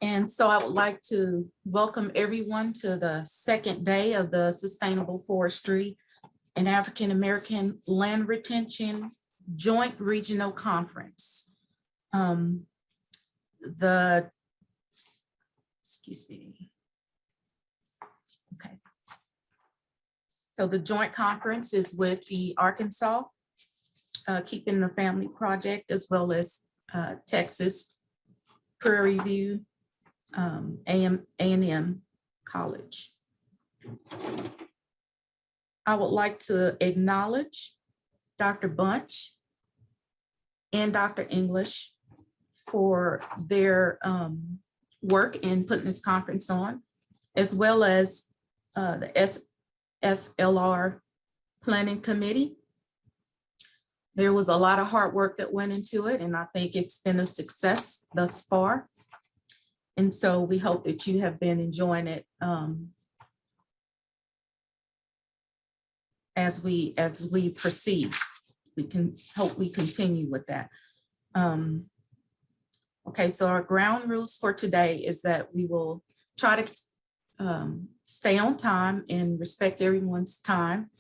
And so I would like to welcome everyone to the second day of the Sustainable Forestry and African American Land Retention Joint Regional Conference. Excuse me. Okay. So the joint conference is with the Arkansas Keeping the Family Project, as well as Texas Prairie View A&M College. I would like to acknowledge Dr. Bunch and Dr. English for their work in putting this conference on, as well as the SFLR Planning Committee. There was a lot of hard work that went into it, and I think it's been a success thus far. And so we hope that you have been enjoying it as we proceed. We can hope we continue with that. Okay, so our ground rules for today is that we will try to stay on time and respect everyone's time.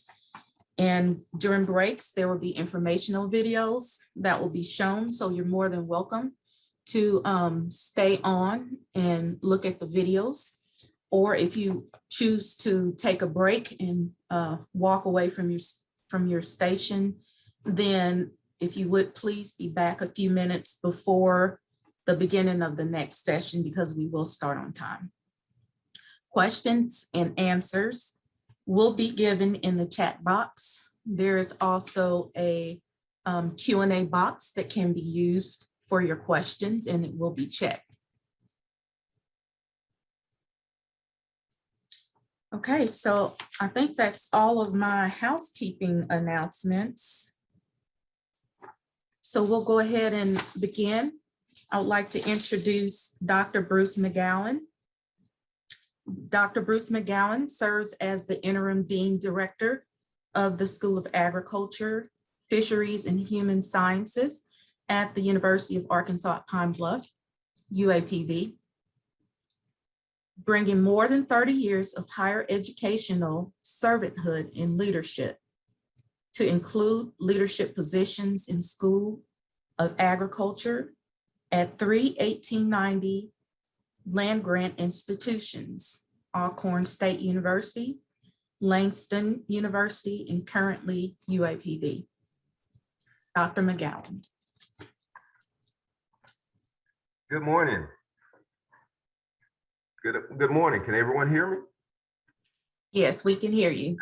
And during breaks, there will be informational videos that will be shown. So you're more than welcome to stay on and look at the videos. Or if you choose to take a break and walk away from your station, then if you would please be back a few minutes before the beginning of the next session, because we will start on time. Questions and answers will be given in the chat box. There is also a Q&A box that can be used for your questions, and it will be checked. Okay, so I think that's all of my housekeeping announcements. So we'll go ahead and begin. I would like to introduce Dr. Bruce McGowan. Dr. Bruce McGowan serves as the Interim Dean Director of the School of Agriculture, Fisheries, and Human Sciences at the University of Arkansas at Pine Bluff, UAPB, bringing more than 30 years of higher educational servanthood in leadership, to include leadership positions in School of Agriculture at 3 1890 land grant institutions: Alcorn State University, Langston University, and currently UAPB. Dr. McGowan. Good morning. Good morning. Can everyone hear me? Yes, we can hear you.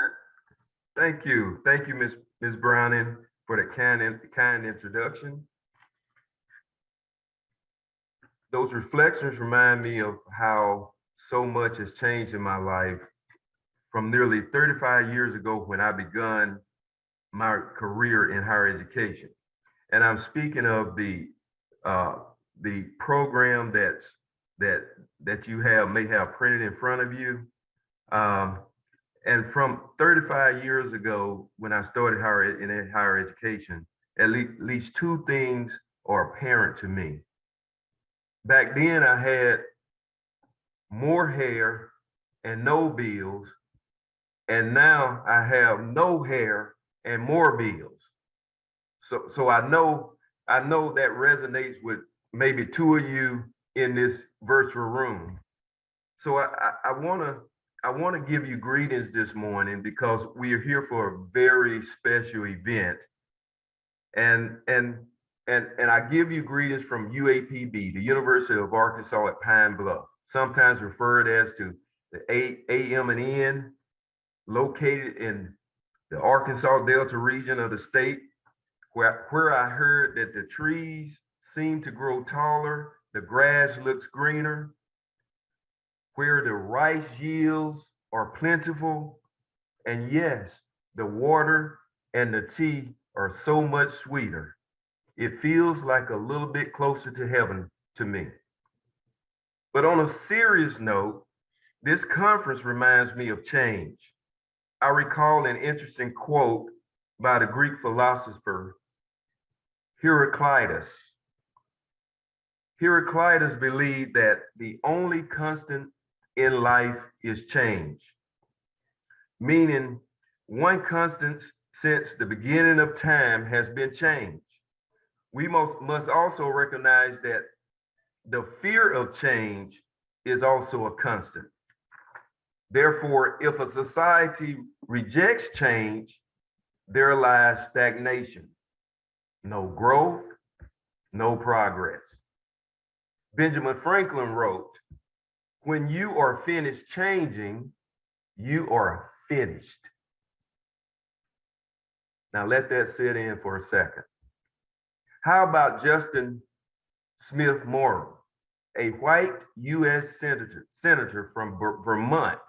Thank you. Thank you, Ms. Browning, for the kind introduction. Those reflections remind me of how so much has changed in my life from nearly 35 years ago when I begun my career in higher education. And I'm speaking of the program that you may have printed in front of you. And from 35 years ago, when I started in higher education, at least two things are apparent to me. Back then, I had more hair and no bills, and now I have no hair and more bills. So I know that resonates with maybe two of you in this virtual room. So I want to give you greetings this morning because we are here for a very special event, and I give you greetings from UAPB, the University of Arkansas at Pine Bluff, sometimes referred as to the AM&N, located in the Arkansas Delta region of the state, where I heard that the trees seem to grow taller, the grass looks greener, where the rice yields are plentiful, and yes, the water and the tea are so much sweeter. It feels like a little bit closer to heaven to me. But on a serious note, this conference reminds me of change. I recall an interesting quote by the Greek philosopher Heraclitus. Heraclitus believed that the only constant in life is change, meaning one constant since the beginning of time has been change. We must also recognize that the fear of change is also a constant. Therefore, if a society rejects change, there lies stagnation, no growth, no progress. Benjamin Franklin wrote, "When you are finished changing, you are finished." Now let that sit in for a second. How about Justin Smith Morrill, a white US senator from Vermont,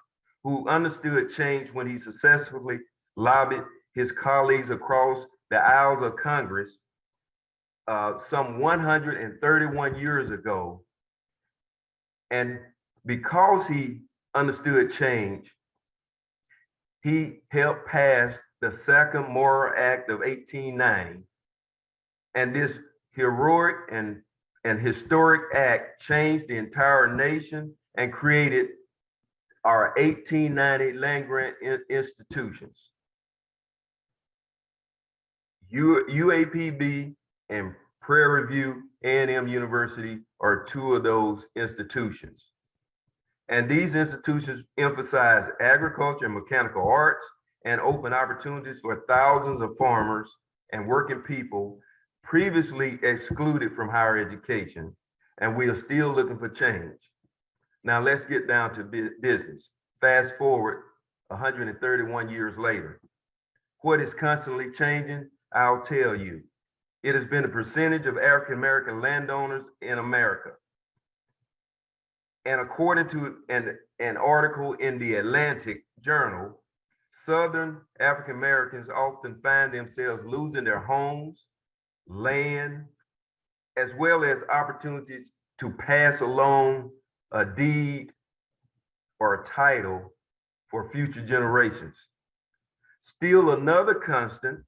who understood change when he successfully lobbied his colleagues across the aisles of Congress some 131 years ago. And because he understood change, he helped pass the Second Moral Act of 1890. And this heroic and historic act changed the entire nation and created our 1890 land grant institutions. UAPB and Prairie View A&M University are two of those institutions. And these institutions emphasize agriculture and mechanical arts and open opportunities for thousands of farmers and working people previously excluded from higher education. And we are still looking for change. Now let's get down to business. Fast forward 131 years later. What is constantly changing? I'll tell you. It has been the percentage of African-American landowners in America. And according to an article in the Atlantic Journal, Southern African-Americans often find themselves losing their homes, land, as well as opportunities to pass along a deed or a title for future generations. Still another constant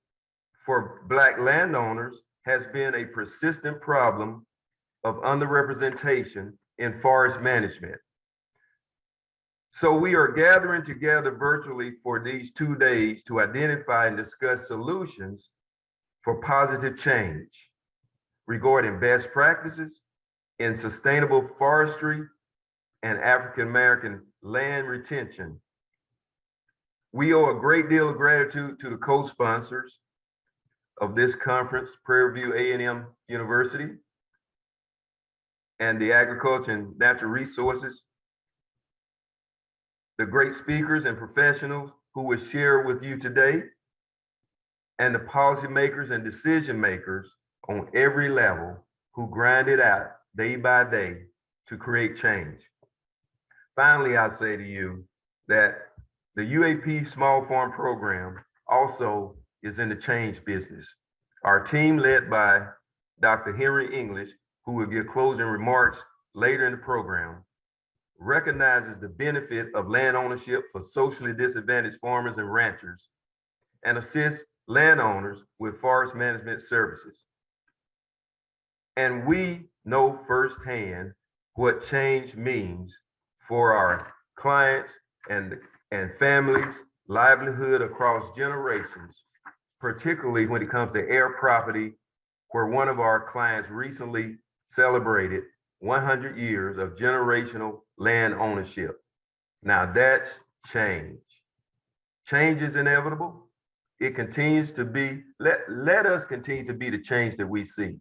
for Black landowners has been a persistent problem of underrepresentation in forest management. So we are gathering together virtually for these 2 days to identify and discuss solutions for positive change regarding best practices in sustainable forestry and African-American land retention. We owe a great deal of gratitude to the co-sponsors of this conference, Prairie View A&M University and the Agriculture and Natural Resources, the great speakers and professionals who will share with you today, and the policymakers and decision makers on every level who grind it out day by day to create change. Finally, I say to you that the UAP Small Farm Program also is in the change business. Our team, led by Dr. Henry English, who will give closing remarks later in the program, recognizes the benefit of land ownership for socially disadvantaged farmers and ranchers, and assists landowners with forest management services. And we know firsthand what change means for our clients and families' livelihood across generations, particularly when it comes to air property, where one of our clients recently celebrated 100 years of generational land ownership. Now that's change. Change is inevitable. It continues to be, let us continue to be the change that we see.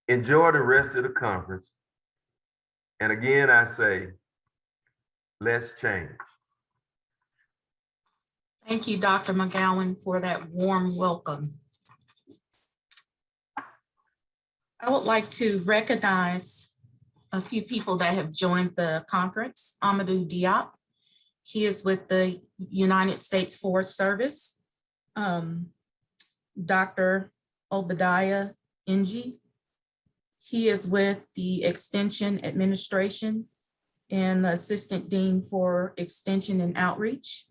Enjoy the rest of the conference. And again, I say, let's change. Thank you, Dr. McGowan, for that warm welcome. I would like to recognize a few people that have joined the conference. Amadou Diop, he is with the United States Forest Service. Dr. Obadiah Ng, he is with the Extension Administration and the Assistant Dean for Extension and Outreach.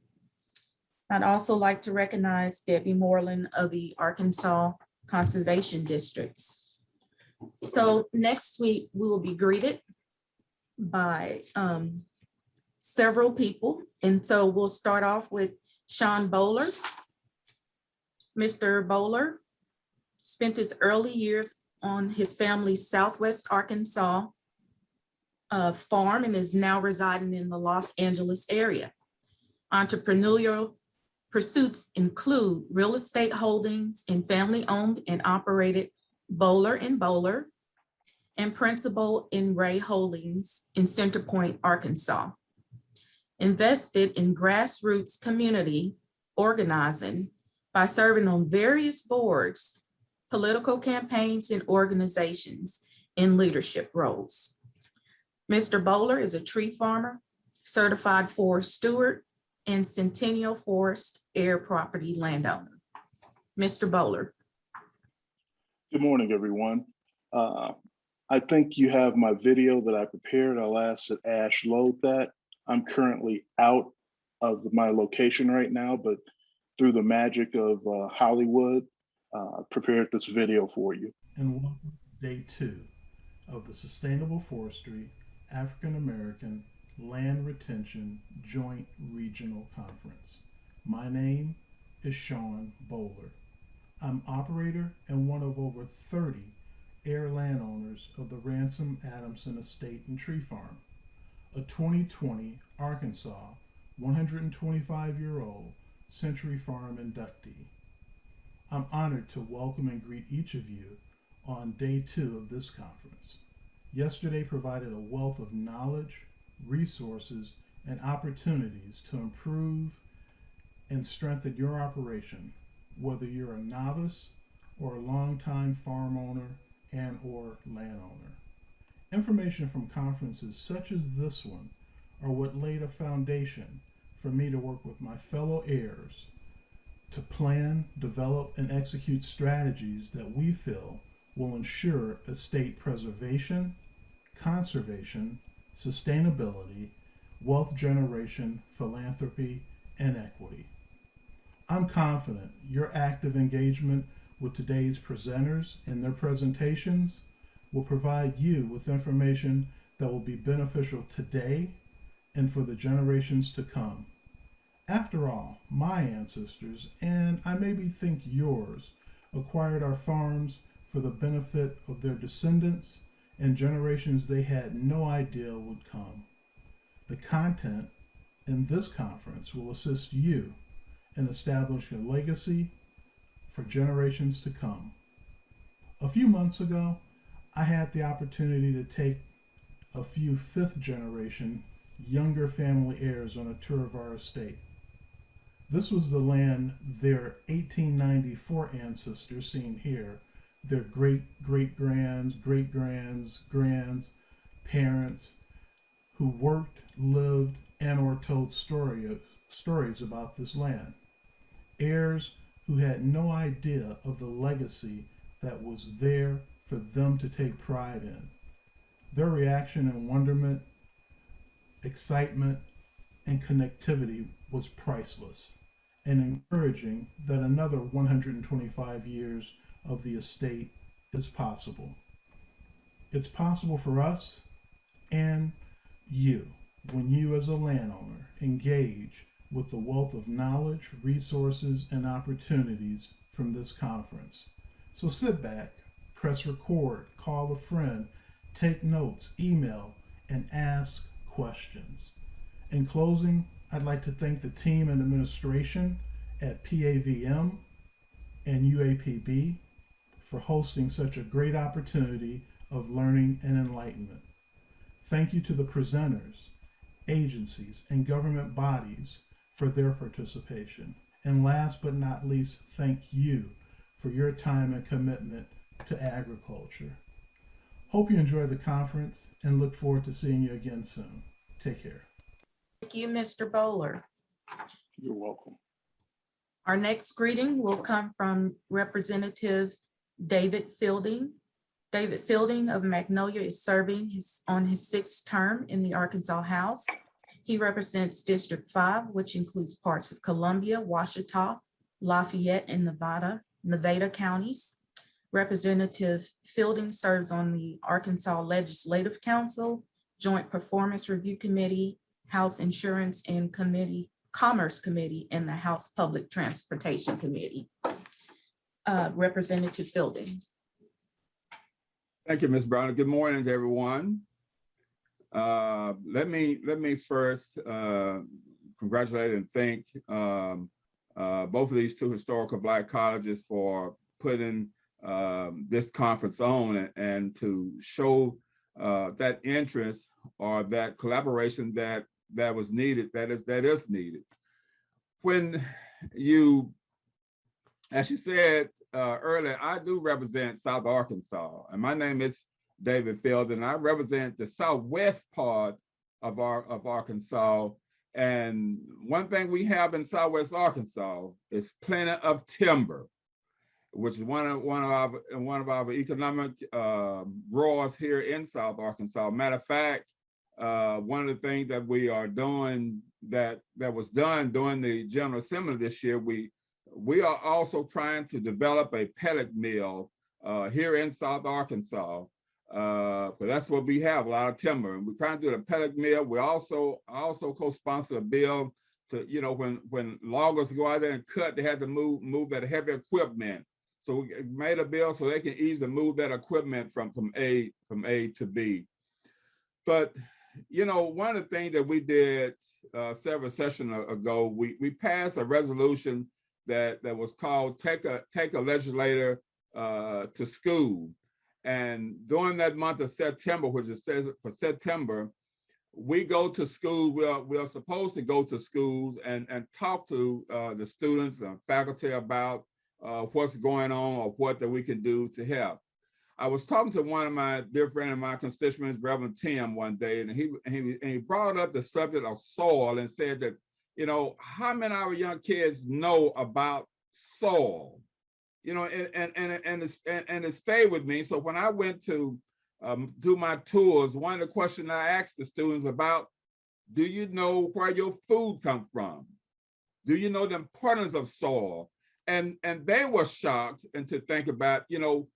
I'd also like to recognize Debbie Moreland of the Arkansas Conservation Districts. So next week, we will be greeted by several people. And so we'll start off with Sean Bowler. Mr. Bowler spent his early years on his family's Southwest Arkansas farm and is now residing in the Los Angeles area. Entrepreneurial pursuits include real estate holdings in family-owned and operated Bowler & Bowler, and principal in Ray Holdings in Center Point, Arkansas. Invested in grassroots community organizing by serving on various boards, political campaigns, and organizations in leadership roles. Mr. Bowler is a tree farmer, certified forest steward, and Centennial Forest Air Property landowner. Mr. Bowler. Good morning, everyone. I think you have my video that I prepared. I'll ask that Ash load that. I'm currently out of my location right now, but through the magic of Hollywood, prepared this video for you. And welcome to day 2 of the Sustainable Forestry African American Land Retention Joint Regional Conference. My name is Sean Bowler. I'm operator and one of over 30 air landowners of the Ransom Adamson Estate and Tree Farm, a 2020 Arkansas 125-year-old Century Farm inductee. I'm honored to welcome and greet each of you on day 2 of this conference. Yesterday provided a wealth of knowledge, resources, and opportunities to improve and strengthen your operation, whether you're a novice or a longtime farm owner and or landowner. Information from conferences such as this one are what laid a foundation for me to work with my fellow heirs to plan, develop, and execute strategies that we feel will ensure estate preservation, conservation, sustainability, wealth generation, philanthropy, and equity. I'm confident your active engagement with today's presenters and their presentations will provide you with information that will be beneficial today and for the generations to come. After all, my ancestors, and I maybe think yours, acquired our farms for the benefit of their descendants and generations they had no idea would come. The content in this conference will assist you in establishing a legacy for generations to come. A few months ago, I had the opportunity to take a few 5th generation younger family heirs on a tour of our estate. This was the land their 1894 ancestors, seen here, their great-great-grands, great-grands, grands, parents, who worked, lived, and or told stories about this land. Heirs who had no idea of the legacy that was there for them to take pride in. Their reaction and wonderment, excitement, and connectivity was priceless and encouraging that another 125 years of the estate is possible. It's possible for us and you when you as a landowner engage with the wealth of knowledge, resources, and opportunities from this conference. So sit back, press record, call a friend, take notes, email, and ask questions. In closing, I'd like to thank the team and administration at PAVM and UAPB for hosting such a great opportunity of learning and enlightenment. Thank you to the presenters, agencies, and government bodies for their participation. And last but not least, thank you for your time and commitment to agriculture. Hope you enjoy the conference and look forward to seeing you again soon. Take care. Thank you, Mr. Bowler. You're welcome. Our next greeting will come from Representative David Fielding. David Fielding of Magnolia is serving on his 6th term in the Arkansas House. He represents District 5, which includes parts of Columbia, Ouachita, Lafayette, and Nevada counties. Representative Fielding serves on the Arkansas Legislative Council, Joint Performance Review Committee, House Insurance and Commerce Committee, and the House Public Transportation Committee. Representative Fielding. Thank you, Ms. Brown. Good morning to everyone. Let me first congratulate and thank both of these two historical Black colleges for putting this conference on and to show that interest or that collaboration that was needed, that is needed. When you, as you said earlier, I do represent South Arkansas, and my name is David Field, and I represent the southwest part of Arkansas. And one thing we have in southwest Arkansas is plenty of timber, which is one of our economic roars here in South Arkansas. Matter of fact, one of the things that we are doing that was done during the General Assembly this year, we are also trying to develop a pellet mill here in South Arkansas. But that's what we have, a lot of timber, and we're trying to do the pellet mill. We also co-sponsor a bill to, you know, when loggers go out there and cut, they had to move that heavy equipment. So we made a bill so they can easily move that equipment from A to B. But, you know, one of the things that we did several sessions ago, we passed a resolution that was called Take a Legislator to School. And during that month of September, which it says for September, we go to schools. We are supposed to go to schools and talk to the students and faculty about what's going on or what that we can do to help. I was talking to one of my dear friend of my constituents, Reverend Tim, one day, and he brought up the subject of soil and said that, you know, how many of our young kids know about soil? You know, and it stayed with me. So when I went to do my tours, one of the questions I asked the students about, do you know where your food comes from? Do you know the importance of soil? And they were shocked and to think about, you know,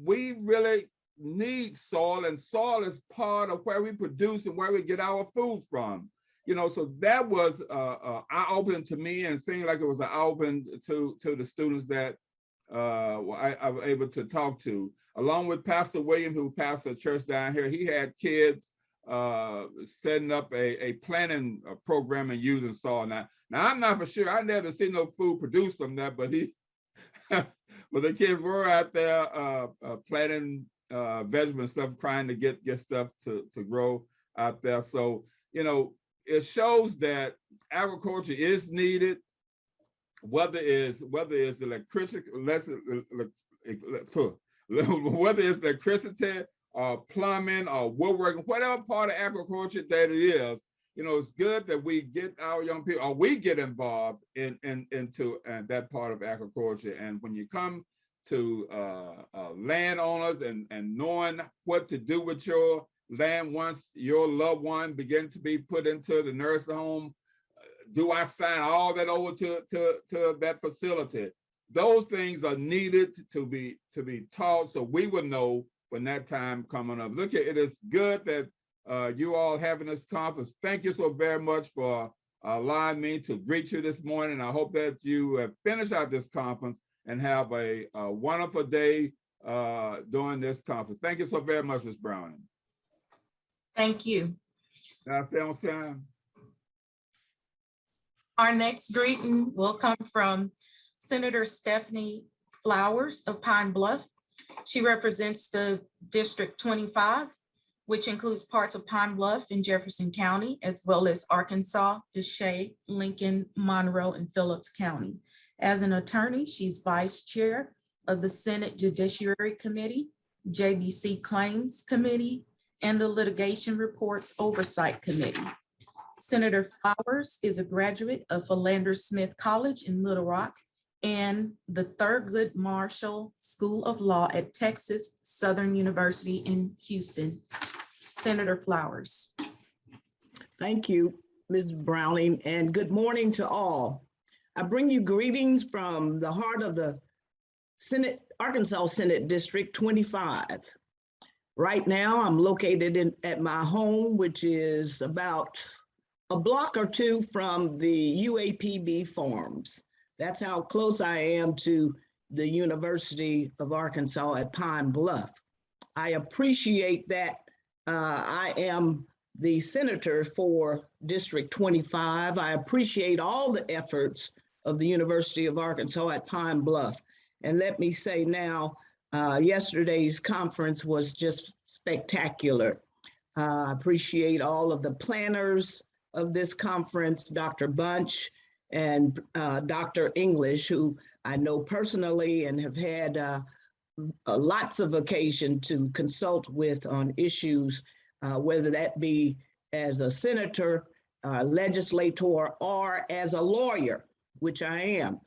we really need soil, and soil is part of where we produce and where we get our food from. You know, so that was eye-opening to me, and seemed like it was an eye-opening to the students that I was able to talk to. Along with Pastor William, who pastored a church down here, he had kids setting up a planting program and using soil. Now I'm not for sure. I never seen no food produced from that, but but the kids were out there planting vegetables and stuff, trying to get stuff to grow out there. So, you know, it shows that agriculture is needed, whether it's electricity, whether it's electricity or plumbing or woodworking, whatever part of agriculture that it is. You know, it's good that we get our young people, or we get involved into that part of agriculture. And when you come to landowners and knowing what to do with your land once your loved one begin to be put into the nursing home, do I sign all that over to that facility? Those things are needed to be taught, so we will know when that time coming up. Look, it is good that you all having this conference. Thank you so very much for allowing me to greet you this morning. I hope that you have finished out this conference and have a wonderful day during this conference. Thank you so very much, Ms. Browning. Thank you. Did I stay on time? Our next greeting will come from Senator Stephanie Flowers of Pine Bluff. She represents the District 25, which includes parts of Pine Bluff in Jefferson County, as well as Arkansas, Ducheneaux, Lincoln, Monroe, and Phillips County. As an attorney, she's vice chair of the Senate Judiciary Committee, JBC Claims Committee, and the Litigation Reports Oversight Committee. Senator Flowers is a graduate of Philander Smith College in Little Rock and the Thurgood Marshall School of Law at Texas Southern University in Houston. Senator Flowers. Thank you, Ms. Browning, and good morning to all. I bring you greetings from the heart of the Arkansas Senate District 25. Right now, I'm located at my home, which is about a block or two from the UAPB farms. That's how close I am to the University of Arkansas at Pine Bluff. I appreciate that I am the senator for District 25. I appreciate all the efforts of the University of Arkansas at Pine Bluff. And let me say now, yesterday's conference was just spectacular. I appreciate all of the planners of this conference, Dr. Bunch and Dr. English, who I know personally and have had lots of occasion to consult with on issues, whether that be as a senator, legislator, or as a lawyer, which I am.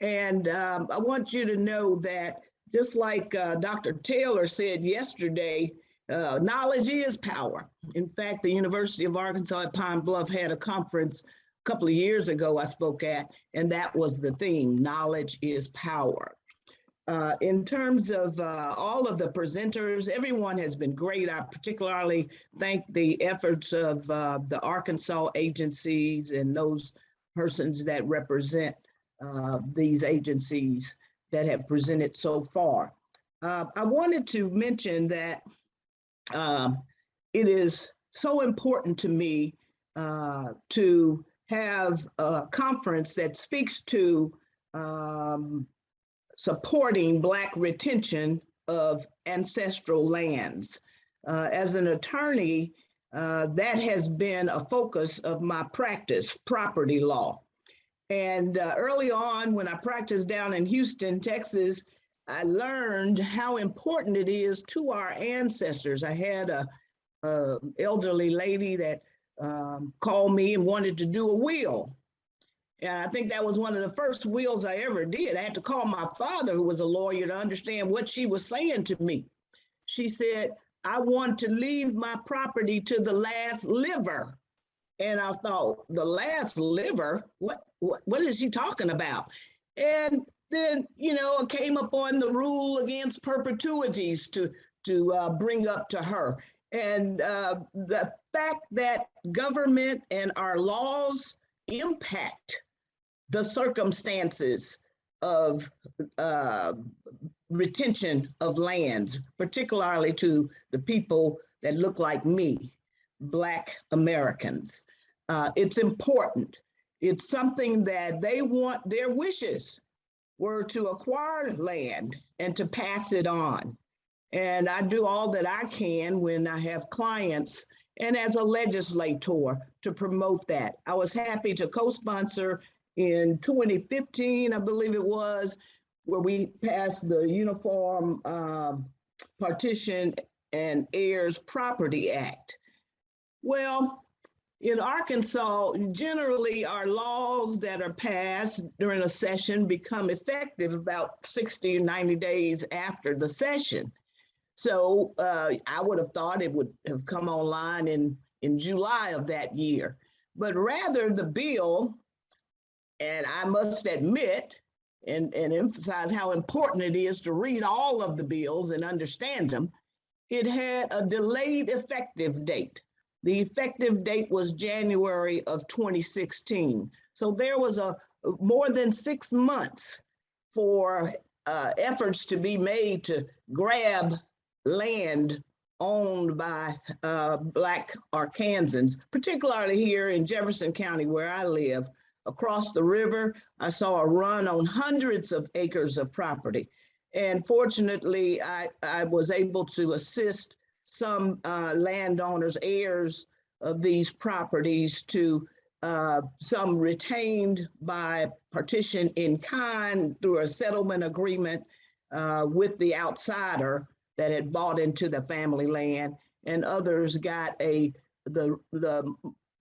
And I want you to know that just like Dr. Taylor said yesterday, knowledge is power. In fact, the University of Arkansas at Pine Bluff had a conference a couple of years ago I spoke at, and that was the theme, knowledge is power. In terms of all of the presenters, everyone has been great. I particularly thank the efforts of the Arkansas agencies and those persons that represent these agencies that have presented so far. I wanted to mention that it is so important to me to have a conference that speaks to supporting Black retention of ancestral lands. As an attorney, that has been a focus of my practice, property law. And early on, when I practiced down in Houston, Texas, I learned how important it is to our ancestors. I had a elderly lady that called me and wanted to do a will. And I think that was one of the first wills I ever did. I had to call my father, who was a lawyer, to understand what she was saying to me. She said, I want to leave my property to the last liver. And I thought, the last liver? What is she talking about? And then, you know, I came upon the rule against perpetuities to bring up to her. And the fact that government and our laws impact the circumstances of retention of lands, particularly to the people that look like me, Black Americans. It's important. It's something that they want, their wishes were to acquire land and to pass it on. And I do all that I can when I have clients and as a legislator to promote that. I was happy to co-sponsor in 2015, I believe it was, where we passed the Uniform Partition and Heirs Property Act. Well, in Arkansas, generally our laws that are passed during a session become effective about 60 or 90 days after the session. So I would have thought it would have come online in July of that year. But rather the bill, and I must admit and emphasize how important it is to read all of the bills and understand them, it had a delayed effective date. The effective date was January of 2016. So there was more than 6 months for efforts to be made to grab land owned by Black Arkansans, particularly here in Jefferson County where I live. Across the river, I saw a run on hundreds of acres of property. And fortunately, I was able to assist some landowners, heirs of these properties, to some retained by partition in kind through a settlement agreement with the outsider that had bought into the family land, and others got the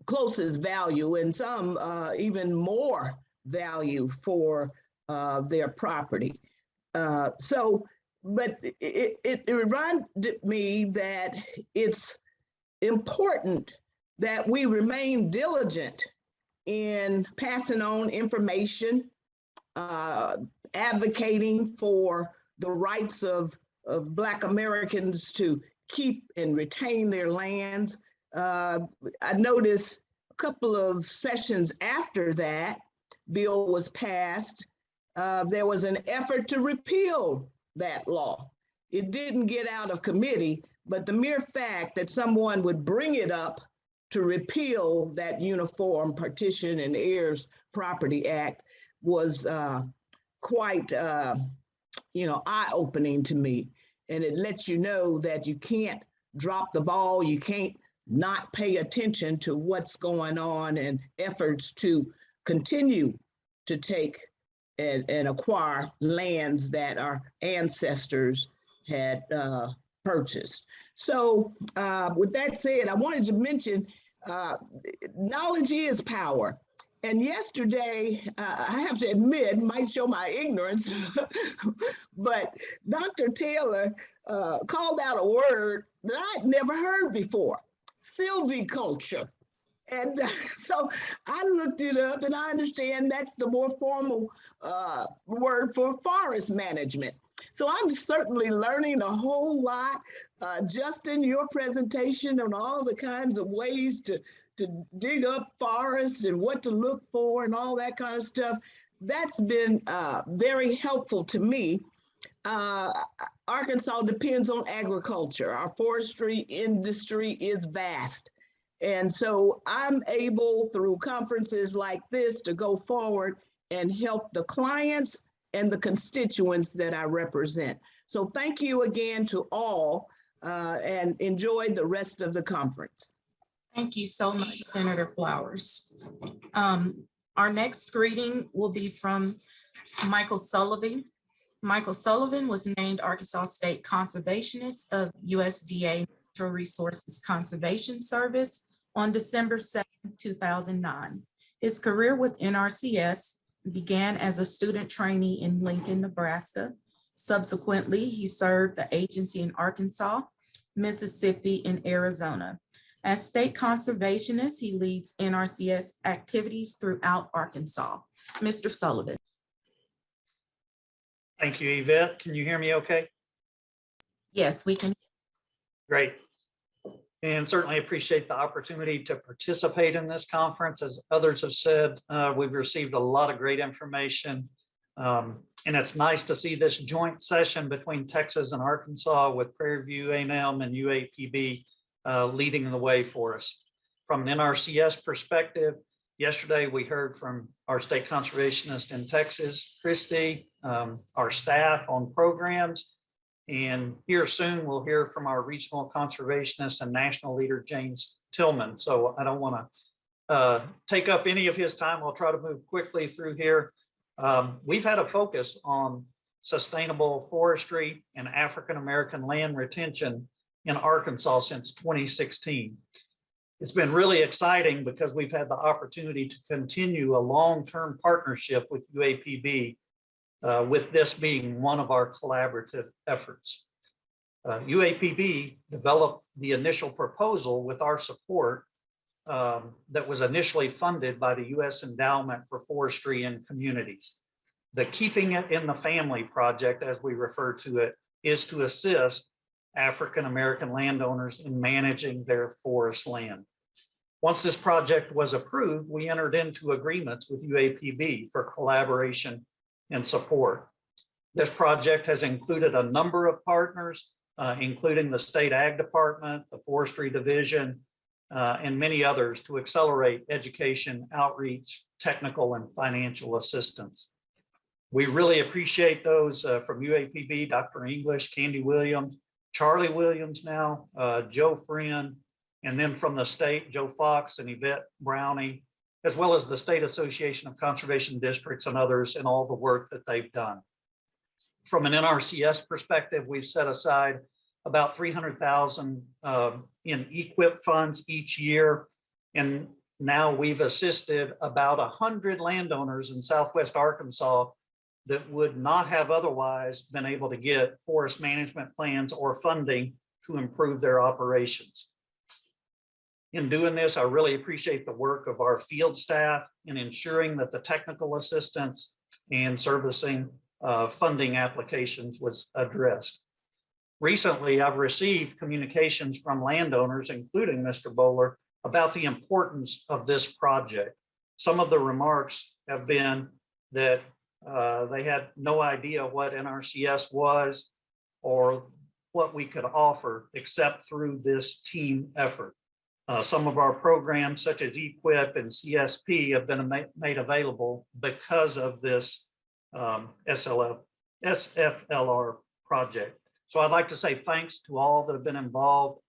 closest value and some even more value for their property. But it reminded me that it's important that we remain diligent in passing on information advocating for the rights of Black Americans to keep and retain their lands. I noticed a couple of sessions after that bill was passed, there was an effort to repeal that law. It didn't get out of committee, but the mere fact that someone would bring it up to repeal that Uniform Partition and Heirs Property Act was quite, eye-opening to me. And it lets you know that you can't drop the ball, you can't not pay attention to what's going on and efforts to continue to take and acquire lands that our ancestors had purchased. So with that said, I wanted to mention knowledge is power. And yesterday, I have to admit, might show my ignorance, but Dr. Taylor called out a word that I'd never heard before, silviculture. And so I looked it up, and I understand that's the more formal word for forest management. So I'm certainly learning a whole lot just in your presentation on all the kinds of ways to dig up forests and what to look for and all that kind of stuff. That's been very helpful to me. Arkansas depends on agriculture. Our forestry industry is vast. And so I'm able through conferences like this to go forward and help the clients and the constituents that I represent. So thank you again to all and enjoy the rest of the conference. Thank you so much, Senator Flowers. Our next greeting will be from Michael Sullivan. Michael Sullivan was named Arkansas State Conservationist of USDA Natural Resources Conservation Service on December 7, 2009. His career with NRCS began as a student trainee in Lincoln, Nebraska. Subsequently, he served the agency in Arkansas, Mississippi, and Arizona. As state conservationist, he leads NRCS activities throughout Arkansas. Mr. Sullivan. Thank you, Yvette. Can you hear me okay? Yes, we can. Great. And certainly appreciate the opportunity to participate in this conference. As others have said, we've received a lot of great information. And it's nice to see this joint session between Texas and Arkansas with Prairie View A&M and UAPB leading the way for us. From an NRCS perspective, yesterday we heard from our state conservationist in Texas, Kristy, our staff on programs. And here soon, we'll hear from our regional conservationist and national leader, James Tillman. So I don't want to take up any of his time. I'll try to move quickly through here. We've had a focus on sustainable forestry and African-American land retention in Arkansas since 2016. It's been really exciting because we've had the opportunity to continue a long-term partnership with UAPB, with this being one of our collaborative efforts. UAPB developed the initial proposal with our support that was initially funded by the U.S. Endowment for Forestry and Communities. The Keeping It in the Family project, as we refer to it, is to assist African-American landowners in managing their forest land. Once this project was approved, we entered into agreements with UAPB for collaboration and support. This project has included a number of partners, including the State Ag Department, the Forestry Division, and many others to accelerate education, outreach, technical, and financial assistance. We really appreciate those from UAPB, Dr. English, Candy Williams, Charlie Williams now, Joe Friend, and then from the state, Joe Fox and Yvette Brownie, as well as the State Association of Conservation Districts and others in all the work that they've done. From an NRCS perspective, we've set aside about $300,000 in EQIP funds each year. And now we've assisted about 100 landowners in Southwest Arkansas that would not have otherwise been able to get forest management plans or funding to improve their operations. In doing this, I really appreciate the work of our field staff in ensuring that the technical assistance and servicing funding applications was addressed. Recently, I've received communications from landowners, including Mr. Bowler, about the importance of this project. Some of the remarks have been that they had no idea what NRCS was or what we could offer except through this team effort. Some of our programs such as EQIP and CSP have been made available because of this SFLR project. So I'd like to say thanks to all that have been involved.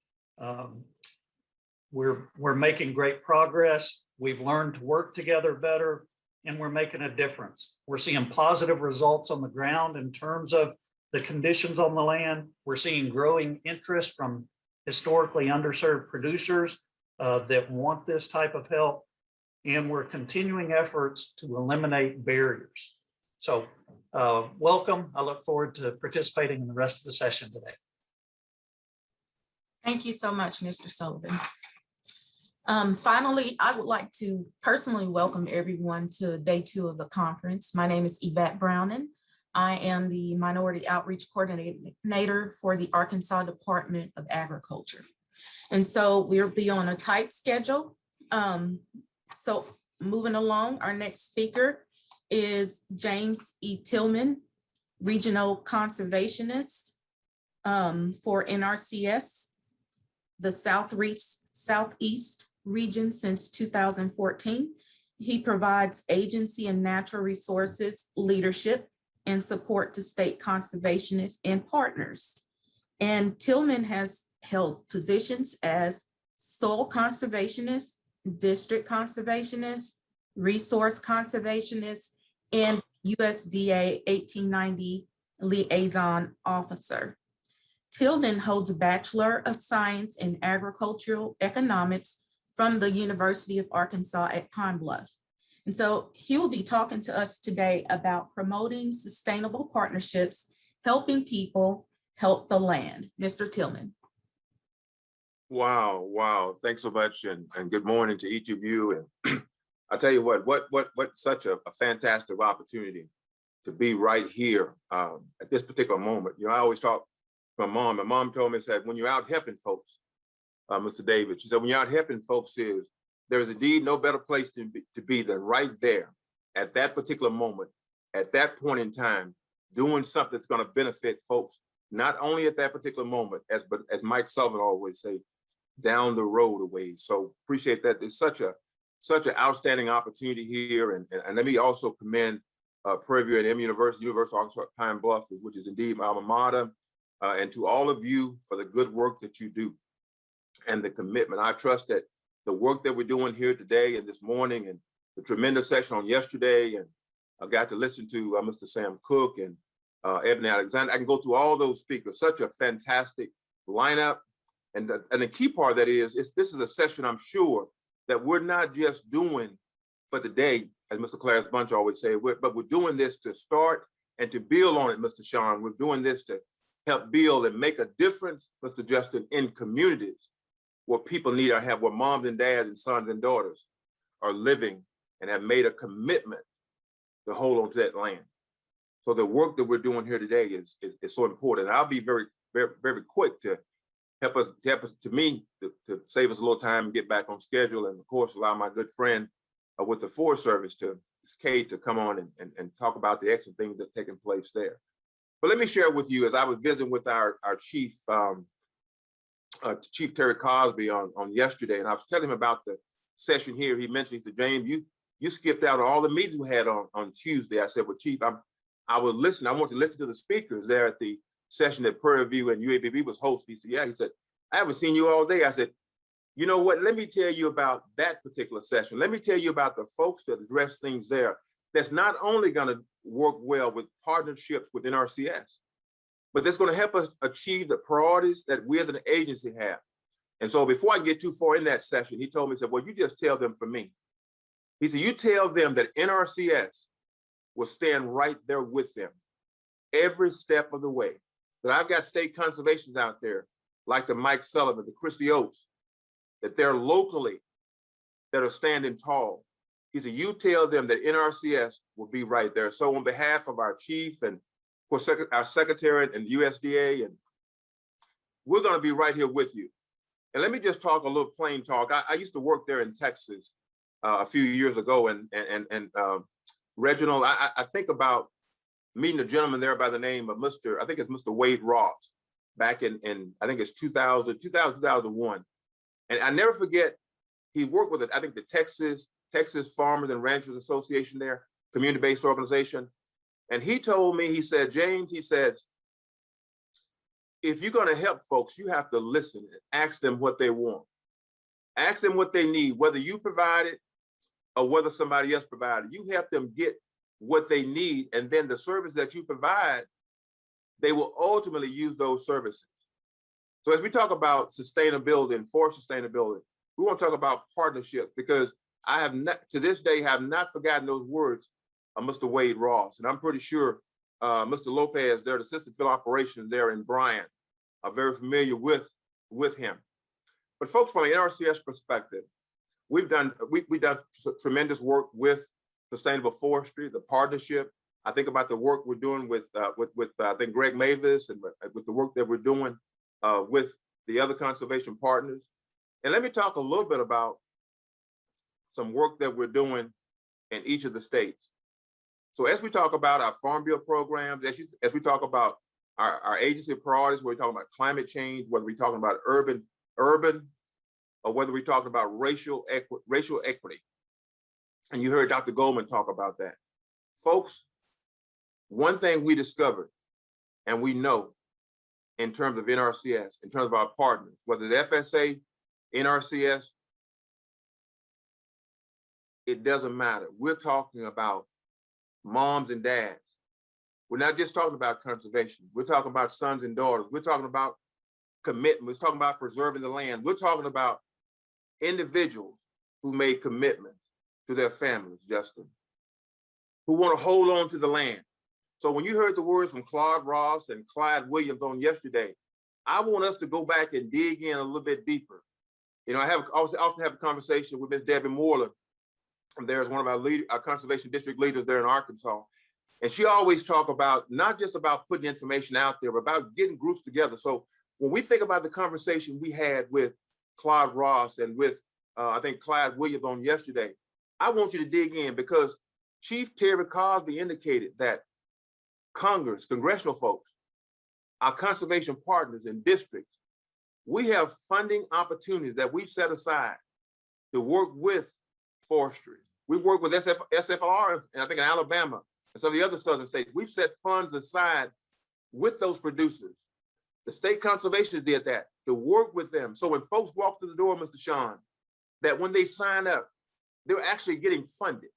We're making great progress. We've learned to work together better, and we're making a difference. We're seeing positive results on the ground in terms of the conditions on the land. We're seeing growing interest from historically underserved producers that want this type of help, and we're continuing efforts to eliminate barriers. So welcome. I look forward to participating in the rest of the session today. Thank you so much, Mr. Sullivan. Finally, I would like to personally welcome everyone to day 2 of the conference. My name is Yvette Browning. I am the Minority Outreach Coordinator for the Arkansas Department of Agriculture. And so we'll be on a tight schedule. So moving along, our next speaker is James E. Tillman, Regional Conservationist for NRCS, the Southeast region since 2014. He provides agency and natural resources leadership and support to state conservationists and partners. And Tillman has held positions as soil conservationist, district conservationist, resource conservationist, and USDA 1890 liaison officer. Tillman holds a Bachelor of Science in Agricultural Economics from the University of Arkansas at Pine Bluff. And so he will be talking to us today about promoting sustainable partnerships, helping people help the land. Mr. Tillman. Wow. Thanks so much. And good morning to each of you. And I'll tell you what such a fantastic opportunity to be right here at this particular moment. You know, I always talk to my mom. My mom told me, said, when you're out helping folks, Mr. David, she said, when you're out helping folks, there's indeed no better place to be than right there at that particular moment, at that point in time, doing something that's going to benefit folks, not only at that particular moment, but as Mike Sullivan always say, down the road away. So appreciate that. There's such an outstanding opportunity here. And let me also commend Prairie and University of Arkansas at Pine Bluff, which is indeed my alma mater, and to all of you for the good work that you do and the commitment. I trust that the work that we're doing here today and this morning and the tremendous session on yesterday, and I got to listen to Mr. Sam Cook and Evan Alexander. I can go through all those speakers, such a fantastic lineup. And the key part of that is this is a session I'm sure that we're not just doing for today, as Mr. Claire's Bunch always say, but we're doing this to start and to build on it, Mr. Sean. We're doing this to help build and make a difference, Mr. Justin, in communities where people need our help, where moms and dads and sons and daughters are living and have made a commitment to hold on to that land. So the work that we're doing here today is so important. And I'll be very, very, very quick to help us to save us a little time and get back on schedule. And of course, allow my good friend with the Forest Service to come on and talk about the excellent things that are taking place there. But let me share with you, as I was visiting with our chief, Chief Terry Cosby on yesterday, and I was telling him about the session here. He mentioned, he said, James, you skipped out on all the meetings we had on Tuesday. I said, well, Chief, I was listening. I want to listen to the speakers there at the session that Prairie View and UABB was hosting. He said, yeah, he said, I haven't seen you all day. I said, you know what, let me tell you about that particular session. Let me tell you about the folks that address things there that's not only going to work well with partnerships with NRCS, but that's going to help us achieve the priorities that we as an agency have. And so before I get too far in that session, he told me, he said, well, you just tell them for me. He said, you tell them that NRCS will stand right there with them every step of the way. That I've got state conservations out there, like the Mike Sullivan, the Kristy Oats, that they're locally, that are standing tall. He said, you tell them that NRCS will be right there. So on behalf of our chief and course, our secretary and USDA, and we're going to be right here with you. And let me just talk a little plain talk. I used to work there in Texas a few years ago, and Reginald, I think about meeting a gentleman there by the name of I think it's Mr. Wade Ross, back in I think it's 2001. And I never forget, he worked with it, I think the Texas Farmers and Ranchers Association there, community-based organization. And he told me, he said, James, he said, if you're going to help folks, you have to listen and ask them what they want. Ask them what they need, whether you provide it or whether somebody else provided. You help them get what they need, and then the service that you provide, they will ultimately use those services. So as we talk about sustainability and forest sustainability, we want to talk about partnerships, because I have not, to this day, have not forgotten those words of Mr. Wade Ross. And I'm pretty sure Mr. Lopez, their assistant field operations there in Bryan, are very familiar with him. But folks, from an NRCS perspective, we've done tremendous work with sustainable forestry, the partnership. I think about the work we're doing with I think Greg Mavis, and with the work that we're doing with the other conservation partners. And let me talk a little bit about some work that we're doing in each of the states. So as we talk about our Farm Bill programs, as we talk about our agency priorities, whether we're talking about climate change, whether we're talking about urban, or whether we're talking about racial equity. And you heard Dr. Goldmon talk about that. Folks, one thing we discovered, and we know in terms of NRCS, in terms of our partners, whether the FSA, NRCS, it doesn't matter. We're talking about moms and dads. We're not just talking about conservation. We're talking about sons and daughters. We're talking about commitment. We're talking about preserving the land. We're talking about individuals who made commitments to their families, Justin, who want to hold on to the land. So when you heard the words from Claude Ross and Clyde Williams on yesterday, I want us to go back and dig in a little bit deeper. You know, I often have a conversation with Ms. Debbie Moreland. There's one of our conservation district leaders there in Arkansas. And she always talk about, not just about putting information out there, but about getting groups together. So when we think about the conversation we had with Claude Ross and with, I think, Clyde Williams on yesterday, I want you to dig in, because Chief Terry Cosby indicated that congressional folks, our conservation partners in districts, we have funding opportunities that we've set aside to work with forestry. We work with SFLR, and I think in Alabama and some of the other southern states. We've set funds aside with those producers. The state conservationists did that, to work with them. So when folks walk through the door, Mr. Sean, that when they sign up, they're actually getting funded.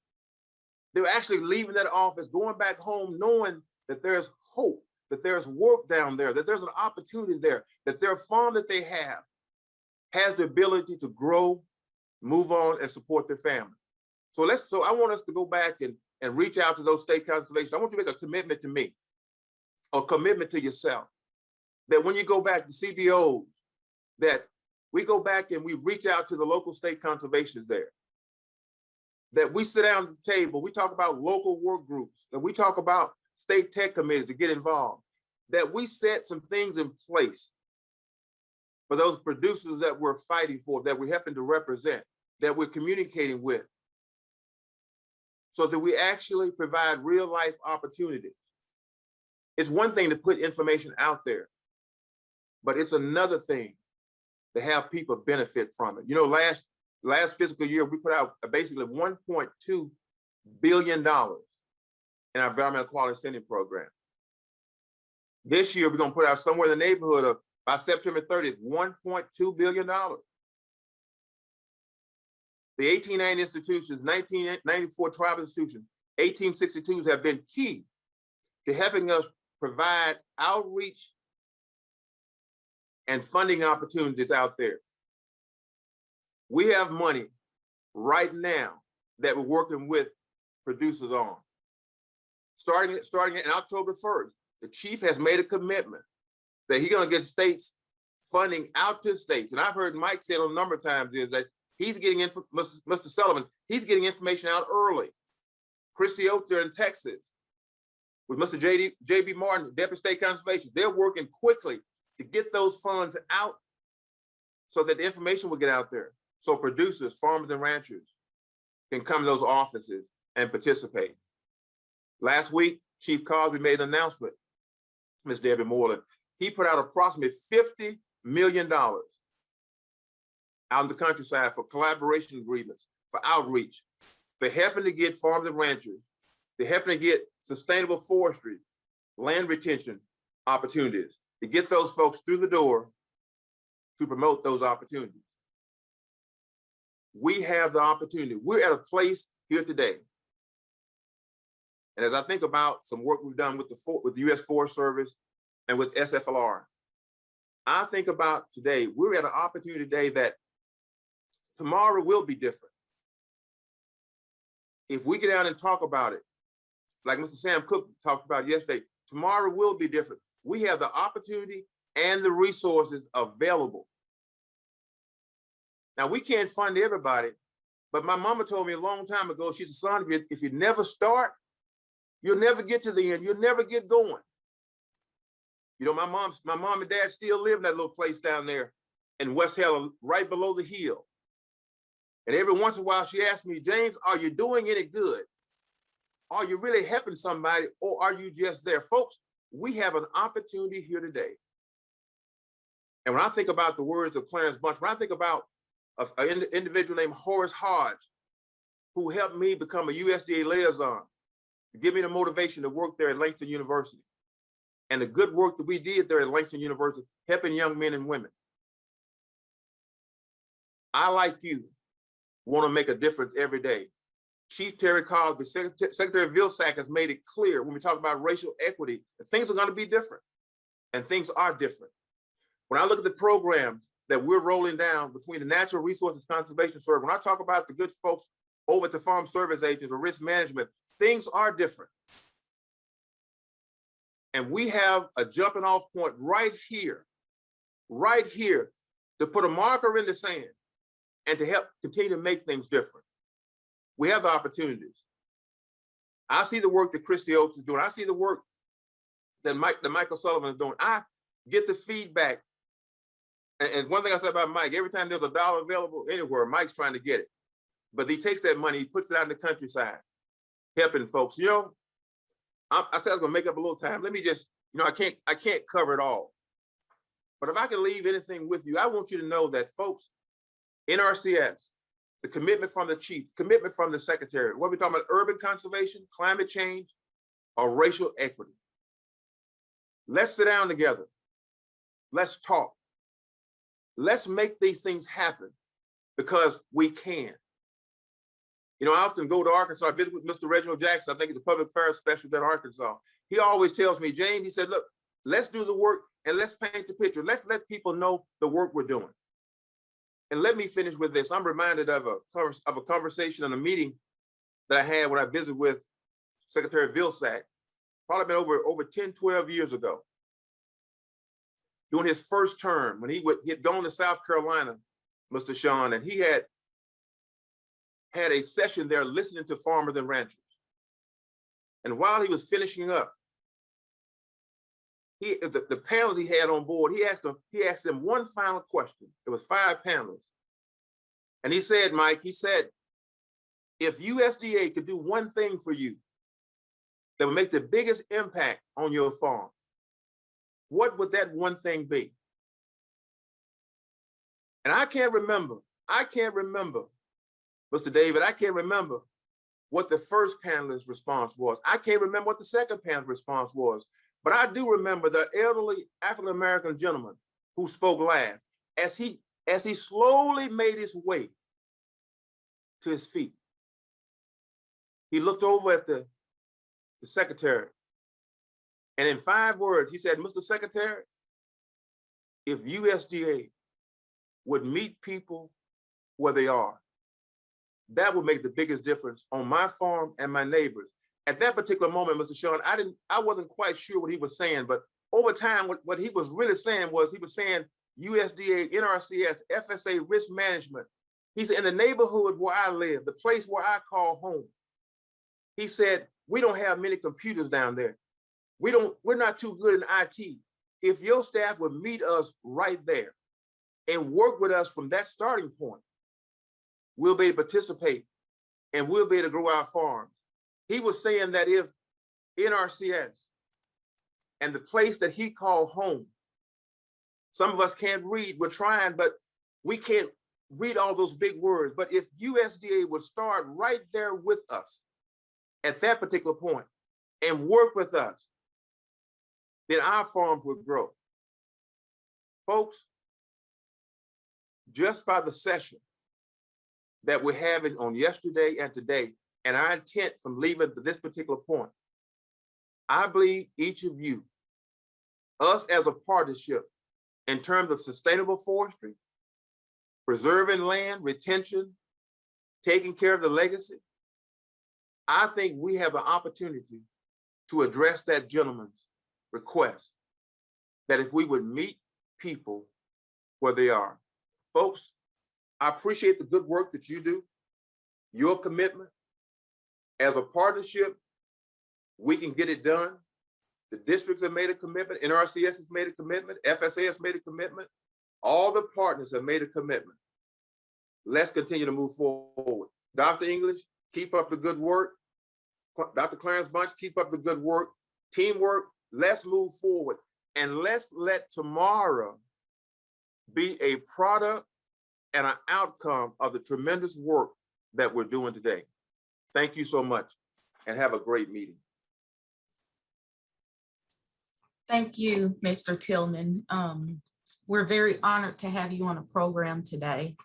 They're actually leaving that office, going back home, knowing that there's hope, that there's work down there, that there's an opportunity there, that their farm that they have has the ability to grow, move on, and support their family. So I want us to go back and reach out to those state conservation. I want you to make a commitment to me, a commitment to yourself, that when you go back to CBOs, that we go back and we reach out to the local state conservations there, that we sit down at the table, we talk about local work groups, that we talk about state tech committees to get involved, that we set some things in place for those producers that we're fighting for, that we happen to represent, that we're communicating with, so that we actually provide real life opportunities. It's one thing to put information out there, but it's another thing to have people benefit from it. You know, last fiscal year, we put out basically $1.2 billion in our environmental quality incentive program. This year, we're gonna put out somewhere in the neighborhood of, by September 30th, $1.2 billion. The 1890 institutions, 1994 tribal institutions, 1862s have been key to helping us provide outreach and funding opportunities out there. We have money right now that we're working with producers on. Starting in October 1st, the chief has made a commitment that he's gonna get states funding out to states. And I've heard Mike say it a number of times, is that he's getting Mr. Sullivan, he's getting information out early. Kristy Oats there in Texas, with Mr. J.B. Martin, Deputy State Conservation. They're working quickly to get those funds out so that the information will get out there. So producers, farmers and ranchers can come to those offices and participate. Last week, Chief Cosby made an announcement, Ms. Debbie Moreland. He put out approximately $50 million out in the countryside for collaboration agreements, for outreach, for helping to get farmers and ranchers, to helping to get sustainable forestry, land retention opportunities, to get those folks through the door to promote those opportunities. We have the opportunity. We're at a place here today. And as I think about some work we've done with the U.S. Forest Service and with SFLR, I think about today, we're at an opportunity today that tomorrow will be different. If we get out and talk about it, like Mr. Sam Cook talked about yesterday, tomorrow will be different. We have the opportunity and the resources available. Now, we can't fund everybody, but my mama told me a long time ago, she said, son, if you never start, you'll never get to the end. You'll never get going. You know, my mom and dad still live in that little place down there in West Helen, right below the hill. And every once in a while, she asked me, James, are you doing any good? Are you really helping somebody, or are you just there? Folks, we have an opportunity here today. And when I think about the words of Clarence Bunch, when I think about an individual named Horace Hodge, who helped me become a USDA liaison, to give me the motivation to work there at Langston University, and the good work that we did there at Langston University, helping young men and women. I, like you, want to make a difference every day. Chief Terry Cosby, Secretary Vilsack has made it clear when we talk about racial equity, that things are going to be different, and things are different. When I look at the programs that we're rolling down between the Natural Resources Conservation Service, when I talk about the good folks over at the Farm Service Agents or risk management, things are different. And we have a jumping off point right here, to put a marker in the sand and to help continue to make things different. We have the opportunities. I see the work that Kristy Oats is doing. I see the work that Michael Sullivan is doing. I get the feedback. And one thing I said about Mike, every time there's a dollar available anywhere, Mike's trying to get it. But he takes that money, he puts it out in the countryside, helping folks. You know, I said I was gonna make up a little time. Let me just, you know, I can't cover it all. But if I can leave anything with you, I want you to know that, folks, NRCS, the commitment from the chief, commitment from the secretary, what we're talking about, urban conservation, climate change, or racial equity. Let's sit down together. Let's talk. Let's make these things happen, because we can. You know, I often go to Arkansas. I visit with Mr. Reginald Jackson. I think he's the public affairs specialist at Arkansas. He always tells me, James, he said, look, let's do the work and let's paint the picture. Let's let people know the work we're doing. And let me finish with this. I'm reminded of a conversation and a meeting that I had when I visited with Secretary Vilsack, probably been over 10, 12 years ago. During his first term, when he had gone to South Carolina, Mr. Sean, and he had a session there listening to farmers and ranchers. And while he was finishing up, the panels he had on board, he asked them one final question. There was 5 panelists. And he said, Mike, he said, if USDA could do one thing for you that would make the biggest impact on your farm, what would that one thing be? And I can't remember, Mr. David, I can't remember what the first panelist's response was. I can't remember what the second panelist's response was, but I do remember the elderly African-American gentleman who spoke last, as he slowly made his way to his feet. He looked over at the secretary, and in 5 words, he said, Mr. Secretary, if USDA would meet people where they are, that would make the biggest difference on my farm and my neighbors. At that particular moment, Mr. Sean, I wasn't quite sure what he was saying, but over time, what he was really saying was, he was saying USDA, NRCS, FSA, risk management. He said, in the neighborhood where I live, the place where I call home, he said, we don't have many computers down there. we're not too good in IT. If your staff would meet us right there and work with us from that starting point, we'll be able to participate and we'll be able to grow our farms. He was saying that if NRCS and the place that he called home, some of us can't read, we're trying, but we can't read all those big words. But if USDA would start right there with us at that particular point and work with us, then our farms would grow. Folks, just by the session that we're having on yesterday and today, and our intent from leaving to this particular point, I believe each of you, us as a partnership in terms of sustainable forestry, preserving land, retention, taking care of the legacy, I think we have an opportunity to address that gentleman's request that if we would meet people where they are. Folks, I appreciate the good work that you do, your commitment. As a partnership, we can get it done. The districts have made a commitment, NRCS has made a commitment, FSA has made a commitment. All the partners have made a commitment. Let's continue to move forward. Dr. English, keep up the good work. Dr. Clarence Bunch, keep up the good work. Teamwork, let's move forward. And let's let tomorrow be a product and an outcome of the tremendous work that we're doing today. Thank you so much and have a great meeting. Thank you, Mr. Tillman. We're very honored to have you on a program today.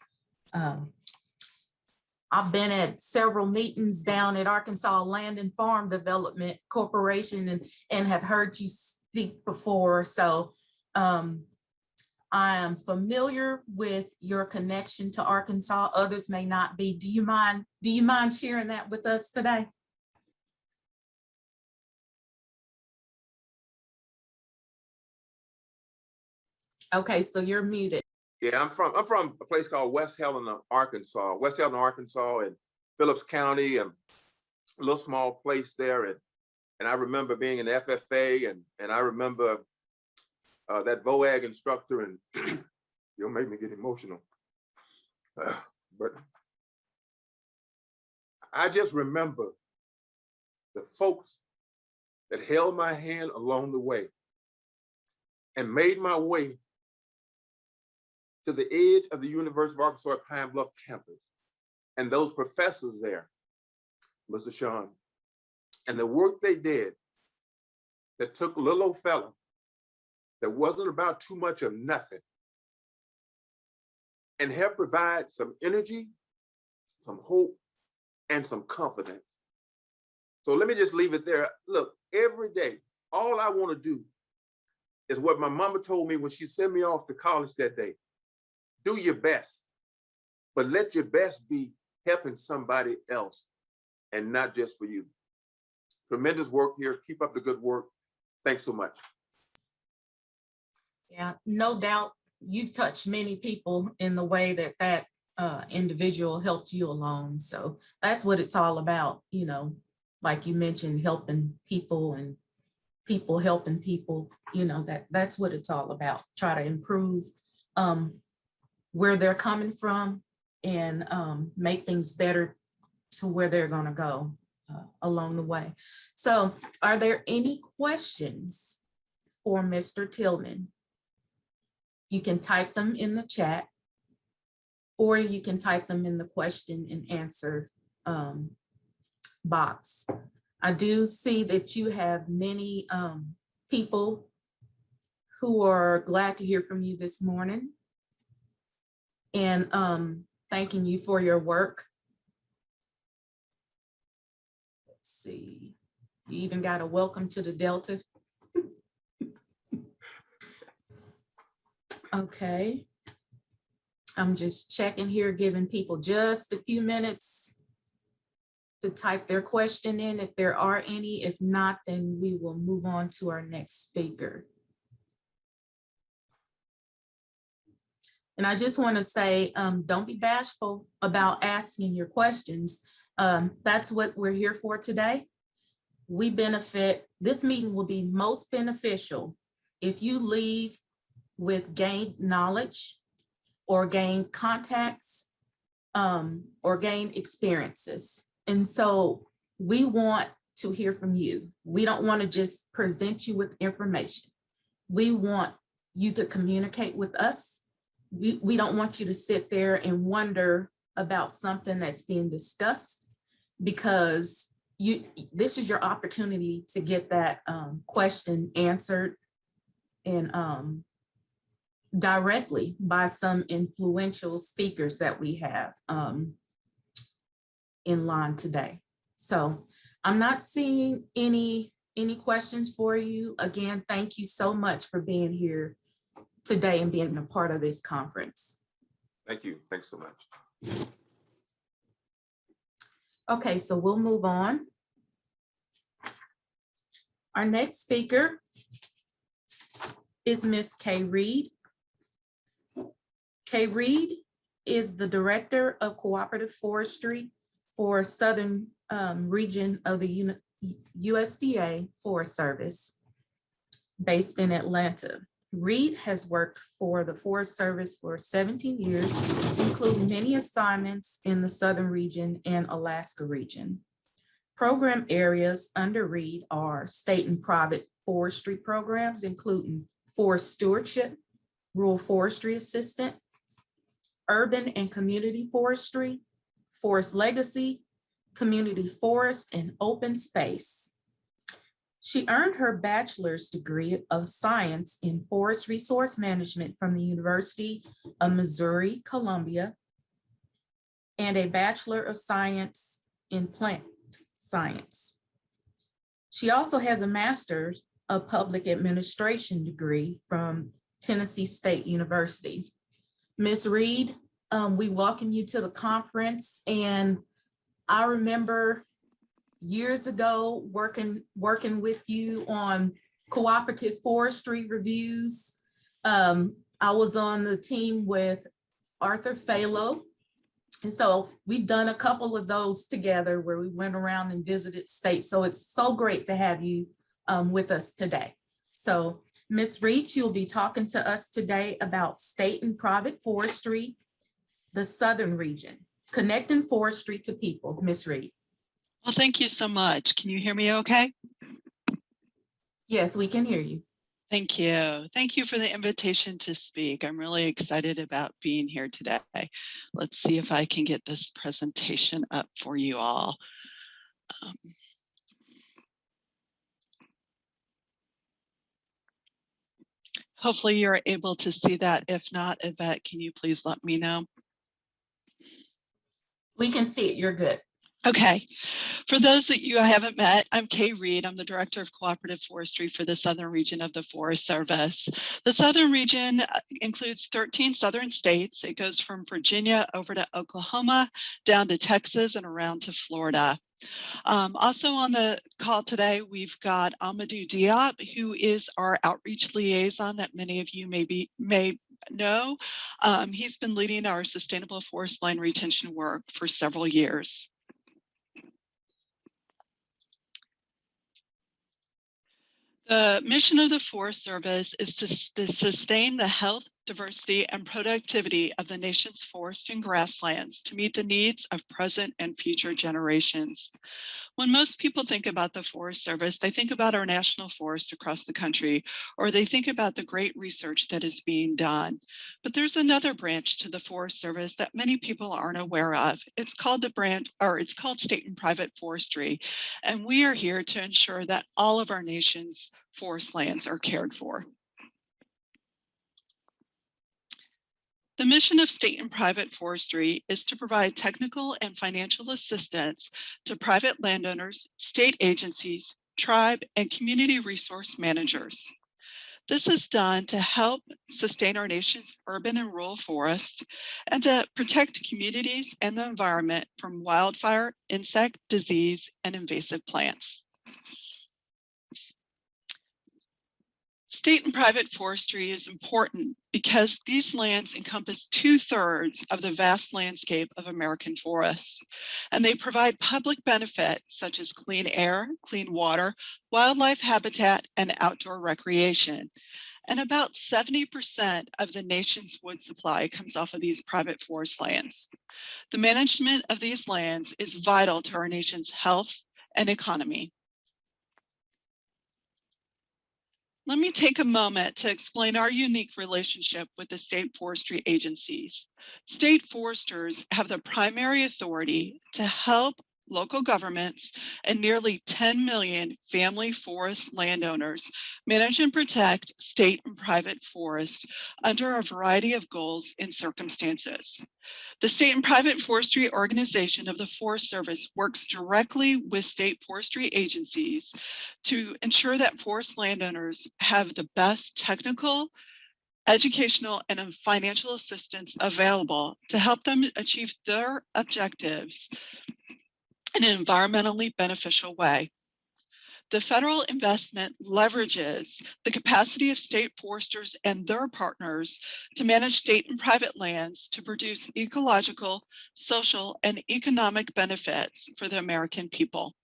I've been at several meetings down at Arkansas Land and Farm Development Corporation and have heard you speak before. So I am familiar with your connection to Arkansas. Others may not be. Do you mind sharing that with us today? Okay, so you're muted. Yeah, I'm from a place called West Helena, Arkansas. West Helena, Arkansas, in Phillips County, and a little small place there. And I remember being in the FFA, and I remember that VOAG instructor, and you'll make me get emotional. But I just remember the folks that held my hand along the way and made my way to the edge of the University of Arkansas at Pine Bluff campus. And those professors there, Mr. Sean, and the work they did that took a little old fella that wasn't about too much of nothing and helped provide some energy, some hope, and some confidence. So let me just leave it there. Look, every day, all I want to do is what my mama told me when she sent me off to college that day. Do your best, but let your best be helping somebody else and not just for you. Tremendous work here. Keep up the good work. Thanks so much. Yeah, no doubt you've touched many people in the way that individual helped you along. So that's what it's all about. You know, like you mentioned, helping people and people helping people, you know, that's what it's all about. Try to improve where they're coming from and make things better to where they're going to go along the way. So are there any questions for Mr. Tillman? You can type them in the chat, or you can type them in the question and answer box. I do see that you have many people who are glad to hear from you this morning and thanking you for your work. Let's see, you even got a welcome to the Delta. Okay, I'm just checking here, giving people just a few minutes to type their question in if there are any. If not, then we will move on to our next speaker. And I just want to say, don't be bashful about asking your questions. That's what we're here for today. this meeting will be most beneficial if you leave with gained knowledge or gained contacts or gained experiences. And so we want to hear from you. We don't want to just present you with information. We want you to communicate with us. We don't want you to sit there and wonder about something that's being discussed, because this is your opportunity to get that question answered and directly by some influential speakers that we have in line today. So I'm not seeing any questions for you. Again, thank you so much for being here today and being a part of this conference. Thank you. Thanks so much. Okay, so we'll move on. Our next speaker is Ms. Kay Reed. Kay Reed is the Director of Cooperative Forestry for Southern region of the USDA Forest Service based in Atlanta. Reed has worked for the Forest Service for 17 years, including many assignments in the Southern region and Alaska region. Program areas under Reed are state and private forestry programs, including forest stewardship, rural forestry assistant, urban and community forestry, forest legacy, community forest, and open space. She earned her bachelor's degree of science in forest resource management from the University of Missouri, Columbia, and a Bachelor of Science in plant science. She also has a master's of public administration degree from Tennessee State University. Ms. Reed, we welcome you to the conference, and I remember years ago working with you on cooperative forestry reviews. I was on the team with Arthur Phalo. And so we've done a couple of those together where we went around and visited states. So it's so great to have you with us today. So Ms. Reed, you'll be talking to us today about state and private forestry, the Southern region, connecting forestry to people. Ms. Reed. Well, thank you so much. Can you hear me okay? Yes, we can hear you. Thank you. Thank you for the invitation to speak. I'm really excited about being here today. Let's see if I can get this presentation up for you all. Hopefully you're able to see that. If not, Yvette, can you please let me know? We can see it. You're good. Okay, for those that you haven't met, I'm Kay Reed. I'm the Director of Cooperative Forestry for the Southern region of the Forest Service. The Southern region includes 13 Southern states. It goes from Virginia over to Oklahoma, down to Texas, and around to Florida. Also on the call today, we've got Amadou Diop, who is our outreach liaison that many of you may know. He's been leading our sustainable forest line retention work for several years. The mission of the Forest Service is to sustain the health, diversity, and productivity of the nation's forest and grasslands to meet the needs of present and future generations. When most people think about the Forest Service, they think about our national forest across the country, or they think about the great research that is being done. But there's another branch to the Forest Service that many people aren't aware of. It's called state and private forestry. And we are here to ensure that all of our nation's forest lands are cared for. The mission of state and private forestry is to provide technical and financial assistance to private landowners, state agencies, tribe, and community resource managers. This is done to help sustain our nation's urban and rural forests and to protect communities and the environment from wildfire, insect, disease, and invasive plants. State and private forestry is important because these lands encompass 2/3 of the vast landscape of American forests, and they provide public benefit such as clean air, clean water, wildlife habitat, and outdoor recreation. And about 70% of the nation's wood supply comes off of these private forest lands. The management of these lands is vital to our nation's health and economy. Let me take a moment to explain our unique relationship with the state forestry agencies. State foresters have the primary authority to help local governments and nearly 10 million family forest landowners manage and protect state and private forests under a variety of goals and circumstances. The State and Private Forestry Organization of the Forest Service works directly with state forestry agencies to ensure that forest landowners have the best technical, educational, and financial assistance available to help them achieve their objectives in an environmentally beneficial way. The federal investment leverages the capacity of state foresters and their partners to manage state and private lands to produce ecological, social, and economic benefits for the American people.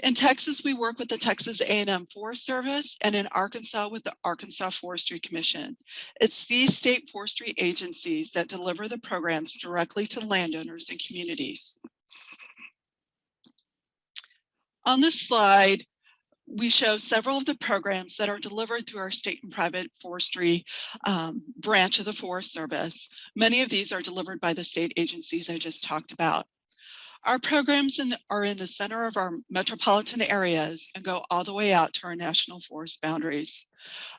In Texas, we work with the Texas A&M Forest Service, and in Arkansas with the Arkansas Forestry Commission. It's these state forestry agencies that deliver the programs directly to landowners and communities. On this slide, we show several of the programs that are delivered through our state and private forestry branch of the Forest Service. Many of these are delivered by the state agencies I just talked about. Our programs are in the center of our metropolitan areas and go all the way out to our national forest boundaries.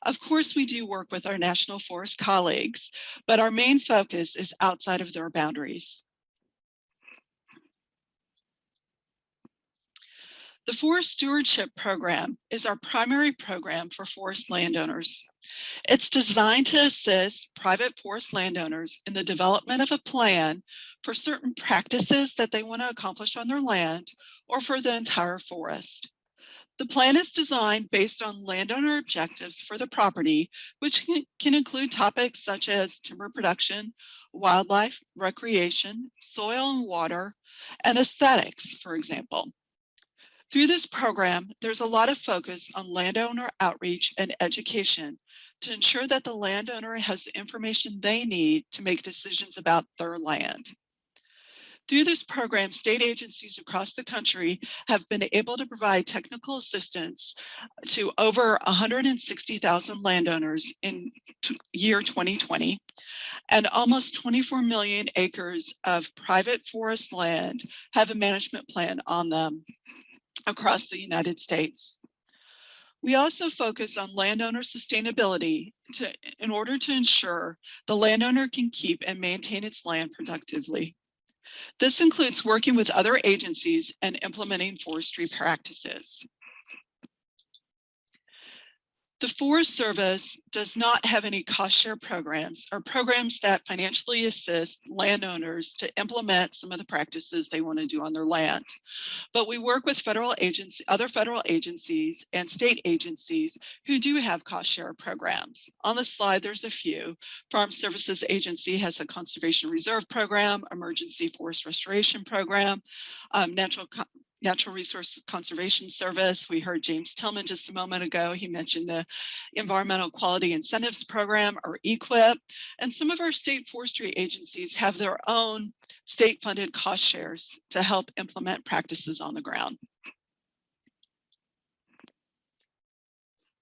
Of course, we do work with our national forest colleagues, but our main focus is outside of their boundaries. The Forest Stewardship Program is our primary program for forest landowners. It's designed to assist private forest landowners in the development of a plan for certain practices that they want to accomplish on their land or for the entire forest. The plan is designed based on landowner objectives for the property, which can include topics such as timber production, wildlife, recreation, soil and water, and aesthetics, for example. Through this program, there's a lot of focus on landowner outreach and education to ensure that the landowner has the information they need to make decisions about their land. Through this program, state agencies across the country have been able to provide technical assistance to over 160,000 landowners in year 2020, and almost 24 million acres of private forest land have a management plan on them across the United States. We also focus on landowner sustainability in order to ensure the landowner can keep and maintain its land productively. This includes working with other agencies and implementing forestry practices. The Forest Service does not have any cost share programs or programs that financially assist landowners to implement some of the practices they want to do on their land. But we work with other federal agencies and state agencies who do have cost share programs. On the slide, there's a few. Farm Services Agency has a conservation reserve program, emergency forest restoration program, Natural Resource Conservation Service. We heard James Tillman just a moment ago. He mentioned the Environmental Quality Incentives Program, or EQIP. And some of our state forestry agencies have their own state-funded cost shares to help implement practices on the ground.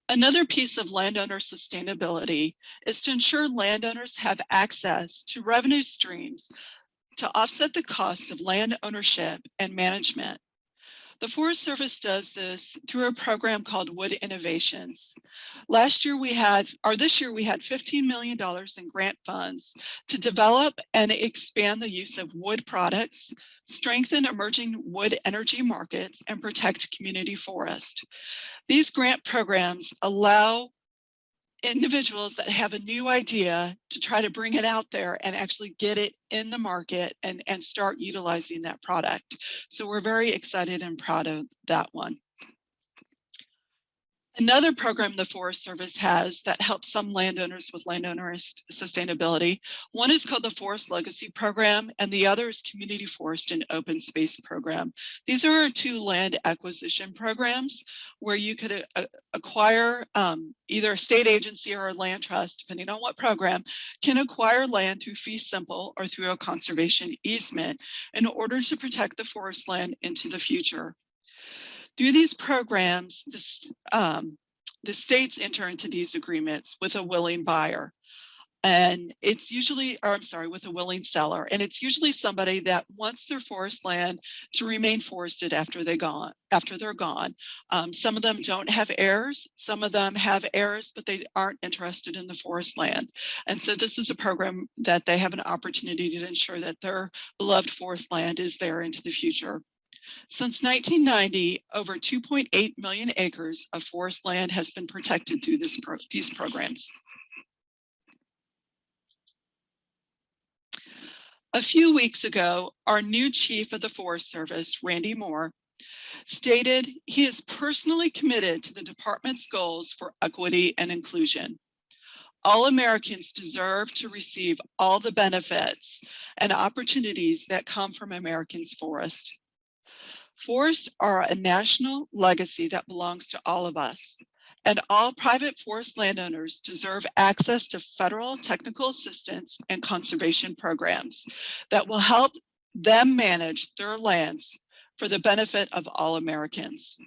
Another piece of landowner sustainability is to ensure landowners have access to revenue streams to offset the costs of land ownership and management. The Forest Service does this through a program called Wood Innovations. This year we had $15 million in grant funds to develop and expand the use of wood products, strengthen emerging wood energy markets, and protect community forest. These grant programs allow individuals that have a new idea to try to bring it out there and actually get it in the market and start utilizing that product. So we're very excited and proud of that one. Another program the Forest Service has that helps some landowners with landowner sustainability. One is called the Forest Legacy Program, and the other is Community Forest and Open Space Program. These are our two land acquisition programs where you could acquire either a state agency or a land trust, depending on what program, can acquire land through fee simple or through a conservation easement in order to protect the forest land into the future. Through these programs, the states enter into these agreements with a willing buyer. And it's usually, or I'm sorry, with a willing seller. And it's usually somebody that wants their forest land to remain forested after they're gone. Some of them don't have heirs. Some of them have heirs, but they aren't interested in the forest land. And so this is a program that they have an opportunity to ensure that their beloved forest land is there into the future. Since 1990, over 2.8 million acres of forest land has been protected through these programs. A few weeks ago, our new chief of the Forest Service, Randy Moore, stated he is personally committed to the department's goals for equity and inclusion. All Americans deserve to receive all the benefits and opportunities that come from Americans' forest. Forests are a national legacy that belongs to all of us, and all private forest landowners deserve access to federal technical assistance and conservation programs that will help them manage their lands for the benefit of all Americans.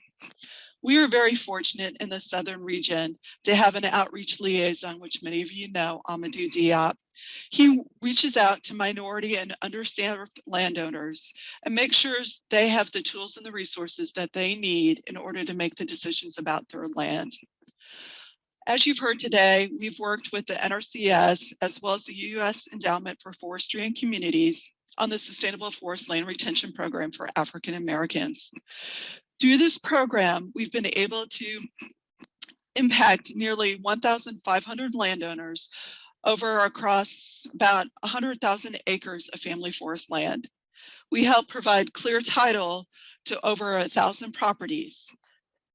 We are very fortunate in the Southern region to have an outreach liaison, which many of you know, Amadou Diop. He reaches out to minority and underserved landowners and makes sure they have the tools and the resources that they need in order to make the decisions about their land. As you've heard today, we've worked with the NRCS as well as the U.S. Endowment for Forestry and Communities on the Sustainable Forest Land Retention Program for African Americans. Through this program, we've been able to impact nearly 1,500 landowners across about 100,000 acres of family forest land. We help provide clear title to over 1,000 properties.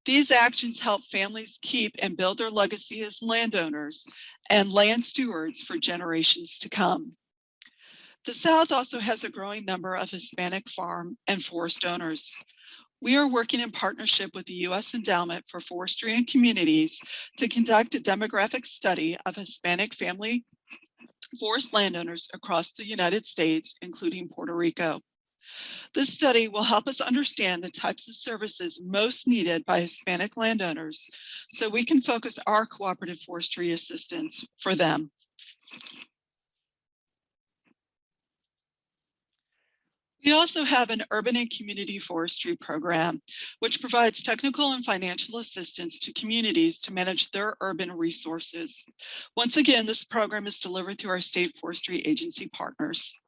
These actions help families keep and build their legacy as landowners and land stewards for generations to come. The South also has a growing number of Hispanic farm and forest owners. We are working in partnership with the U.S. Endowment for Forestry and Communities to conduct a demographic study of Hispanic family forest landowners across the United States, including Puerto Rico. This study will help us understand the types of services most needed by Hispanic landowners so we can focus our cooperative forestry assistance for them. We also have an urban and community forestry program, which provides technical and financial assistance to communities to manage their urban resources. Once again, this program is delivered through our state forestry agency partners.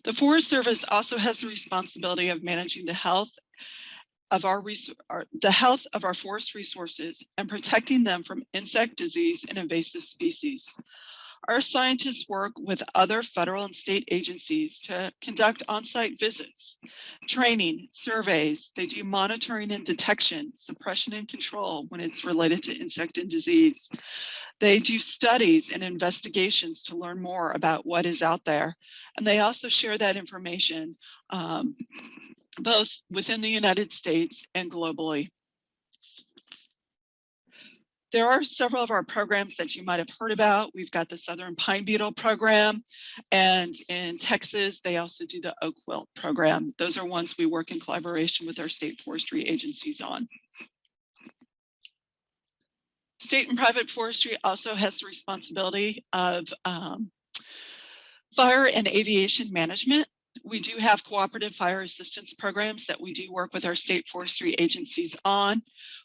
The Forest Service also has the responsibility of managing the health of our forest resources and protecting them from insect disease and invasive species. Our scientists work with other federal and state agencies to conduct on-site visits, training, surveys. They do monitoring and detection, suppression and control when it's related to insect and disease. They do studies and investigations to learn more about what is out there. And they also share that information both within the United States and globally. There are several of our programs that you might have heard about. We've got the Southern Pine Beetle program, and in Texas, they also do the Oak Wilt program. Those are ones we work in collaboration with our state forestry agencies on. State and private forestry also has the responsibility of fire and aviation management. We do have cooperative fire assistance programs that we do work with our state forestry agencies on.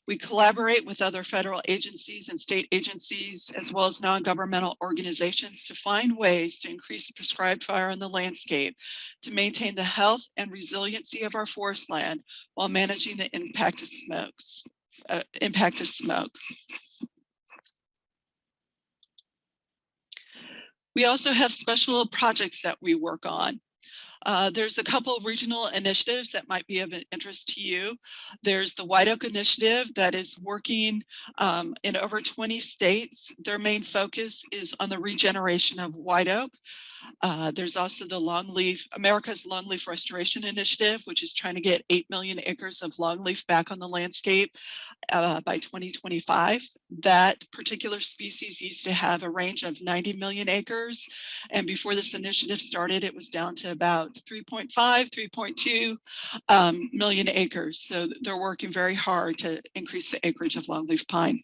We collaborate with other federal agencies and state agencies, as well as non-governmental organizations, to find ways to increase prescribed fire in the landscape, to maintain the health and resiliency of our forest land while managing the impact of smoke. We also have special projects that we work on. There's a couple of regional initiatives that might be of interest to you. There's the White Oak Initiative that is working in over 20 states. Their main focus is on the regeneration of white oak. There's also the America's Longleaf Restoration Initiative, which is trying to get 8 million acres of longleaf back on the landscape by 2025. That particular species used to have a range of 90 million acres. And before this initiative started, it was down to about 3.5, 3.2 million acres. So they're working very hard to increase the acreage of longleaf pine.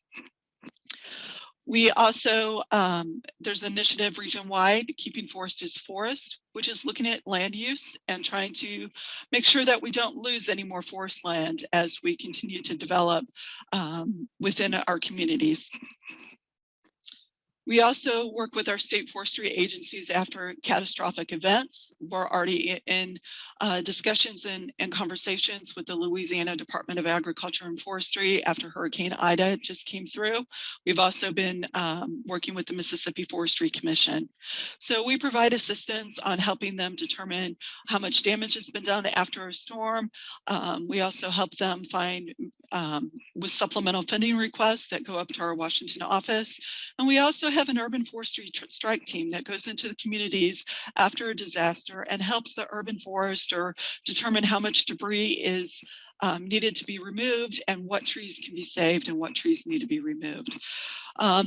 We also, there's an initiative region-wide, Keeping Forest is Forest, which is looking at land use and trying to make sure that we don't lose any more forest land as we continue to develop within our communities. We also work with our state forestry agencies after catastrophic events. We're already in discussions and conversations with the Louisiana Department of Agriculture and Forestry after Hurricane Ida just came through. We've also been working with the Mississippi Forestry Commission. So we provide assistance on helping them determine how much damage has been done after a storm. We also help them find with supplemental funding requests that go up to our Washington office. And we also have an urban forestry strike team that goes into the communities after a disaster and helps the urban forester determine how much debris is needed to be removed and what trees can be saved and what trees need to be removed.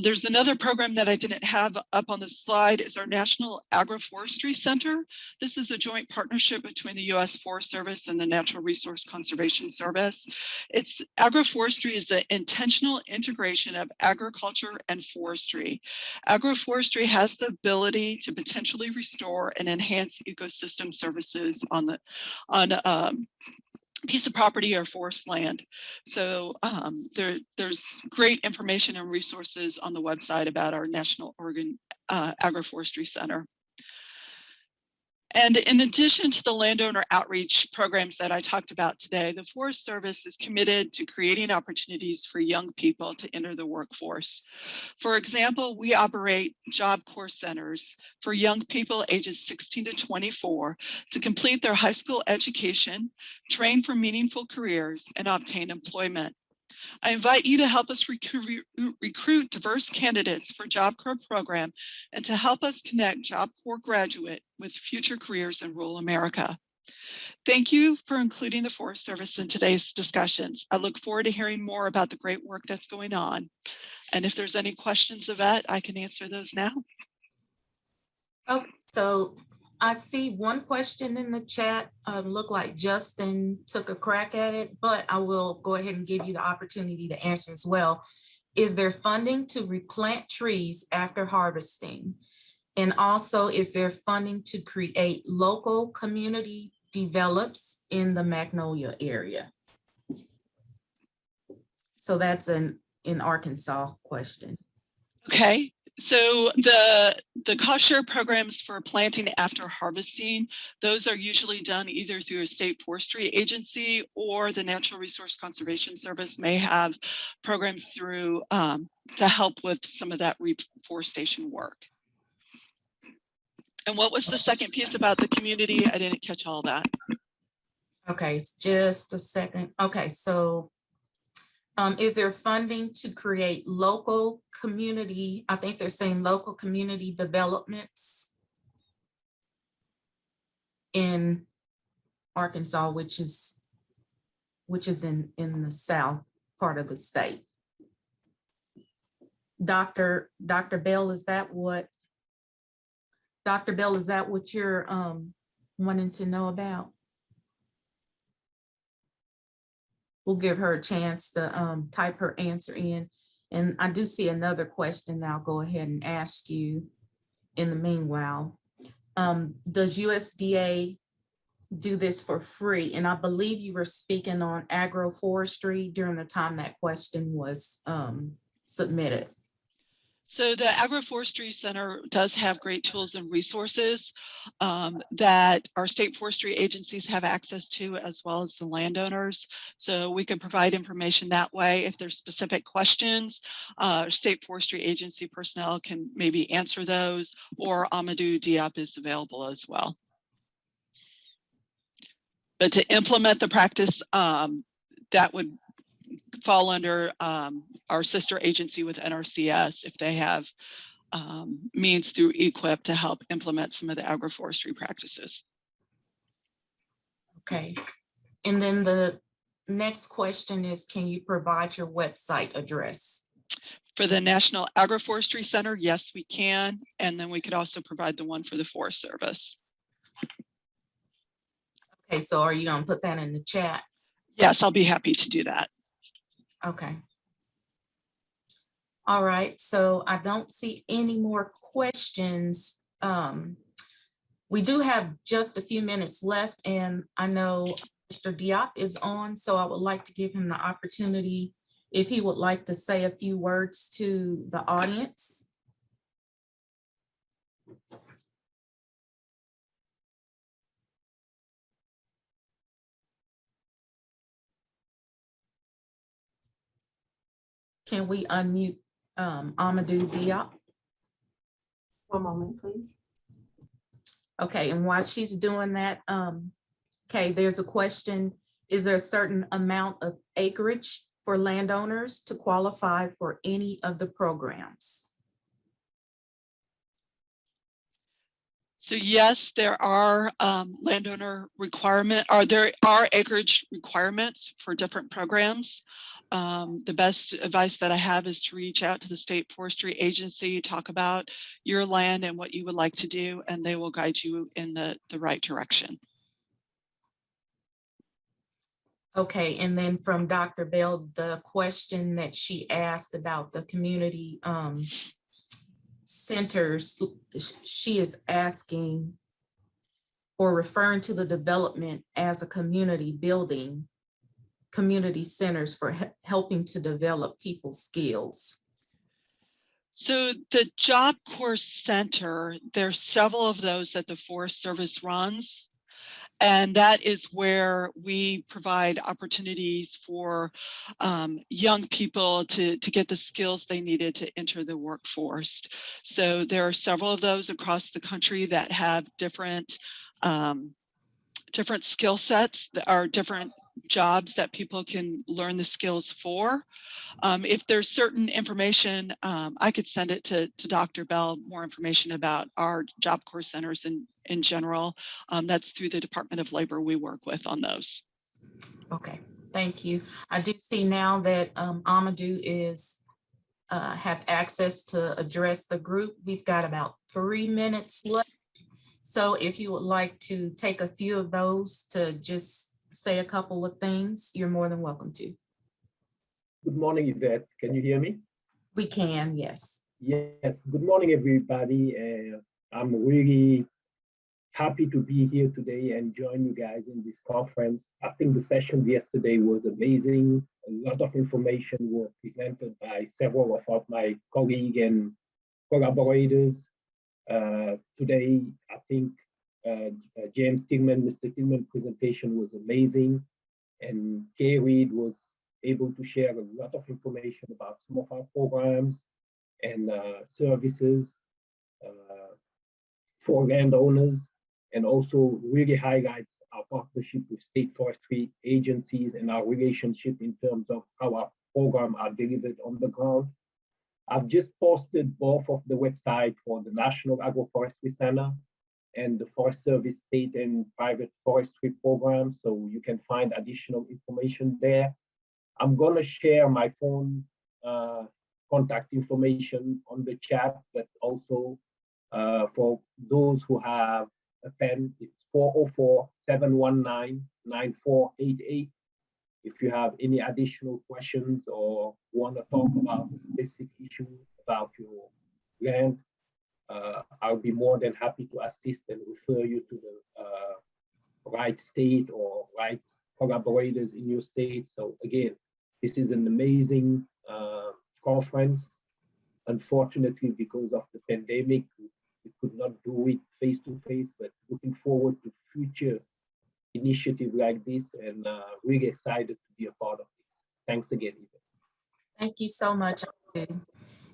There's another program that I didn't have up on the slide is our National Agroforestry Center. This is a joint partnership between the U.S. Forest Service and the Natural Resource Conservation Service. Agroforestry is the intentional integration of agriculture and forestry. Agroforestry has the ability to potentially restore and enhance ecosystem services on piece of property or forest land. So there's great information and resources on the website about our National Oregon Agroforestry Center. And in addition to the landowner outreach programs that I talked about today, the Forest Service is committed to creating opportunities for young people to enter the workforce. For example, we operate Job Corps centers for young people ages 16 to 24 to complete their high school education, train for meaningful careers, and obtain employment. I invite you to help us recruit diverse candidates for Job Corps program and to help us connect Job Corps graduate with future careers in rural America. Thank you for including the Forest Service in today's discussions. I look forward to hearing more about the great work that's going on. And if there's any questions, Yvette, I can answer those now. Okay, so I see one question in the chat. Look like Justin took a crack at it, but I will go ahead and give you the opportunity to answer as well. Is there funding to replant trees after harvesting? And also, is there funding to create local community develops in the Magnolia area? So that's an in Arkansas question. Okay. So the cost share programs for planting after harvesting, those are usually done either through a state forestry agency or the Natural Resource Conservation Service may have programs through to help with some of that reforestation work. And what was the second piece about the community? I didn't catch all that. Okay, just a second. Okay, so is there funding to create local community? I think they're saying local community developments in Arkansas, which is in the south part of the state. Dr. Bell, is that what? Dr. Bell, is that what you're wanting to know about? We'll give her a chance to type her answer in. And I do see another question that I'll go ahead and ask you in the meanwhile. Does USDA do this for free? And I believe you were speaking on agroforestry during the time that question was submitted. So the Agroforestry Center does have great tools and resources that our state forestry agencies have access to, as well as the landowners. So we can provide information that way. If there's specific questions, state forestry agency personnel can maybe answer those, or Amadou Diop is available as well. But to implement the practice, that would fall under our sister agency with NRCS if they have means through EQIP to help implement some of the agroforestry practices. Okay. And then the next question is, can you provide your website address? For the National Agroforestry Center, yes, we can. And then we could also provide the one for the Forest Service. Okay, so are you going to put that in the chat? Yes, I'll be happy to do that. Okay. All right, so I don't see any more questions. We do have just a few minutes left, and I know Mr. Diop is on, so I would like to give him the opportunity if he would like to say a few words to the audience. Can we unmute Amadou Diop? One moment, please. Okay, and while she's doing that, okay, there's a question. Is there a certain amount of acreage for landowners to qualify for any of the programs? So yes, there are landowner requirement, or there are acreage requirements for different programs. The best advice that I have is to reach out to the State Forestry Agency, talk about your land and what you would like to do, and they will guide you in the right direction. Okay, and then from Dr. Bell, the question that she asked about the community centers, she is asking or referring to the development as a community building, community centers for helping to develop people's skills. So the Job Corps Center, there's several of those that the Forest Service runs. And that is where we provide opportunities for young people to get the skills they needed to enter the workforce. So there are several of those across the country that have different skill sets that are different jobs that people can learn the skills for. If there's certain information, I could send it to Dr. Bell, more information about our Job Corps centers in general. That's through the Department of Labor we work with on those. Okay, thank you. I do see now that Amadou is have access to address the group. We've got about 3 minutes left. So if you would like to take a few of those to just say a couple of things, you're more than welcome to. Good morning, Yvette. Can you hear me? We can, yes. Yes. Good morning, everybody. I'm really happy to be here today and join you guys in this conference. I think the session yesterday was amazing. A lot of information were presented by several of my colleagues and collaborators. Today, I think James Tillman, Mr. Tillman presentation was amazing. And Kay Reed was able to share a lot of information about some of our programs and services for landowners, and also really highlights our partnership with state forestry agencies and our relationship in terms of how our programs are delivered on the ground. I've just posted both of the website for the National Agroforestry Center and the Forest Service state and private forestry program, so you can find additional information there. I'm gonna share my phone contact information on the chat, but also for those who have a pen, it's 404-719-9488. If you have any additional questions or want to talk about a specific issue about your land, I'll be more than happy to assist and refer you to the right state or right collaborators in your state. So again, this is an amazing conference. Unfortunately, because of the pandemic, we could not do it face to face, but looking forward to future initiative like this, and really excited to be a part of this. Thanks again, Eva. Thank you so much.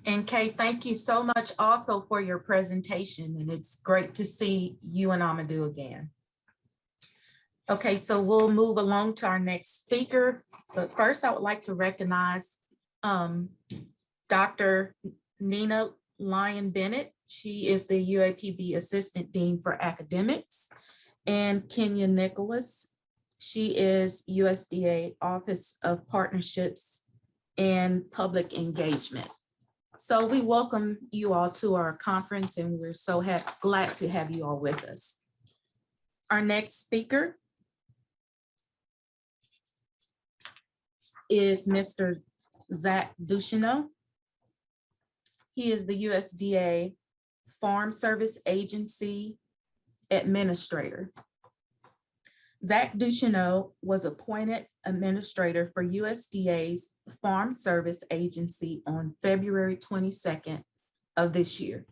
And Kay, thank you so much also for your presentation. And it's great to see you and Amadou again. Okay, so we'll move along to our next speaker, but first I would like to recognize Dr. Nina Lyon-Bennett. She is the UAPB Assistant Dean for Academics, and Kenya Nicholas. She is USDA Office of Partnerships and Public Engagement. So we welcome you all to our conference, and we're so glad to have you all with us. Our next speaker is Mr. Zach Ducheneaux. He is the USDA Farm Service Agency Administrator. Zach Ducheneaux was appointed Administrator for USDA's Farm Service Agency on February 22nd of this year.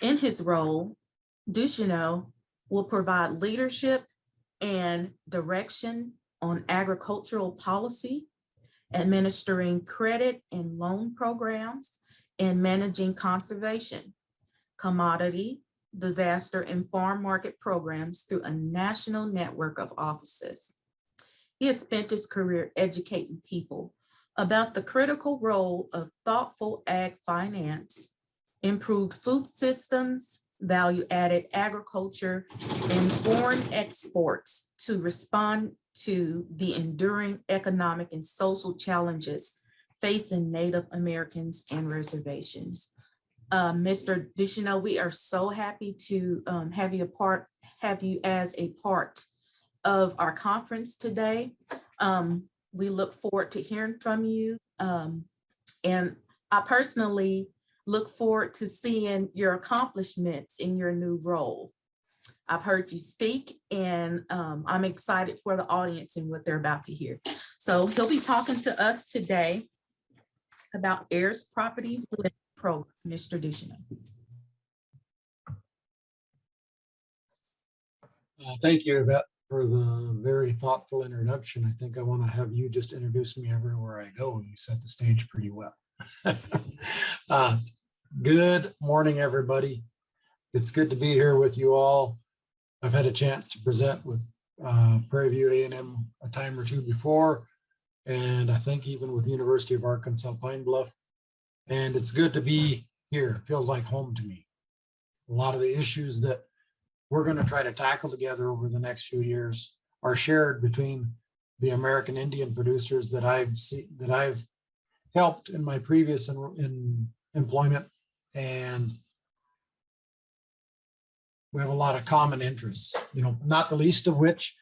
In his role, Ducheneaux will provide leadership and direction on agricultural policy, administering credit and loan programs, and managing conservation, commodity, disaster, and farm market programs through a national network of offices. He has spent his career educating people about the critical role of thoughtful ag finance, improved food systems, value-added agriculture, and foreign exports to respond to the enduring economic and social challenges facing Native Americans and reservations. Mr. Ducheneaux, we are so happy to have you as a part of our conference today. We look forward to hearing from you. And I personally look forward to seeing your accomplishments in your new role. I've heard you speak, and I'm excited for the audience and what they're about to hear. So he'll be talking to us today about heirs property program. Mr. Ducheneaux. Thank you, Yvette, for the very thoughtful introduction. I think I want to have you just introduce me everywhere I go. You set the stage pretty well. Good morning, everybody. It's good to be here with you all. I've had a chance to present with Prairie View A&M a time or two before, and I think even with University of Arkansas Pine Bluff. And it's good to be here. It feels like home to me. A lot of the issues that we're going to try to tackle together over the next few years are shared between the American Indian producers that I've helped in my previous employment, and we have a lot of common interests, not the least of which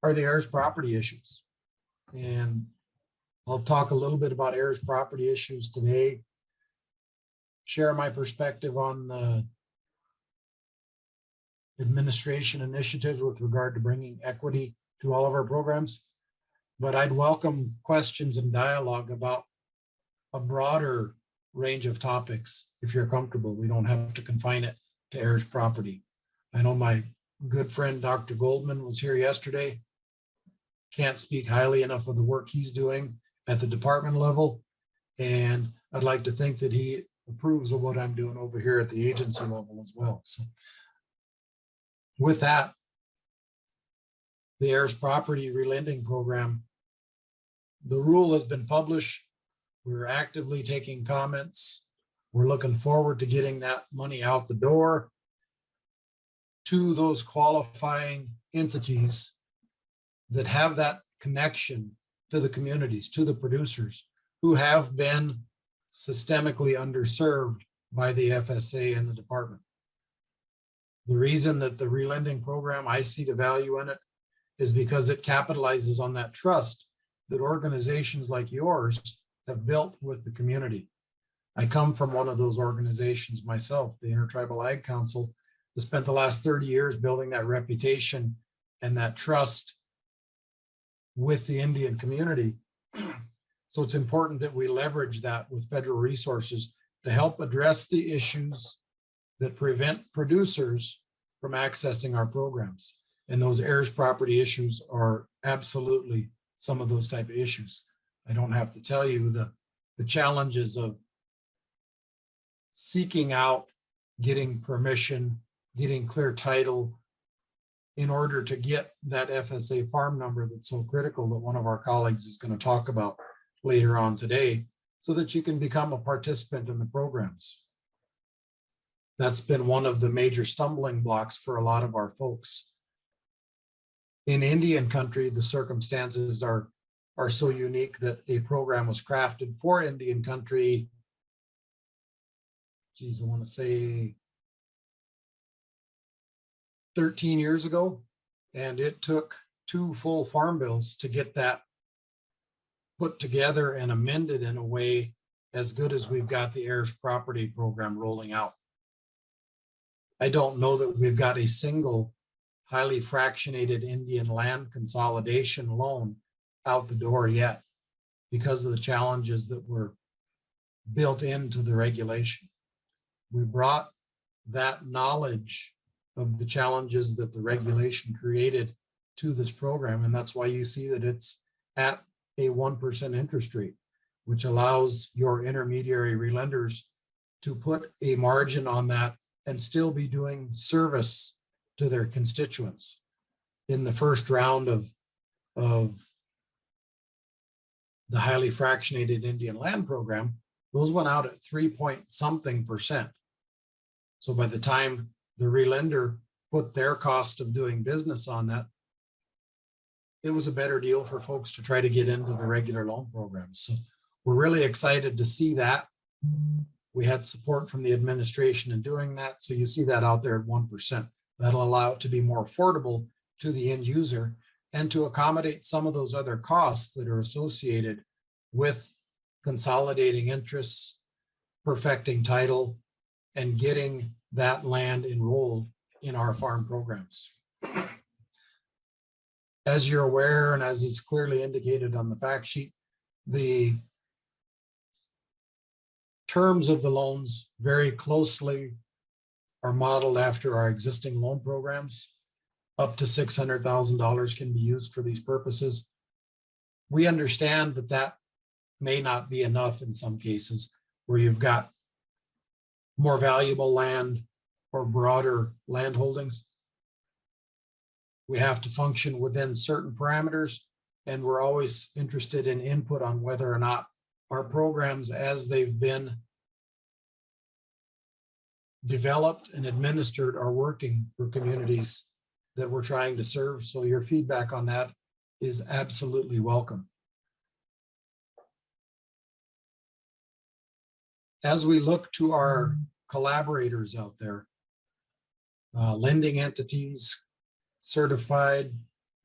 are the heirs property issues. And I'll talk a little bit about heirs property issues today, share my perspective on the administration initiatives with regard to bringing equity to all of our programs. But I'd welcome questions and dialogue about a broader range of topics if you're comfortable. We don't have to confine it to heirs property. I know my good friend, Dr. Goldmon, was here yesterday. Can't speak highly enough of the work he's doing at the department level. And I'd like to think that he approves of what I'm doing over here at the agency level as well. So with that, the heirs property relending program, the rule has been published. We're actively taking comments. We're looking forward to getting that money out the door to those qualifying entities that have that connection to the communities, to the producers who have been systemically underserved by the FSA and the department. The reason that the relending program, I see the value in it, is because it capitalizes on that trust that organizations like yours have built with the community. I come from one of those organizations myself, the Intertribal Ag Council, that spent the last 30 years building that reputation and that trust with the Indian community. So it's important that we leverage that with federal resources to help address the issues that prevent producers from accessing our programs. And those heirs property issues are absolutely some of those type of issues. I don't have to tell you the challenges of seeking out, getting permission, getting clear title, in order to get that FSA farm number that's so critical that one of our colleagues is going to talk about later on today, so that you can become a participant in the programs. That's been one of the major stumbling blocks for a lot of our folks. In Indian country, the circumstances are so unique that a program was crafted for Indian country. Geez, I want to say 13 years ago, and it took 2 full farm bills to get that put together and amended in a way as good as we've got the heirs property program rolling out. I don't know that we've got a single highly fractionated Indian land consolidation loan out the door yet because of the challenges that were built into the regulation. We brought that knowledge of the challenges that the regulation created to this program, and that's why you see that it's at a 1% interest rate, which allows your intermediary relenders to put a margin on that and still be doing service to their constituents. In the first round of the highly fractionated Indian land program, those went out at 3-point-something%. So by the time the relender put their cost of doing business on that, it was a better deal for folks to try to get into the regular loan programs. So we're really excited to see that. We had support from the administration in doing that. So you see that out there at 1%. That'll allow it to be more affordable to the end user and to accommodate some of those other costs that are associated with consolidating interests, perfecting title, and getting that land enrolled in our farm programs. As you're aware, and as is clearly indicated on the fact sheet, the terms of the loans very closely are modeled after our existing loan programs. Up to $600,000 can be used for these purposes. We understand that that may not be enough in some cases where you've got more valuable land or broader land holdings. We have to function within certain parameters, and we're always interested in input on whether or not our programs, as they've been developed and administered, are working for communities that we're trying to serve. So your feedback on that is absolutely welcome. As we look to our collaborators out there, lending entities, certified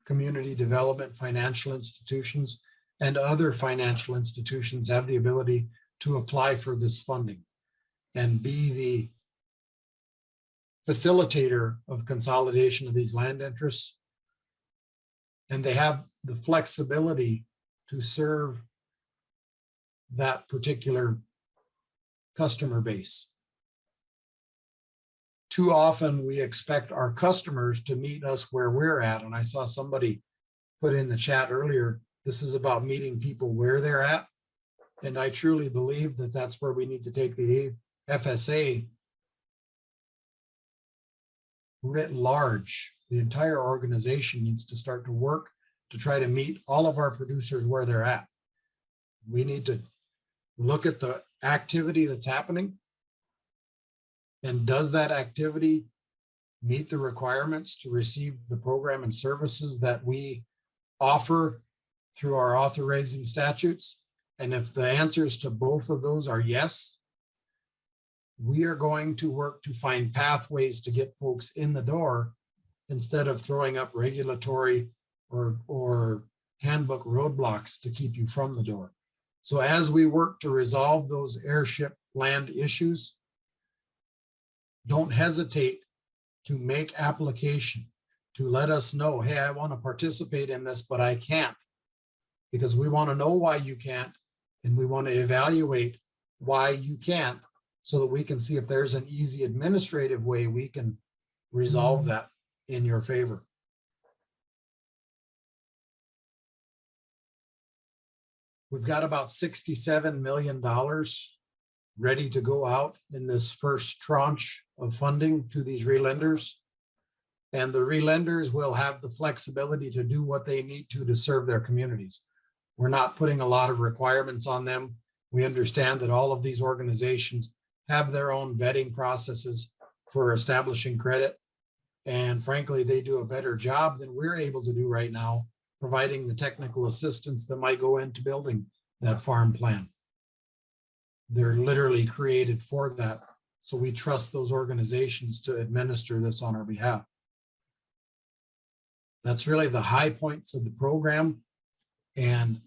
community development financial institutions, and other financial institutions have the ability to apply for this funding and be the facilitator of consolidation of these land interests. And they have the flexibility to serve that particular customer base. Too often we expect our customers to meet us where we're at. And I saw somebody put in the chat earlier, this is about meeting people where they're at. And I truly believe that that's where we need to take the FSA writ large. The entire organization needs to start to work to try to meet all of our producers where they're at. We need to look at the activity that's happening, and does that activity meet the requirements to receive the program and services that we offer through our authorizing statutes? And if the answers to both of those are yes, we are going to work to find pathways to get folks in the door instead of throwing up regulatory or handbook roadblocks to keep you from the door. So as we work to resolve those heirship land issues, don't hesitate to make application, to let us know, hey, I want to participate in this, but I can't, because we want to know why you can't, and we want to evaluate why you can't, so that we can see if there's an easy administrative way we can resolve that in your favor. We've got about $67 million ready to go out in this first tranche of funding to these relenders. And the relenders will have the flexibility to do what they need to serve their communities. We're not putting a lot of requirements on them. We understand that all of these organizations have their own vetting processes for establishing credit. And frankly, they do a better job than we're able to do right now, providing the technical assistance that might go into building that farm plan. They're literally created for that. So we trust those organizations to administer this on our behalf. That's really the high points of the program. And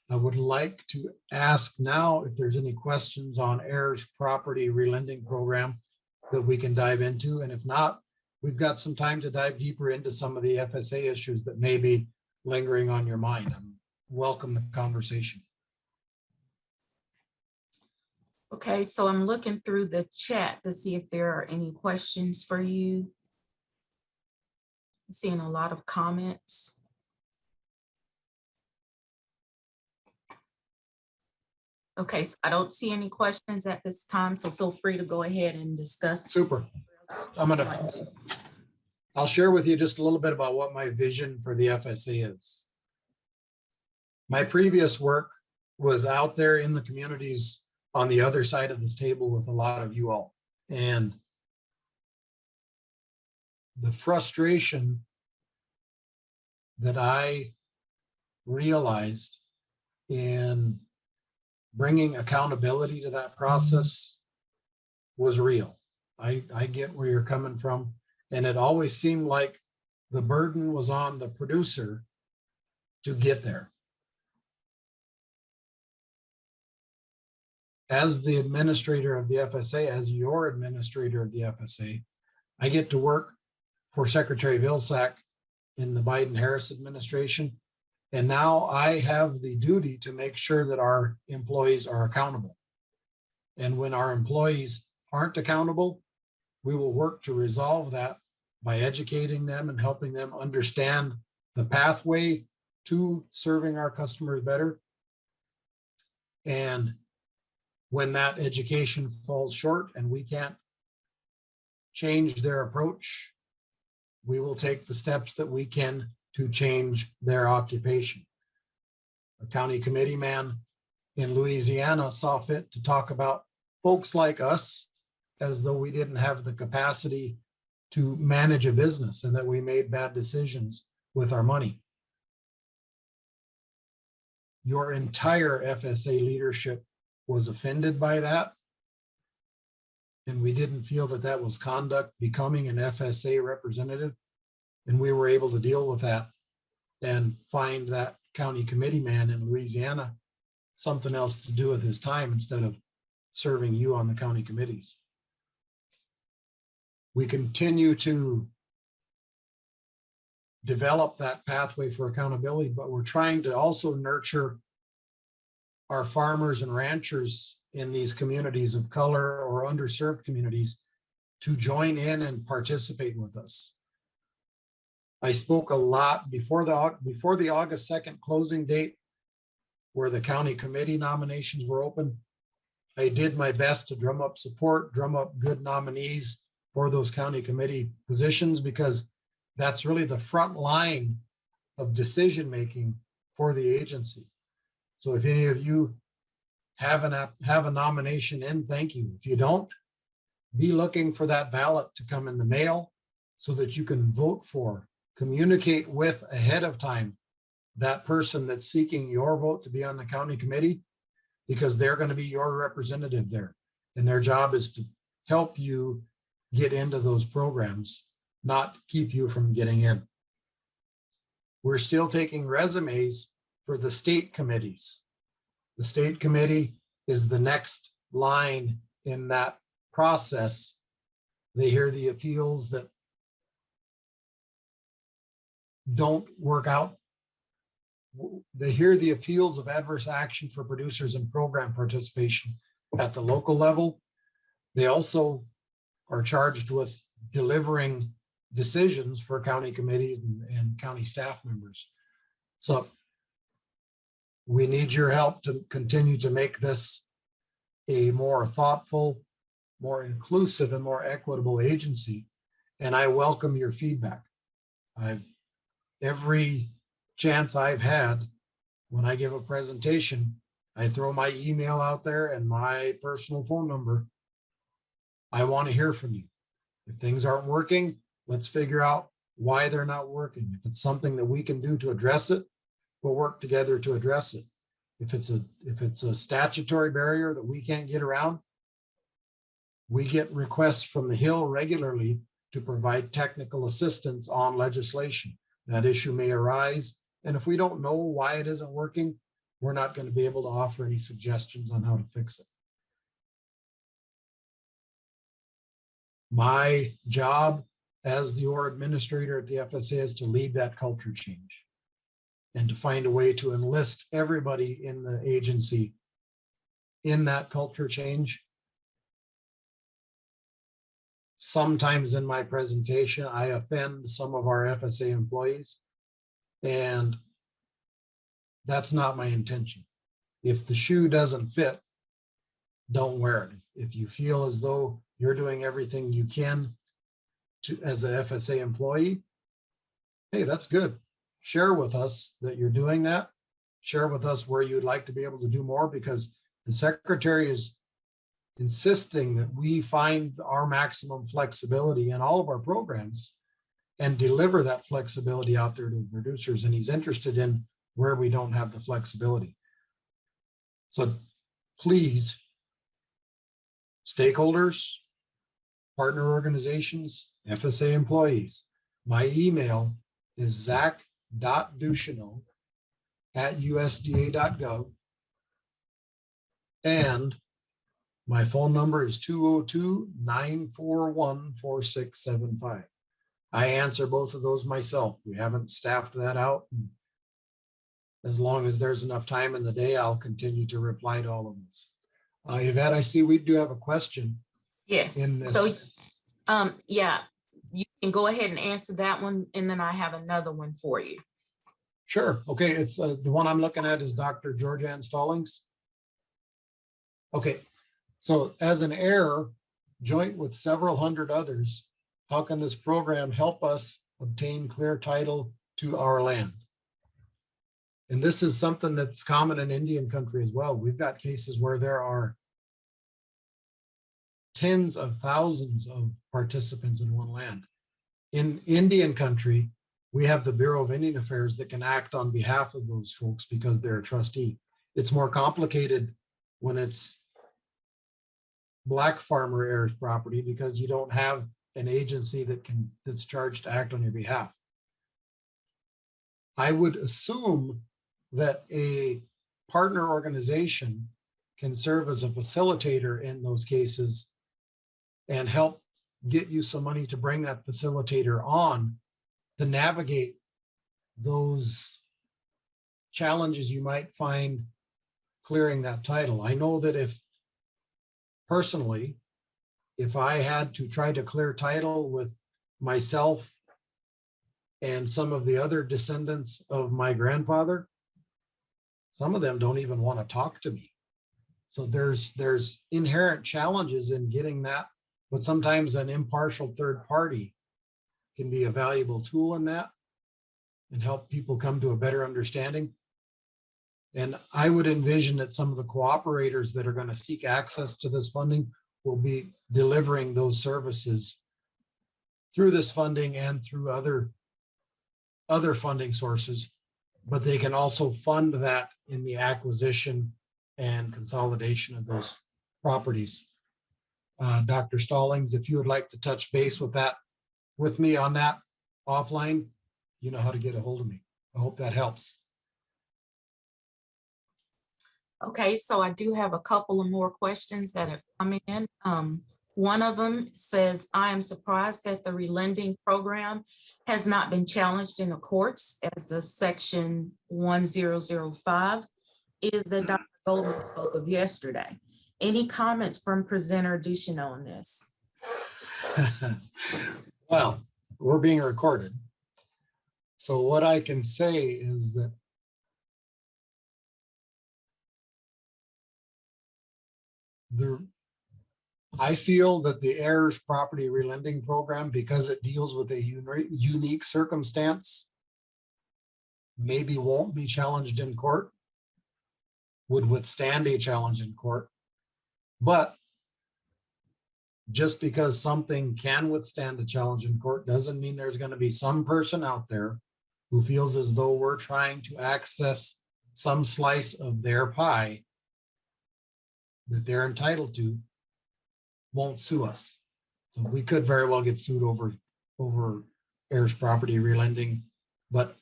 I would like to ask now if there's any questions on heirs property relending program that we can dive into. And if not, we've got some time to dive deeper into some of the FSA issues that may be lingering on your mind. I welcome the conversation. Okay, so I'm looking through the chat to see if there are any questions for you. I'm seeing a lot of comments. Okay, so I don't see any questions at this time, so feel free to go ahead and discuss. Super. I'll share with you just a little bit about what my vision for the FSA is. My previous work was out there in the communities on the other side of this table with a lot of you all. And the frustration that I realized in bringing accountability to that process was real. I get where you're coming from. And it always seemed like the burden was on the producer to get there. As the administrator of the FSA, as your administrator of the FSA, I get to work for Secretary Vilsack in the Biden-Harris administration. And now I have the duty to make sure that our employees are accountable. And when our employees aren't accountable, we will work to resolve that by educating them and helping them understand the pathway to serving our customers better. And when that education falls short and we can't change their approach, we will take the steps that we can to change their occupation. A county committee man in Louisiana saw fit to talk about folks like us as though we didn't have the capacity to manage a business and that we made bad decisions with our money. Your entire FSA leadership was offended by that. And we didn't feel that that was conduct becoming an FSA representative. And we were able to deal with that and find that county committee man in Louisiana something else to do with his time instead of serving you on the county committees. We continue to develop that pathway for accountability, but we're trying to also nurture our farmers and ranchers in these communities of color or underserved communities to join in and participate with us. I spoke a lot before the August 2nd closing date, where the county committee nominations were open. I did my best to drum up support, drum up good nominees for those county committee positions, because that's really the front line of decision-making for the agency. So if any of you have a nomination in, thank you. If you don't, be looking for that ballot to come in the mail so that you can vote for, communicate with ahead of time that person that's seeking your vote to be on the county committee, because they're going to be your representative there. And their job is to help you get into those programs, not keep you from getting in. We're still taking resumes for the state committees. The state committee is the next line in that process. They hear the appeals that don't work out. They hear the appeals of adverse action for producers and program participation at the local level. They also are charged with delivering decisions for county committees and county staff members. So we need your help to continue to make this a more thoughtful, more inclusive, and more equitable agency. and I welcome your feedback. Every chance I've had, when I give a presentation, I throw my email out there and my personal phone number. I want to hear from you. If things aren't working, let's figure out why they're not working. If it's something that we can do to address it, we'll work together to address it. If it's a statutory barrier that we can't get around, we get requests from the Hill regularly to provide technical assistance on legislation. That issue may arise, and if we don't know why it isn't working, we're not going to be able to offer any suggestions on how to fix it. My job as your administrator at the FSA is to lead that culture change and to find a way to enlist everybody in the agency in that culture change. Sometimes in my presentation, I offend some of our FSA employees, and that's not my intention. If the shoe doesn't fit, don't wear it. If you feel as though you're doing everything you can to, as an FSA employee, hey, that's good. Share with us that you're doing that. Share with us where you'd like to be able to do more, because the secretary is insisting that we find our maximum flexibility in all of our programs and deliver that flexibility out there to the producers. And he's interested in where we don't have the flexibility. So please, stakeholders, partner organizations, FSA employees, my email is zach.ducheneaux@usda.gov. And my phone number is 202-941-4675. I answer both of those myself. We haven't staffed that out. As long as there's enough time in the day, I'll continue to reply to all of those. Yvette, I see we do have a question. Yes. In this. So, yeah, you can go ahead and answer that one, and then I have another one for you. Sure. Okay. It's the one I'm looking at is Dr. Georgianne Stallings. Okay. So as an heir, joint with several hundred others, how can this program help us obtain clear title to our land? And this is something that's common in Indian country as well. We've got cases where there are tens of thousands of participants in one land. In Indian country, we have the Bureau of Indian Affairs that can act on behalf of those folks because they're a trustee. It's more complicated when it's Black farmer heirs property because you don't have an agency that's charged to act on your behalf. I would assume that a partner organization can serve as a facilitator in those cases and help get you some money to bring that facilitator on to navigate those challenges you might find clearing that title. I know that if I had to try to clear title with myself and some of the other descendants of my grandfather, some of them don't even want to talk to me. So there's inherent challenges in getting that, but sometimes an impartial third party can be a valuable tool in that and help people come to a better understanding. And I would envision that some of the cooperators that are going to seek access to this funding will be delivering those services through this funding and through other funding sources, but they can also fund that in the acquisition and consolidation of those properties. Dr. Stallings, if you would like to touch base with me on that offline, you know how to get a hold of me. I hope that helps. Okay, so I do have a couple of more questions that have come in. One of them says, I am surprised that the relending program has not been challenged in the courts as the section 1005 is that Dr. Goldmon spoke of yesterday. Any comments from presenter Ducheneaux on this? Well, we're being recorded. So what I can say is that I feel that the heirs property relending program, because it deals with a unique circumstance, maybe won't be challenged in court, would withstand a challenge in court. But just because something can withstand a challenge in court doesn't mean there's going to be some person out there who feels as though we're trying to access some slice of their pie that they're entitled to, won't sue us. So we could very well get sued over heirs property relending, but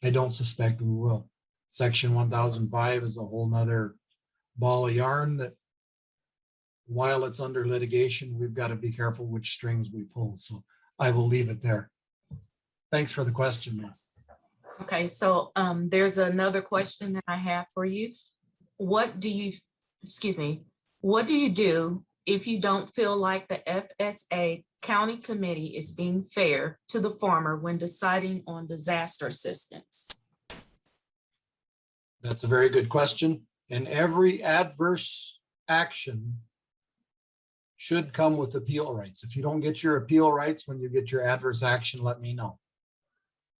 I don't suspect we will. Section 1005 is a whole nother ball of yarn that, while it's under litigation, we've got to be careful which strings we pull. So I will leave it there. Thanks for the question, man. Okay, so there's another question that I have for you. What do you do if you don't feel like the FSA County Committee is being fair to the farmer when deciding on disaster assistance? That's a very good question. And every adverse action should come with appeal rights. If you don't get your appeal rights when you get your adverse action, let me know.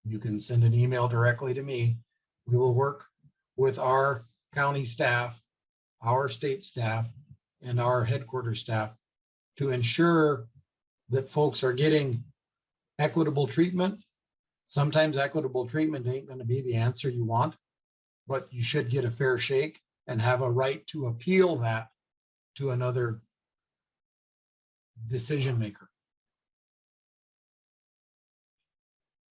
You can send an email directly to me. We will work with our county staff, our state staff, and our headquarters staff to ensure that folks are getting equitable treatment. Sometimes equitable treatment ain't going to be the answer you want, but you should get a fair shake and have a right to appeal that to another decision maker.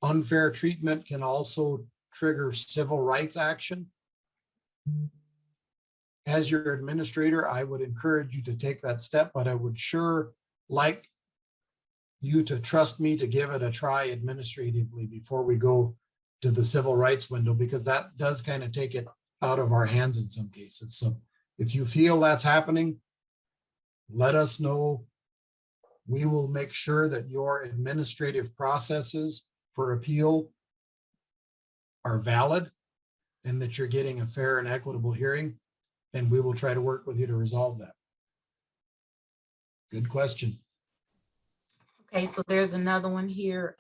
Unfair treatment can also trigger civil rights action. As your administrator, I would encourage you to take that step, but I would sure like you to trust me to give it a try administratively before we go to the civil rights window, because that does kind of take it out of our hands in some cases. So if you feel that's happening, let us know. We will make sure that your administrative processes for appeal are valid and that you're getting a fair and equitable hearing, and we will try to work with you to resolve that. Good question. Okay, so there's another one here.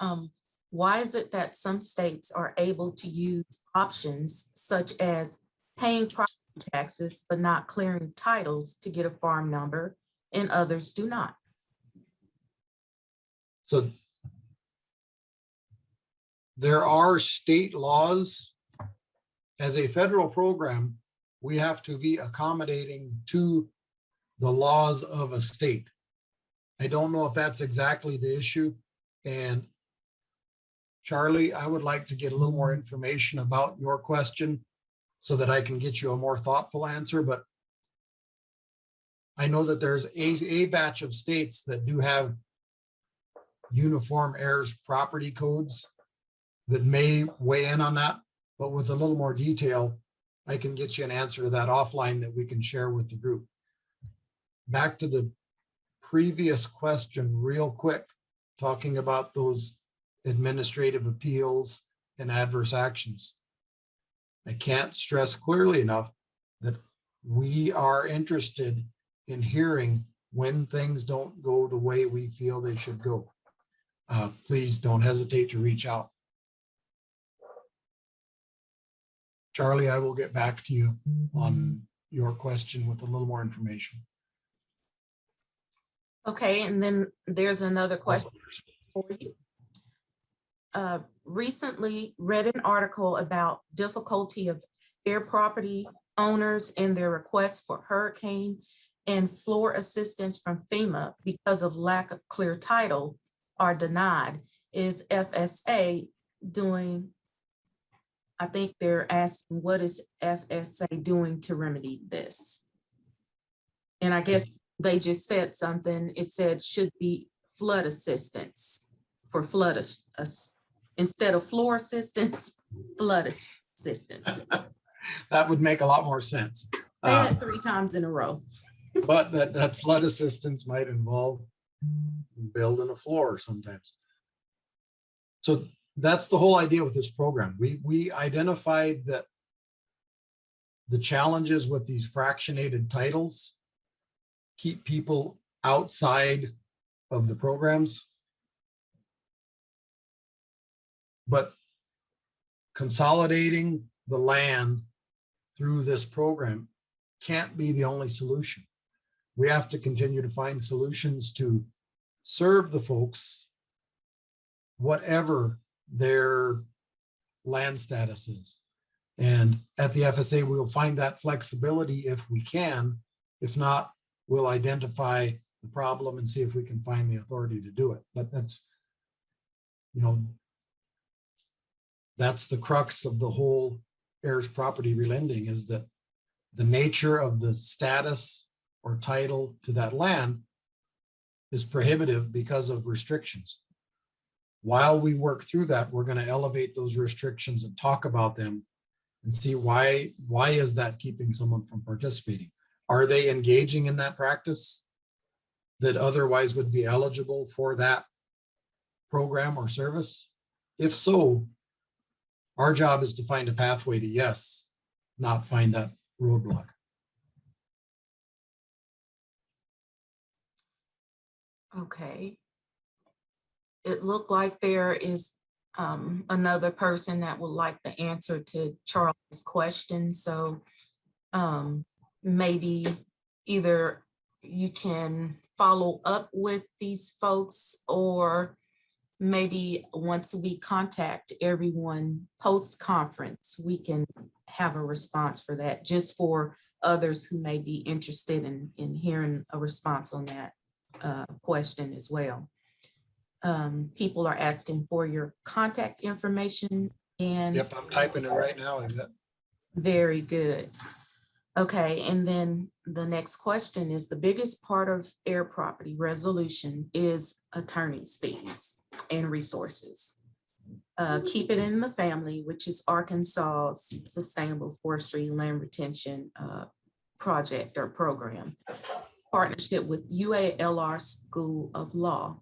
Why is it that some states are able to use options such as paying property taxes but not clearing titles to get a farm number and others do not? So there are state laws. As a federal program, we have to be accommodating to the laws of a state. I don't know if that's exactly the issue. And Charlie, I would like to get a little more information about your question so that I can get you a more thoughtful answer. But I know that there's a batch of states that do have uniform heirs property codes that may weigh in on that, but with a little more detail, I can get you an answer to that offline that we can share with the group. Back to the previous question real quick, talking about those administrative appeals and adverse actions. I can't stress clearly enough that we are interested in hearing when things don't go the way we feel they should go. Please don't hesitate to reach out. Charlie, I will get back to you on your question with a little more information. Okay, and then there's another question for you. Recently read an article about difficulty of air property owners and their requests for hurricane and flood assistance from FEMA because of lack of clear title are denied. Is FSA doing, I think they're asking, what is FSA doing to remedy this? And I guess they just said something. It said should be flood assistance for flood instead of floor assistance, flood assistance. That would make a lot more sense. Say that 3 times in a row. But that flood assistance might involve building a floor sometimes. So that's the whole idea with this program. We identified that the challenges with these fractionated titles keep people outside of the programs. But consolidating the land through this program can't be the only solution. We have to continue to find solutions to serve the folks, whatever their land status is. And at the FSA, we'll find that flexibility if we can. If not, we'll identify the problem and see if we can find the authority to do it. But that's, you know, that's the crux of the whole heirs property relending, is that the nature of the status or title to that land is prohibitive because of restrictions. While we work through that, we're going to elevate those restrictions and talk about them and see why is that keeping someone from participating? Are they engaging in that practice that otherwise would be eligible for that program or service? If so, our job is to find a pathway to yes, not find that roadblock. Okay. It looked like there is another person that would like the answer to Charles' question. So maybe either you can follow up with these folks, or maybe once we contact everyone post-conference, we can have a response for that, just for others who may be interested in hearing a response on that question as well. People are asking for your contact information, and Yep, I'm typing it right now. very good. Okay, and then the next question is, the biggest part of heir property resolution is attorney's fees and resources. Keep It in the Family, which is Arkansas's Sustainable Forestry Land Retention project or program, partnership with UALR School of Law.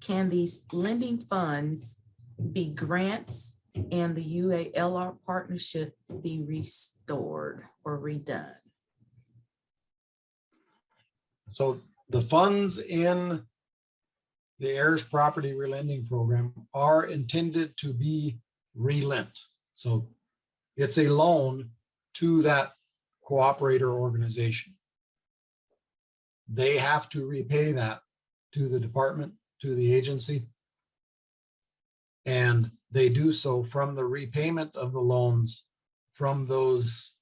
Can these lending funds be grants and the UALR partnership be restored or redone? So the funds in the heirs property relending program are intended to be relent. So it's a loan to that cooperator organization. They have to repay that to the department, to the agency. And they do so from the repayment of the loans from those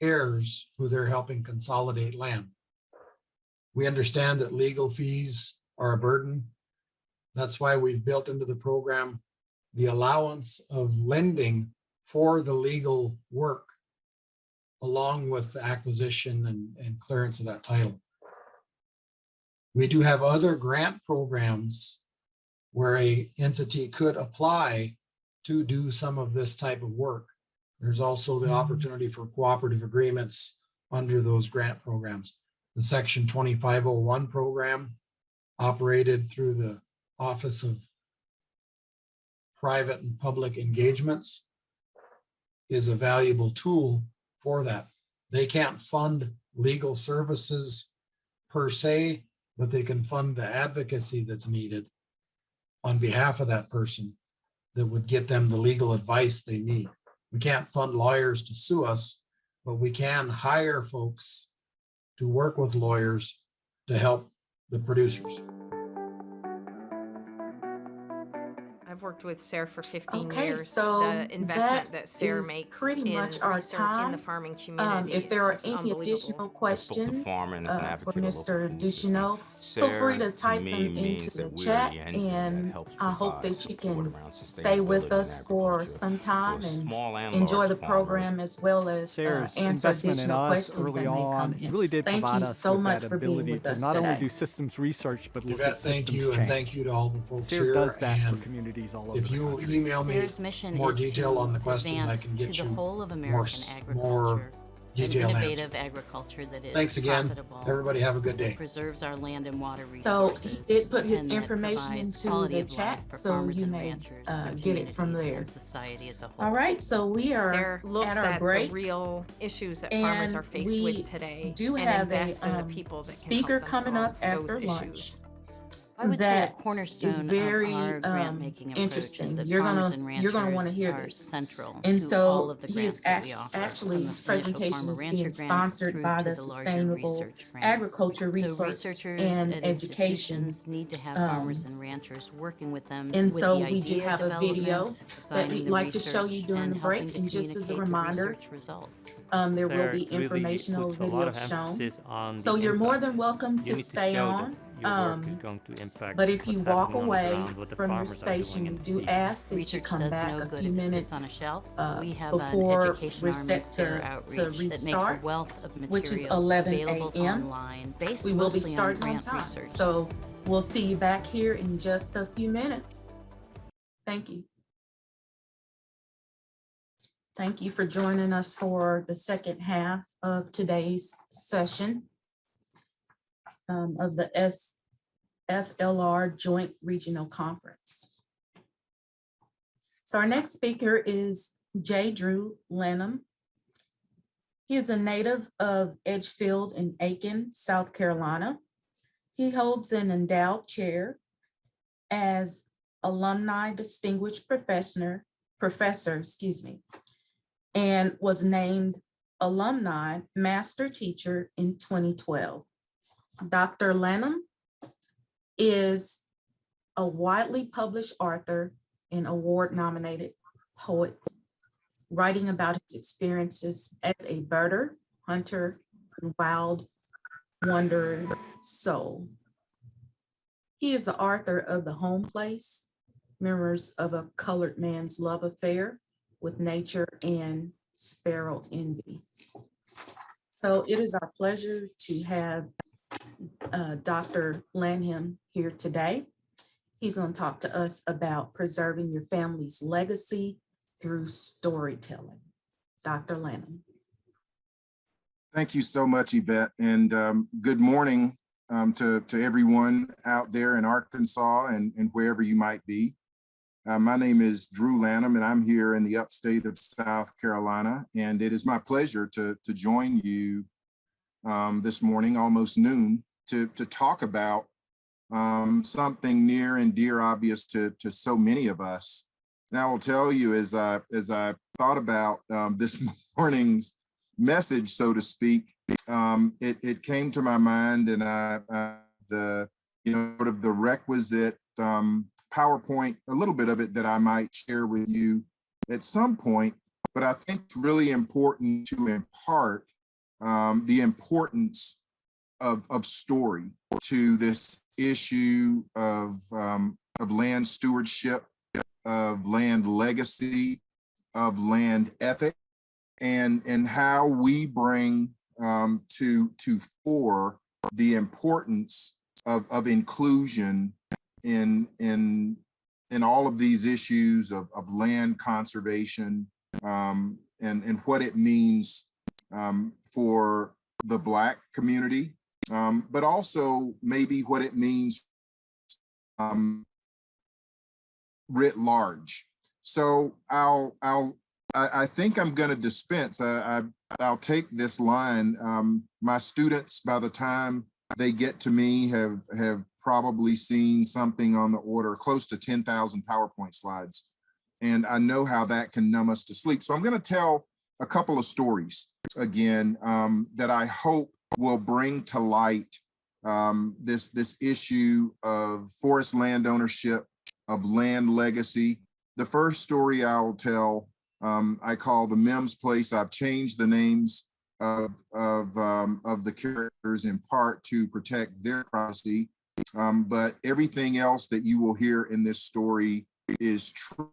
heirs who they're helping consolidate land. We understand that legal fees are a burden. That's why we've built into the program the allowance of lending for the legal work, along with the acquisition and clearance of that title. We do have other grant programs where an entity could apply to do some of this type of work. There's also the opportunity for cooperative agreements under those grant programs. The Section 2501 program, operated through the Office of Private and Public Engagements, is a valuable tool for that. They can't fund legal services per se, but they can fund the advocacy that's needed on behalf of that person that would get them the legal advice they need. We can't fund lawyers to sue us, but we can hire folks to work with lawyers to help the producers. I've worked with Sarah for 15 Okay, years. so the investment that Sarah is makes pretty in much our research in time. the farming community, If there are is any unbelievable. additional questions farmer and as an for advocate of local Mr. food Ducheneaux, system. feel free to Sarah, type me, them means into that the we're chat, anything that and helps I hope provide that you support can around stay with sustainability us in for agriculture some time for and small and enjoy large the program, farmers. as well as Sarah's answer investment in additional us questions early that may on come in. really did Thank provide you us so with much that for being ability with to us not only today. do systems research, but look Yvette, at thank systems you, and change. thank you to all the folks Sarah here. does that for And communities all over if the you country. email me Sarah's mission more is detail to on the questions, I advance can get to the you whole of more American agriculture detailed answer. innovative agriculture that is Thanks again. profitable, Everybody have a good day. preserves our land and water So resources. he did put his and that information provides into quality the of life chat, for so farmers you and may ranchers, for get it from communities, there. and society as a whole. All right, so we are Sarah looks at our at break. the real issues that farmers And are faced we with today do and have a invest in the people that speaker can help them coming up solve after those lunch. issues. I would say a That cornerstone is very of our grant-making approach interesting. is that You're farmers gonna and want to ranchers hear are this. central And to all so of the he grants is that we offer. actually from his the initial presentation is farmer-rancher being grants sponsored through by to the the larger Sustainable research grants. Agriculture So Research researchers and at Education. institutions need to have farmers and ranchers working with them And with so the we do idea have a video development, that designing we'd the like to show you research, during and the helping break. to And just as a communicate the reminder, research results. there will Sarah be really informational puts a lot videos of shown. emphasis on So the you're more impact. than welcome You to need stay show on. that your work is going to impact But if you what's walk happening on the away ground, what the from your farmers are doing station, in we the do field. ask that you Research come does back no a good few if it sits minutes on a shelf. We have an before education we're arm set and SARE to outreach that makes a restart, wealth of which is materials 11 available a.m. online, based We will be mostly on starting on grant time. research. So we'll see you back here in just a few minutes. Thank you. Thank you for joining us for the second half of today's session of the SFLR Joint Regional Conference. So our next speaker is J. Drew Lanham. He is a native of Edgefield in Aiken, South Carolina. He holds an endowed chair as alumni distinguished professor, and was named alumni master teacher in 2012. Dr. Lanham is a widely published author and award-nominated poet, writing about his experiences as a birder, hunter, and wild wanderer soul. He is the author of The Home Place, Memoirs of a Colored Man's Love Affair with Nature and Sparrow Envy. So it is our pleasure to have Dr. Lanham here today. He's going to talk to us about preserving your family's legacy through storytelling. Dr. Lanham. Thank you so much, Yvette, and good morning to everyone out there in Arkansas and wherever you might be. My name is Drew Lanham, and I'm here in the upstate of South Carolina, and it is my pleasure to join you this morning, almost noon, to talk about something near and dear, obvious to so many of us. And I will tell you, as I thought about this morning's message, so to speak, it came to my mind, and the requisite PowerPoint, a little bit of it that I might share with you at some point, but I think it's really important to impart the importance of story to this issue of land stewardship, of land legacy, of land ethic, and how we bring to fore the importance of inclusion in all of these issues of land conservation, and what it means for the Black community, but also maybe what it means writ large. So I think I'm going to dispense. I'll take this line. My students, by the time they get to me, have probably seen something on the order close to 10,000 PowerPoint slides. And I know how that can numb us to sleep. So I'm going to tell a couple of stories again that I hope will bring to light this issue of forest land ownership, of land legacy. The first story I'll tell, I call the Mims Place. I've changed the names of the characters in part to protect their privacy, but everything else that you will hear in this story is true.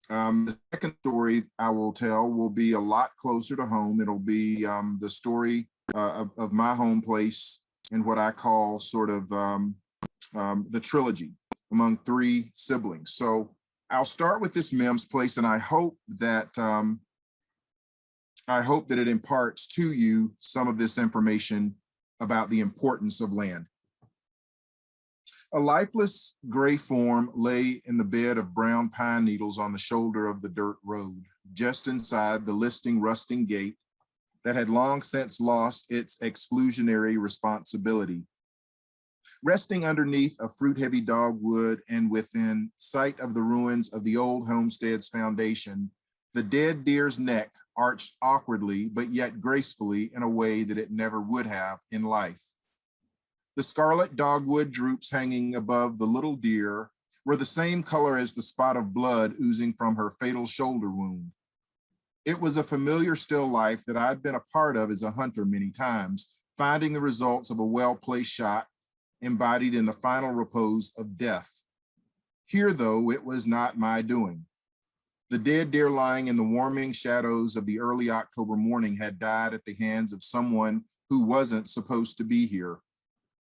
The second story I will tell will be a lot closer to home. It'll be the story of my home place and what I call sort of the trilogy among three siblings. So I'll start with this Mims Place, and I hope that I hope that it imparts to you some of this information about the importance of land. A lifeless gray form lay in the bed of brown pine needles on the shoulder of the dirt road, just inside the listing rusting gate that had long since lost its exclusionary responsibility. Resting underneath a fruit-heavy dogwood and within sight of the ruins of the old homestead's foundation, the dead deer's neck arched awkwardly, but yet gracefully in a way that it never would have in life. The scarlet dogwood droops hanging above the little deer were the same color as the spot of blood oozing from her fatal shoulder wound. It was a familiar still life that I'd been a part of as a hunter many times, finding the results of a well-placed shot embodied in the final repose of death. Here, though, it was not my doing. The dead deer lying in the warming shadows of the early October morning had died at the hands of someone who wasn't supposed to be here.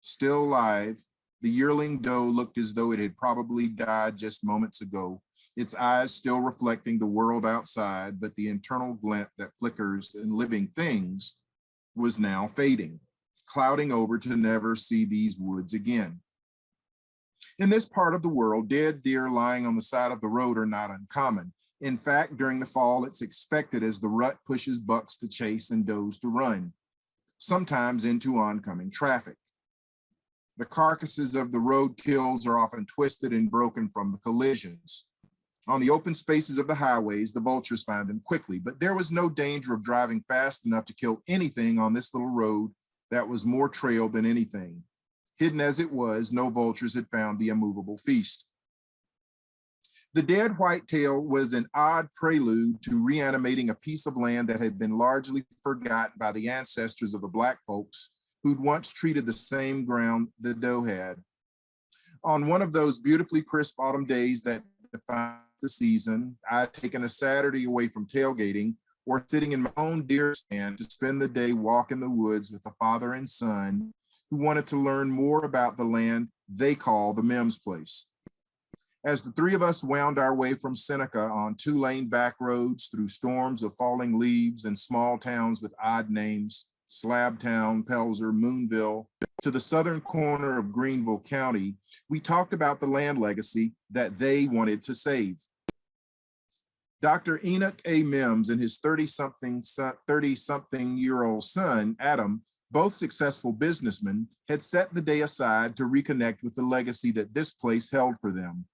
Still alive, the yearling doe looked as though it had probably died just moments ago, its eyes still reflecting the world outside, but the internal glint that flickers in living things was now fading, clouding over to never see these woods again. In this part of the world, dead deer lying on the side of the road are not uncommon. In fact, during the fall, it's expected as the rut pushes bucks to chase and does to run, sometimes into oncoming traffic. The carcasses of the road kills are often twisted and broken from the collisions. On the open spaces of the highways, the vultures find them quickly, but there was no danger of driving fast enough to kill anything on this little road that was more trail than anything. Hidden as it was, no vultures had found the immovable feast. The dead whitetail was an odd prelude to reanimating a piece of land that had been largely forgotten by the ancestors of the Black folks who'd once treated the same ground the doe had. On one of those beautifully crisp autumn days that defined the season, I'd taken a Saturday away from tailgating or sitting in my own deer stand to spend the day walking the woods with a father and son who wanted to learn more about the land they call the Mims place. As the three of us wound our way from Seneca on two-lane back roads through storms of falling leaves and small towns with odd names, Slabtown, Pelzer, Moonville, to the southern corner of Greenville County, we talked about the land legacy that they wanted to save. Dr. Enoch A. Mims and his 30-something-year-old son, Adam, both successful businessmen, had set the day aside to reconnect with the legacy that this place held for them.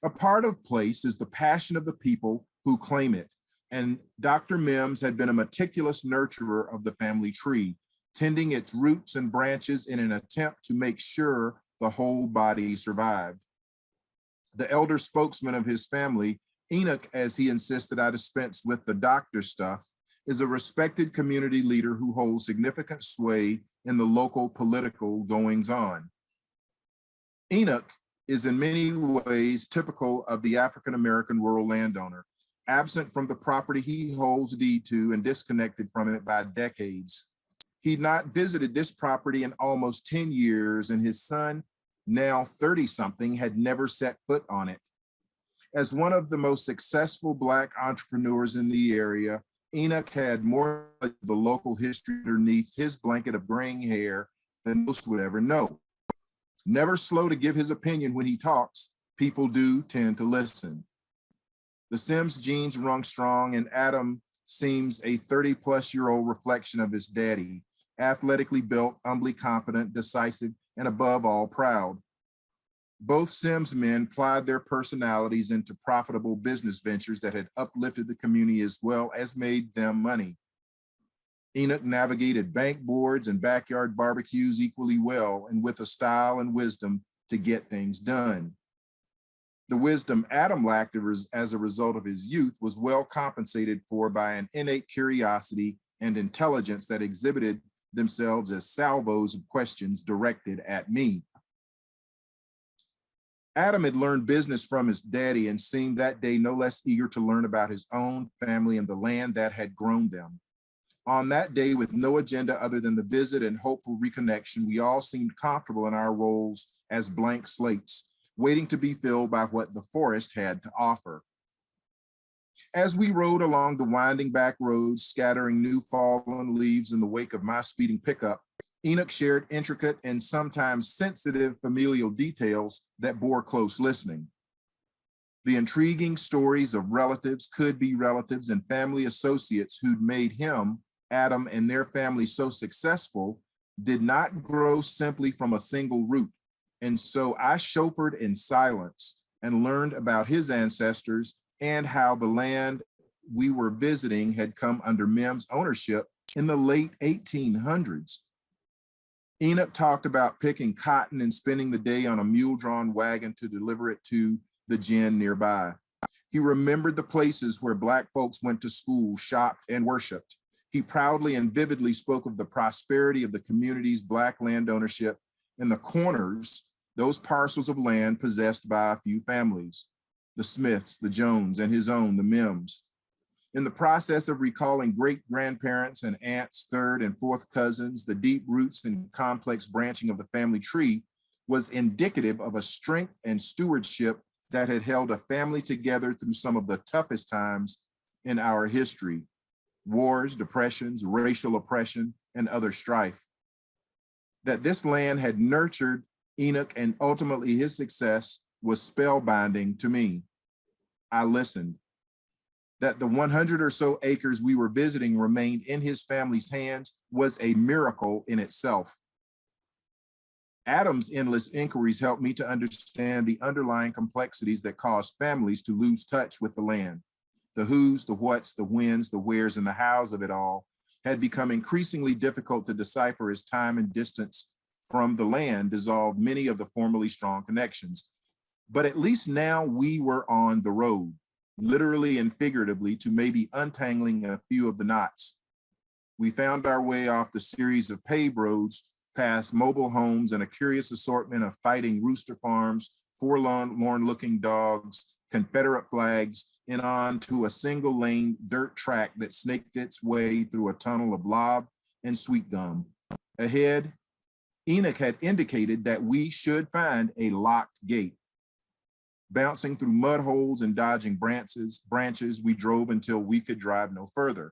A part of place is the passion of the people who claim it, and Dr. Mims had been a meticulous nurturer of the family tree, tending its roots and branches in an attempt to make sure the whole body survived. The elder spokesman of his family, Enoch, as he insisted I dispense with the doctor stuff, is a respected community leader who holds significant sway in the local political goings-on. Enoch is in many ways typical of the African-American rural landowner, absent from the property he holds deed to and disconnected from it by decades. He'd not visited this property in almost 10 years, and his son, now 30-something, had never set foot on it. As one of the most successful Black entrepreneurs in the area, Enoch had more of the local history underneath his blanket of graying hair than most would ever know. Never slow to give his opinion when he talks, people do tend to listen. The Sims genes rung strong, and Adam seems a 30-plus-year-old reflection of his daddy, athletically built, humbly confident, decisive, and above all, proud. Both Sims men plied their personalities into profitable business ventures that had uplifted the community as well as made them money. Enoch navigated bank boards and backyard barbecues equally well, and with a style and wisdom to get things done. The wisdom Adam lacked as a result of his youth was well compensated for by an innate curiosity and intelligence that exhibited themselves as salvos of questions directed at me. Adam had learned business from his daddy and seemed that day no less eager to learn about his own family and the land that had grown them. On that day, with no agenda other than the visit and hopeful reconnection, we all seemed comfortable in our roles as blank slates, waiting to be filled by what the forest had to offer. As we rode along the winding back roads, scattering new fallen leaves in the wake of my speeding pickup, Enoch shared intricate and sometimes sensitive familial details that bore close listening. The intriguing stories of relatives, could-be relatives, and family associates who'd made him, Adam, and their family so successful did not grow simply from a single root. And so I chauffeured in silence and learned about his ancestors and how the land we were visiting had come under Mim's ownership in the late 1800s. Enoch talked about picking cotton and spending the day on a mule-drawn wagon to deliver it to the gin nearby. He remembered the places where Black folks went to school, shopped, and worshiped. He proudly and vividly spoke of the prosperity of the community's Black land ownership in the corners, those parcels of land possessed by a few families, the Smiths, the Jones, and his own, the Mims. In the process of recalling great-grandparents and aunts, third and fourth cousins, the deep roots and complex branching of the family tree was indicative of a strength and stewardship that had held a family together through some of the toughest times in our history: wars, depressions, racial oppression, and other strife. That this land had nurtured Enoch and ultimately his success was spellbinding to me. I listened. That the 100 or so acres we were visiting remained in his family's hands was a miracle in itself. Adam's endless inquiries helped me to understand the underlying complexities that caused families to lose touch with the land. The who's, the what's, the when's, the where's, and the how's of it all had become increasingly difficult to decipher as time and distance from the land dissolved many of the formerly strong connections. But at least now we were on the road, literally and figuratively, to maybe untangling a few of the knots. We found our way off the series of paved roads, past mobile homes and a curious assortment of fighting rooster farms, forlorn-looking dogs, Confederate flags, and on to a single-lane dirt track that snaked its way through a tunnel of lob and sweet gum. Ahead, Enoch had indicated that we should find a locked gate. Bouncing through mud holes and dodging branches, we drove until we could drive no further.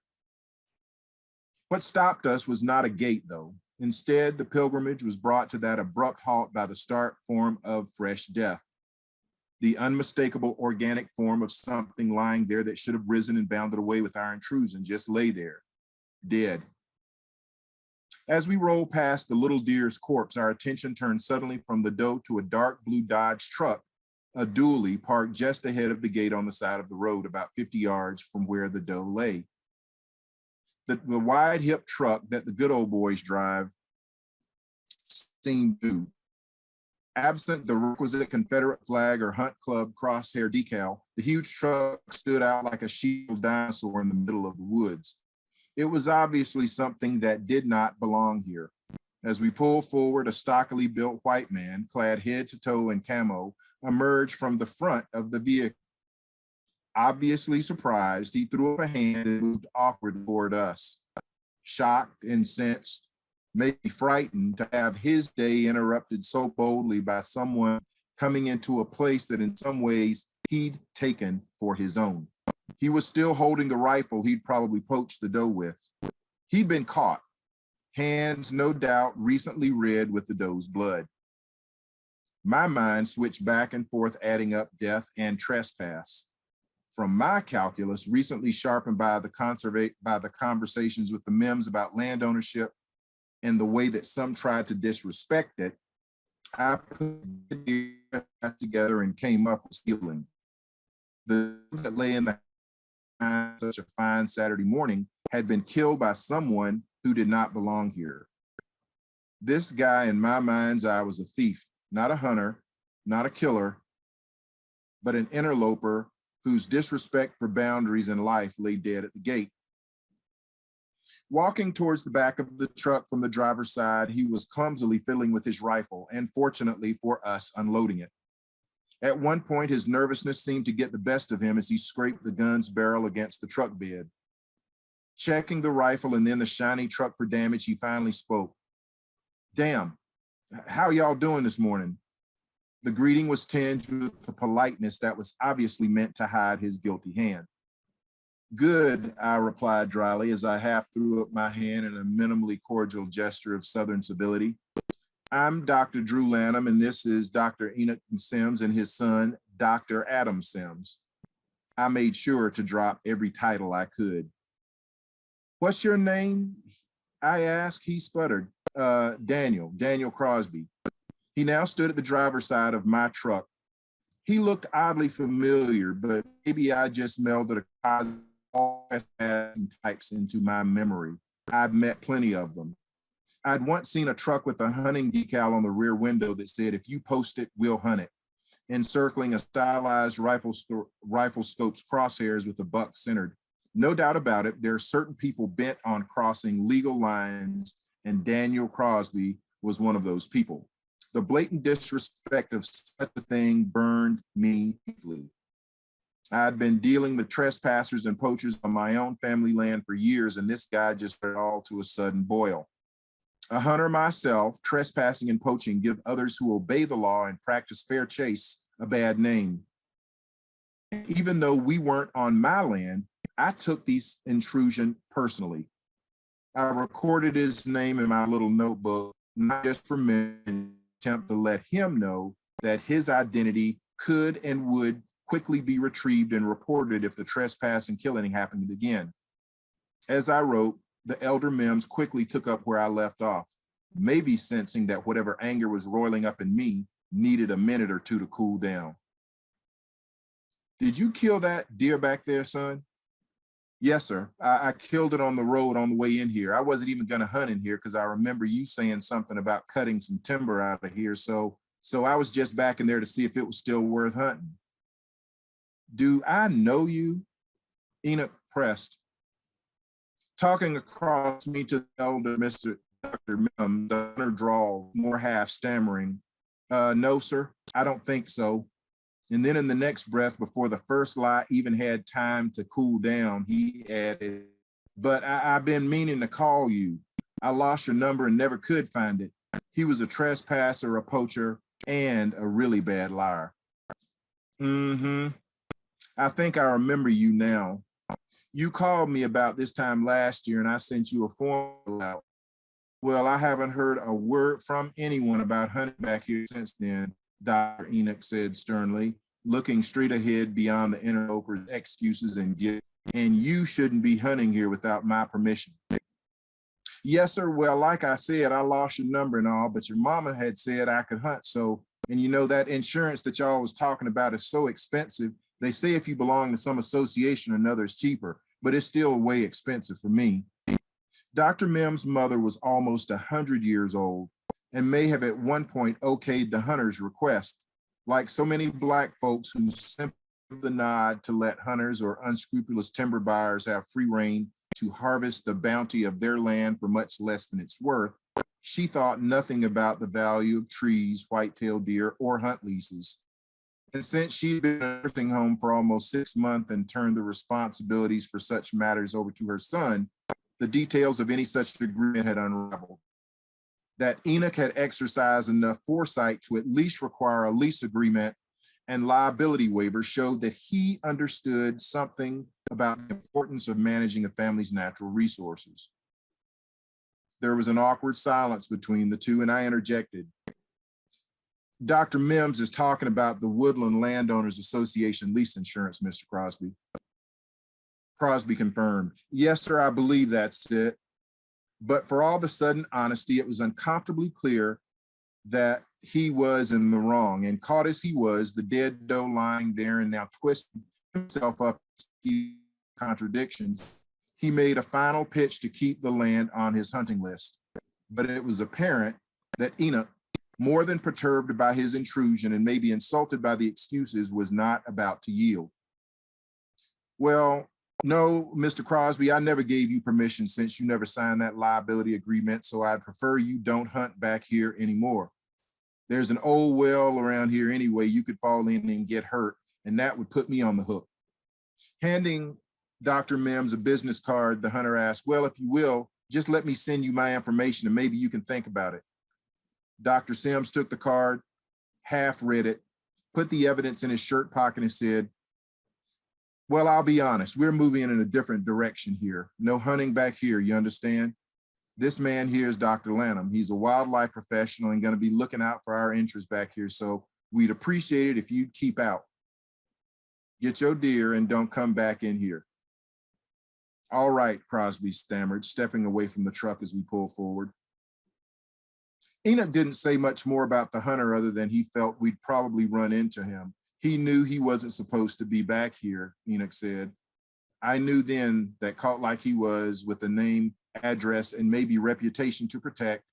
What stopped us was not a gate, though. Instead, the pilgrimage was brought to that abrupt halt by the stark form of fresh death, the unmistakable organic form of something lying there that should have risen and bounded away with our intrusion, just lay there, dead. As we rolled past the little deer's corpse, our attention turned suddenly from the doe to a dark blue Dodge truck, a dually, parked just ahead of the gate on the side of the road, about 50 yards from where the doe lay. The wide hip truck that the good old boys drive seemed new. Absent the requisite Confederate flag or Hunt Club crosshair decal, the huge truck stood out like a shield dinosaur in the middle of the woods. It was obviously something that did not belong here. As we pulled forward, a stockily built white man, clad head to toe in camo, emerged from the front of the vehicle. Obviously surprised, he threw up a hand and moved awkward toward us. Shocked, incensed, maybe frightened to have his day interrupted so boldly by someone coming into a place that in some ways he'd taken for his own. He was still holding the rifle he'd probably poached the doe with. He'd been caught, hands no doubt recently red with the doe's blood. My mind switched back and forth, adding up death and trespass. From my calculus, recently sharpened by the conversations with the Mims about land ownership and the way that some tried to disrespect it, I put it together and came up with healing. The that lay in the such a fine Saturday morning had been killed by someone who did not belong here. This guy, in my mind's eye, was a thief, not a hunter, not a killer, but an interloper whose disrespect for boundaries in life lay dead at the gate. Walking towards the back of the truck from the driver's side, he was clumsily fiddling with his rifle and, fortunately for us, unloading it. At one point, his nervousness seemed to get the best of him as he scraped the gun's barrel against the truck bed. Checking the rifle and then the shiny truck for damage, he finally spoke. "Damn, how y'all doing this morning?" The greeting was tinged with a politeness that was obviously meant to hide his guilty hand. Good, I replied dryly as I half threw up my hand in a minimally cordial gesture of Southern civility. I'm Dr. Drew Lanham, and this is Dr. Enoch Sims and his son, Dr. Adam Sims. I made sure to drop every title I could. What's your name? I asked. He sputtered. Daniel Crosby. He now stood at the driver's side of my truck. He looked oddly familiar, but maybe I just melded all types into my memory. I've met plenty of them. I'd once seen a truck with a hunting decal on the rear window that said, "If you post it, we'll hunt it," encircling a stylized rifle scope's crosshairs with a buck centered. No doubt about it, there are certain people bent on crossing legal lines, and Daniel Crosby was one of those people. The blatant disrespect of such a thing burned me deeply. I'd been dealing with trespassers and poachers on my own family land for years, and this guy just brought it all to a sudden boil. A hunter myself, trespassing and poaching give others who obey the law and practice fair chase a bad name. Even though we weren't on my land, I took these intrusion personally. I recorded his name in my little notebook, not just for me, attempt to let him know that his identity could and would quickly be retrieved and reported if the trespass and killing happened again. As I wrote, the elder Mims quickly took up where I left off, maybe sensing that whatever anger was roiling up in me needed a minute or two to cool down. Did you kill that deer back there, son? Yes, sir. I killed it on the road on the way in here. I wasn't even gonna hunt in here because I remember you saying something about cutting some timber out of here. So I was just back in there to see if it was still worth hunting. Do I know you? Enoch pressed. Talking across me to the elder Mr. Dr. Mims, the hunter drawled, more half stammering. No, sir, I don't think so. And then in the next breath, before the first lie even had time to cool down, he added, but I've been meaning to call you. I lost your number and never could find it. He was a trespasser, a poacher, and a really bad liar. I think I remember you now. You called me about this time last year and I sent you a form out. Well, I haven't heard a word from anyone about hunting back here since then, Dr. Enoch said sternly, looking straight ahead beyond the interloper's excuses and guilt. And you shouldn't be hunting here without my permission. Yes, sir. Well, like I said, I lost your number and all, but your mama had said I could hunt. So, and you know, that insurance that y'all was talking about is so expensive. They say if you belong to some association or another, it's cheaper, but it's still way expensive for me. Dr. Mims' mother was almost 100 years old and may have at one point okayed the hunter's request. Like so many Black folks who simply give the nod to let hunters or unscrupulous timber buyers have free reign to harvest the bounty of their land for much less than it's worth, she thought nothing about the value of trees, white-tailed deer, or hunt leases. And since she'd been in a nursing home for almost 6 months and turned the responsibilities for such matters over to her son, the details of any such agreement had unraveled. That Enoch had exercised enough foresight to at least require a lease agreement and liability waiver showed that he understood something about the importance of managing a family's natural resources. There was an awkward silence between the two, and I interjected. Dr. Mims is talking about the Woodland Landowners Association lease insurance, Mr. Crosby. Crosby confirmed. Yes, sir, I believe that's it. But for all the sudden honesty, it was uncomfortably clear that he was in the wrong. And caught as he was, the dead doe lying there and now twisting himself up in contradictions, he made a final pitch to keep the land on his hunting list. But it was apparent that Enoch, more than perturbed by his intrusion and maybe insulted by the excuses, was not about to yield. Well, no, Mr. Crosby, I never gave you permission since you never signed that liability agreement, so I'd prefer you don't hunt back here anymore. There's an old well around here anyway you could fall in and get hurt, and that would put me on the hook. Handing Dr. Mims a business card, the hunter asked, well, if you will, just let me send you my information and maybe you can think about it. Dr. Sims took the card, half read it, put the evidence in his shirt pocket and said, Well, I'll be honest, we're moving in a different direction here. No hunting back here, you understand? This man here is Dr. Lanham. He's a wildlife professional and going to be looking out for our interests back here. So we'd appreciate it if you'd keep out. Get your deer and don't come back in here. All right, Crosby stammered, stepping away from the truck as we pulled forward. Enoch didn't say much more about the hunter other than he felt we'd probably run into him. He knew he wasn't supposed to be back here, Enoch said. I knew then that caught like he was with a name, address, and maybe reputation to protect,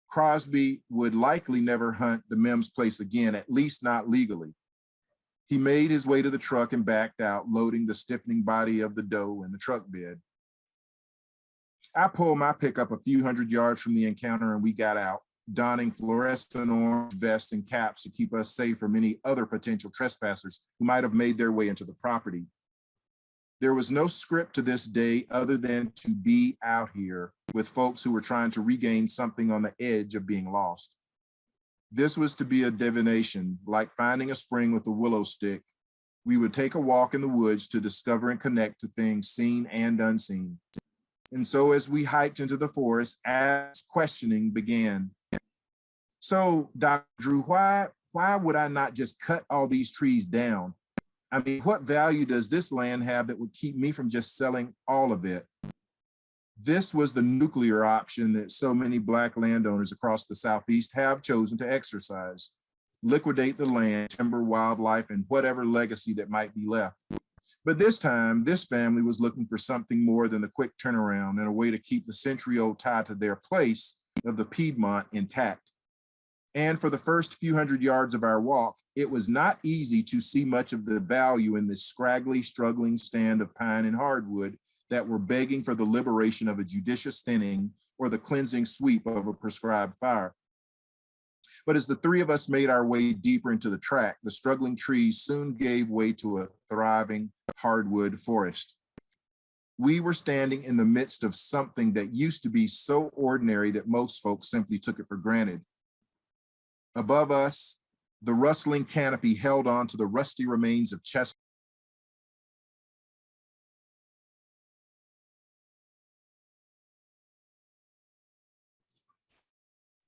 Crosby would likely never hunt the Mims place again, at least not legally. He made his way to the truck and backed out, loading the stiffening body of the doe in the truck bed. I pulled my pickup a few hundred yards from the encounter and we got out, donning fluorescent orange vests and caps to keep us safe from any other potential trespassers who might have made their way into the property. There was no script to this day other than to be out here with folks who were trying to regain something on the edge of being lost. This was to be a divination, like finding a spring with a willow stick. We would take a walk in the woods to discover and connect to things seen and unseen. And so as we hiked into the forest, as questioning began. So, Dr. Drew, why would I not just cut all these trees down? I mean, what value does this land have that would keep me from just selling all of it? This was the nuclear option that so many Black landowners across the Southeast have chosen to exercise. Liquidate the land, timber, wildlife, and whatever legacy that might be left. But this time, this family was looking for something more than a quick turnaround and a way to keep the century-old tie to their place of the Piedmont intact. And for the first few hundred yards of our walk, it was not easy to see much of the value in this scraggly, struggling stand of pine and hardwood that were begging for the liberation of a judicious thinning or the cleansing sweep of a prescribed fire. But as the three of us made our way deeper into the track, the struggling trees soon gave way to a thriving hardwood forest. We were standing in the midst of something that used to be so ordinary that most folks simply took it for granted. Above us, the rustling canopy held on to the rusty remains of chestnut.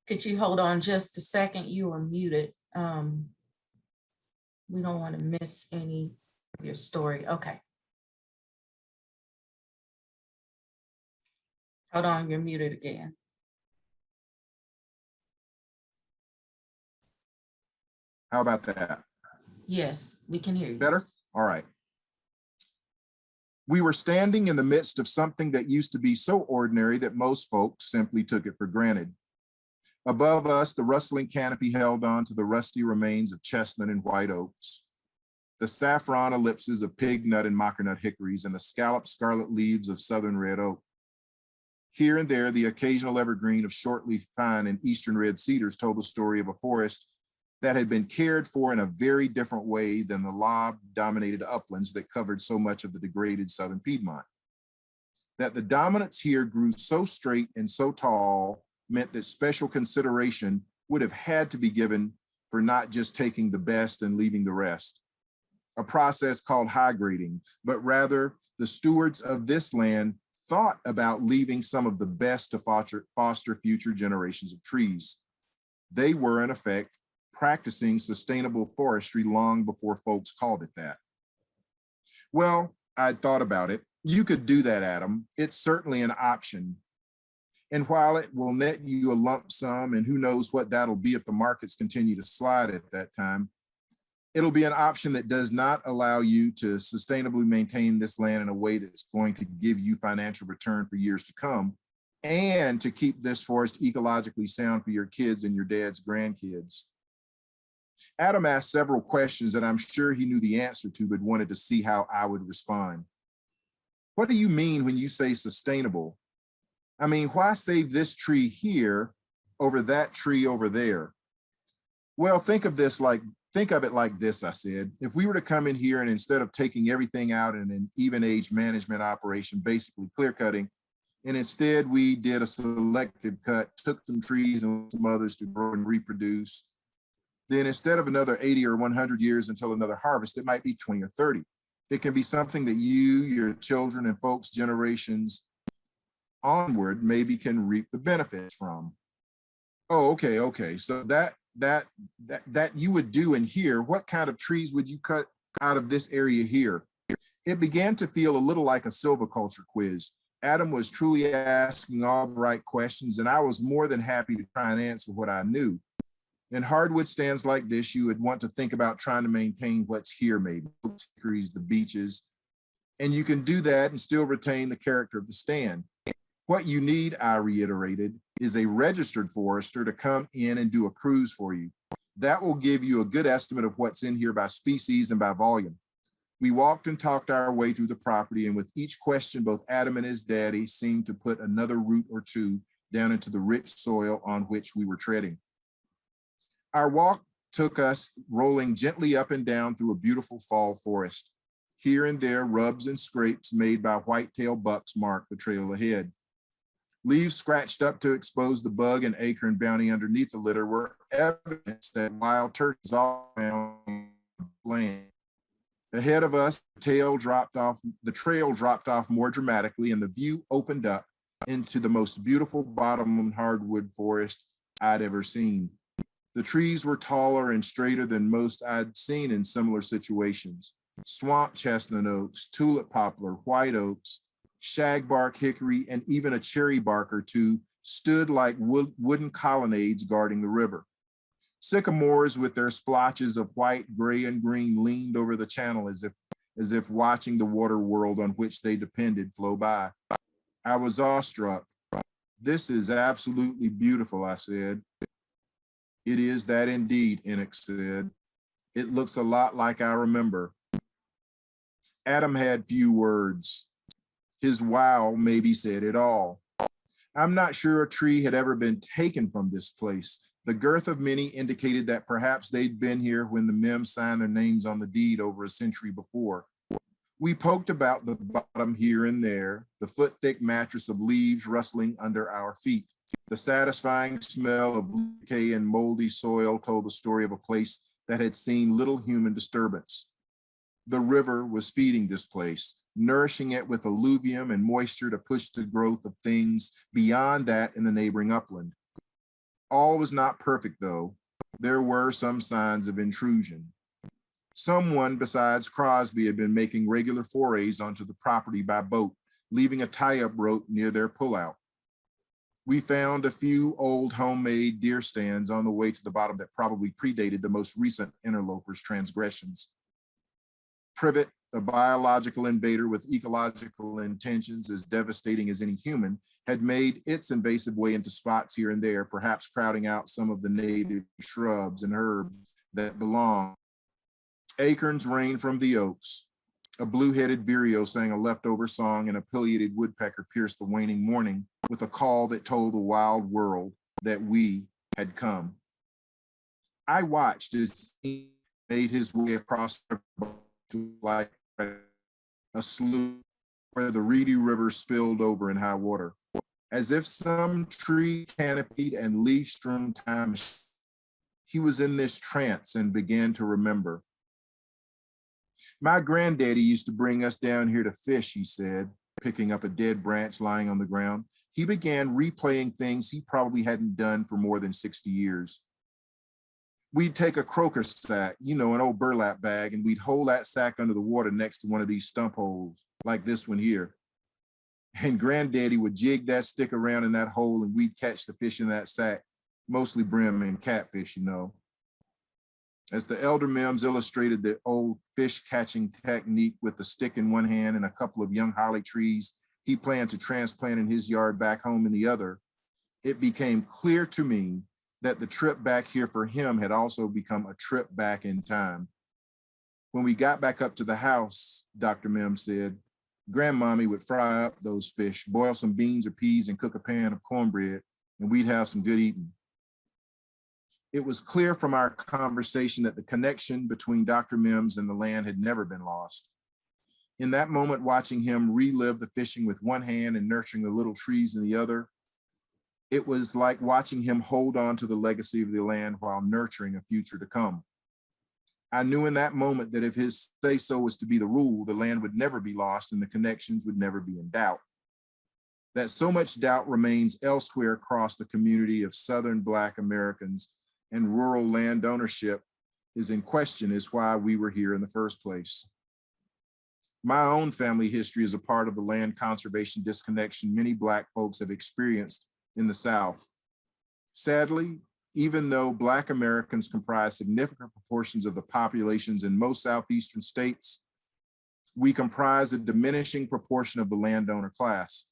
Could you hold on just a second? You are muted. We don't want to miss any of your story. Okay. Hold on, you're muted again. How about that? Yes, we can hear you. Better? All right. We were standing in the midst of something that used to be so ordinary that most folks simply took it for granted. Above us, the rustling canopy held on to the rusty remains of chestnut and white oaks, the saffron ellipses of pignut and mockernut hickories, and the scalloped scarlet leaves of southern red oak. Here and there, the occasional evergreen of shortleaf pine and eastern red cedars told the story of a forest that had been cared for in a very different way than the lob-dominated uplands that covered so much of the degraded southern Piedmont. That the dominance here grew so straight and so tall meant that special consideration would have had to be given for not just taking the best and leaving the rest. A process called high grading, but rather the stewards of this land thought about leaving some of the best to foster future generations of trees. They were, in effect, practicing sustainable forestry long before folks called it that. Well, I'd thought about it. You could do that, Adam. It's certainly an option. And while it will net you a lump sum, and who knows what that'll be if the markets continue to slide at that time, it'll be an option that does not allow you to sustainably maintain this land in a way that's going to give you financial return for years to come, and to keep this forest ecologically sound for your kids and your dad's grandkids. Adam asked several questions that I'm sure he knew the answer to, but wanted to see how I would respond. What do you mean when you say sustainable? I mean, why save this tree here over that tree over there? Well, think of it like this, I said. If we were to come in here and instead of taking everything out in an even age management operation, basically clear cutting, and instead we did a selective cut, took some trees and some others to grow and reproduce, then instead of another 80 or 100 years until another harvest, it might be 20 or 30. It can be something that you, your children, and folks generations onward maybe can reap the benefits from. Oh, okay. So that you would do in here. What kind of trees would you cut out of this area here? It began to feel a little like a silviculture quiz. Adam was truly asking all the right questions, and I was more than happy to try and answer what I knew. In hardwood stands like this, you would want to think about trying to maintain what's here, maybe the hickories, the beeches, and you can do that and still retain the character of the stand. What you need, I reiterated, is a registered forester to come in and do a cruise for you. That will give you a good estimate of what's in here by species and by volume. We walked and talked our way through the property, and with each question, both Adam and his daddy seemed to put another root or two down into the rich soil on which we were treading. Our walk took us rolling gently up and down through a beautiful fall forest. Here and there, rubs and scrapes made by white-tailed bucks marked the trail ahead. Leaves scratched up to expose the bug and acorn bounty underneath the litter were evidence that wild turkeys all around the land. Ahead of us, the trail dropped off more dramatically, and the view opened up into the most beautiful bottomland hardwood forest I'd ever seen. The trees were taller and straighter than most I'd seen in similar situations. Swamp chestnut oaks, tulip poplar, white oaks, shagbark hickory, and even a cherry bark or two stood like wooden colonnades guarding the river. Sycamores with their splotches of white, gray, and green leaned over the channel as if watching the water world on which they depended flow by. I was awestruck. "This is absolutely beautiful," I said. "It is that indeed," Enoch said. "It looks a lot like I remember." Adam had few words. His wow maybe said it all. I'm not sure a tree had ever been taken from this place. The girth of many indicated that perhaps they'd been here when the Mims signed their names on the deed over a century before. We poked about the bottom here and there, the foot-thick mattress of leaves rustling under our feet. The satisfying smell of decay and moldy soil told the story of a place that had seen little human disturbance. The river was feeding this place, nourishing it with alluvium and moisture to push the growth of things beyond that in the neighboring upland. All was not perfect, though. There were some signs of intrusion. Someone besides Crosby had been making regular forays onto the property by boat, leaving a tie-up rope near their pullout. We found a few old homemade deer stands on the way to the bottom that probably predated the most recent interlopers' transgressions. Privet, a biological invader with ecological intentions as devastating as any human, had made its invasive way into spots here and there, perhaps crowding out some of the native shrubs and herbs that belong. Acorns rained from the oaks. A blue-headed vireo sang a leftover song, and a pileated woodpecker pierced the waning morning with a call that told the wild world that we had come. I watched as he made his way across the like a slough where the reedy river spilled over in high water. As if some tree canopied and leaf-strewn time, he was in this trance and began to remember. "My granddaddy used to bring us down here to fish," he said, picking up a dead branch lying on the ground. He began replaying things he probably hadn't done for more than 60 years. "We'd take a croaker sack, an old burlap bag, and we'd hold that sack under the water next to one of these stump holes, like this one here. And Granddaddy would jig that stick around in that hole, and we'd catch the fish in that sack, mostly brim and catfish, As the elder Mims illustrated the old fish catching technique with the stick in one hand and a couple of young holly trees he planned to transplant in his yard back home in the other, it became clear to me that the trip back here for him had also become a trip back in time. When we got back up to the house, Dr. Mims said, Grandmommy would fry up those fish, boil some beans or peas, and cook a pan of cornbread, and we'd have some good eating. It was clear from our conversation that the connection between Dr. Mims and the land had never been lost. In that moment, watching him relive the fishing with one hand and nurturing the little trees in the other, it was like watching him hold on to the legacy of the land while nurturing a future to come. I knew in that moment that if his say-so was to be the rule, the land would never be lost and the connections would never be in doubt. That so much doubt remains elsewhere across the community of Southern Black Americans and rural land ownership is in question is why we were here in the first place. My own family history is a part of the land conservation disconnection many Black folks have experienced in the South. Sadly, even though Black Americans comprise significant proportions of the populations in most Southeastern states, we comprise a diminishing proportion of the landowner class.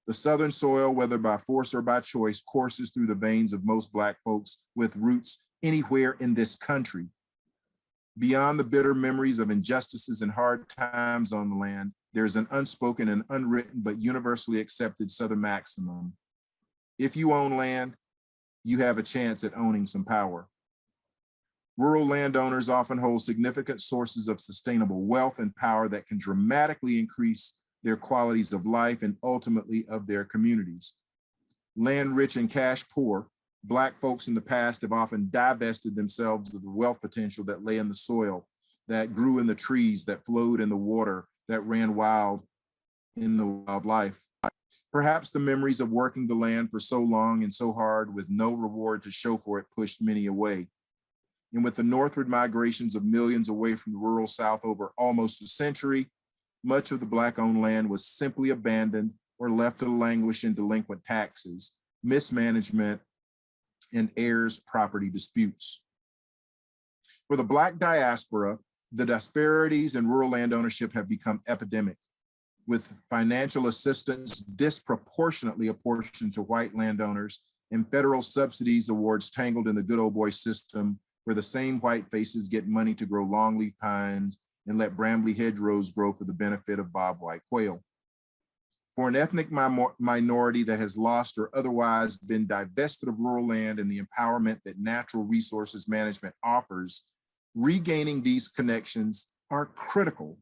The Southern soil, whether by force or by choice, courses through the veins of most Black folks with roots anywhere in this country. Beyond the bitter memories of injustices and hard times on the land, there's an unspoken and unwritten but universally accepted Southern maximum. If you own land, you have a chance at owning some power. Rural landowners often hold significant sources of sustainable wealth and power that can dramatically increase their qualities of life and ultimately of their communities. Land rich and cash poor, Black folks in the past have often divested themselves of the wealth potential that lay in the soil, that grew in the trees, that flowed in the water, that ran wild in the wildlife. Perhaps the memories of working the land for so long and so hard with no reward to show for it pushed many away. And with the northward migrations of millions away from the rural South over almost a century, much of the Black-owned land was simply abandoned or left to languish in delinquent taxes, mismanagement, and heirs' property disputes. For the Black diaspora, the disparities in rural land ownership have become epidemic, with financial assistance disproportionately apportioned to white landowners and federal subsidies awards tangled in the good old boy system where the same white faces get money to grow longleaf pines and let brambly hedgerows grow for the benefit of bobwhite quail. For an ethnic minority that has lost or otherwise been divested of rural land and the empowerment that natural resources management offers, regaining these connections are critical.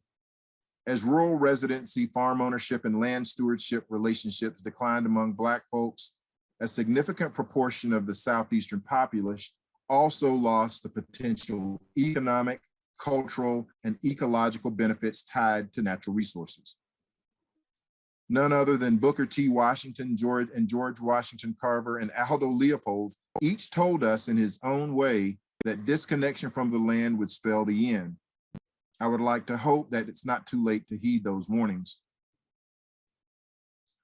As rural residency, farm ownership, and land stewardship relationships declined among Black folks, a significant proportion of the Southeastern populace also lost the potential economic, cultural, and ecological benefits tied to natural resources. None other than Booker T. Washington, George Washington Carver, and Aldo Leopold each told us in his own way that disconnection from the land would spell the end. I would like to hope that it's not too late to heed those warnings.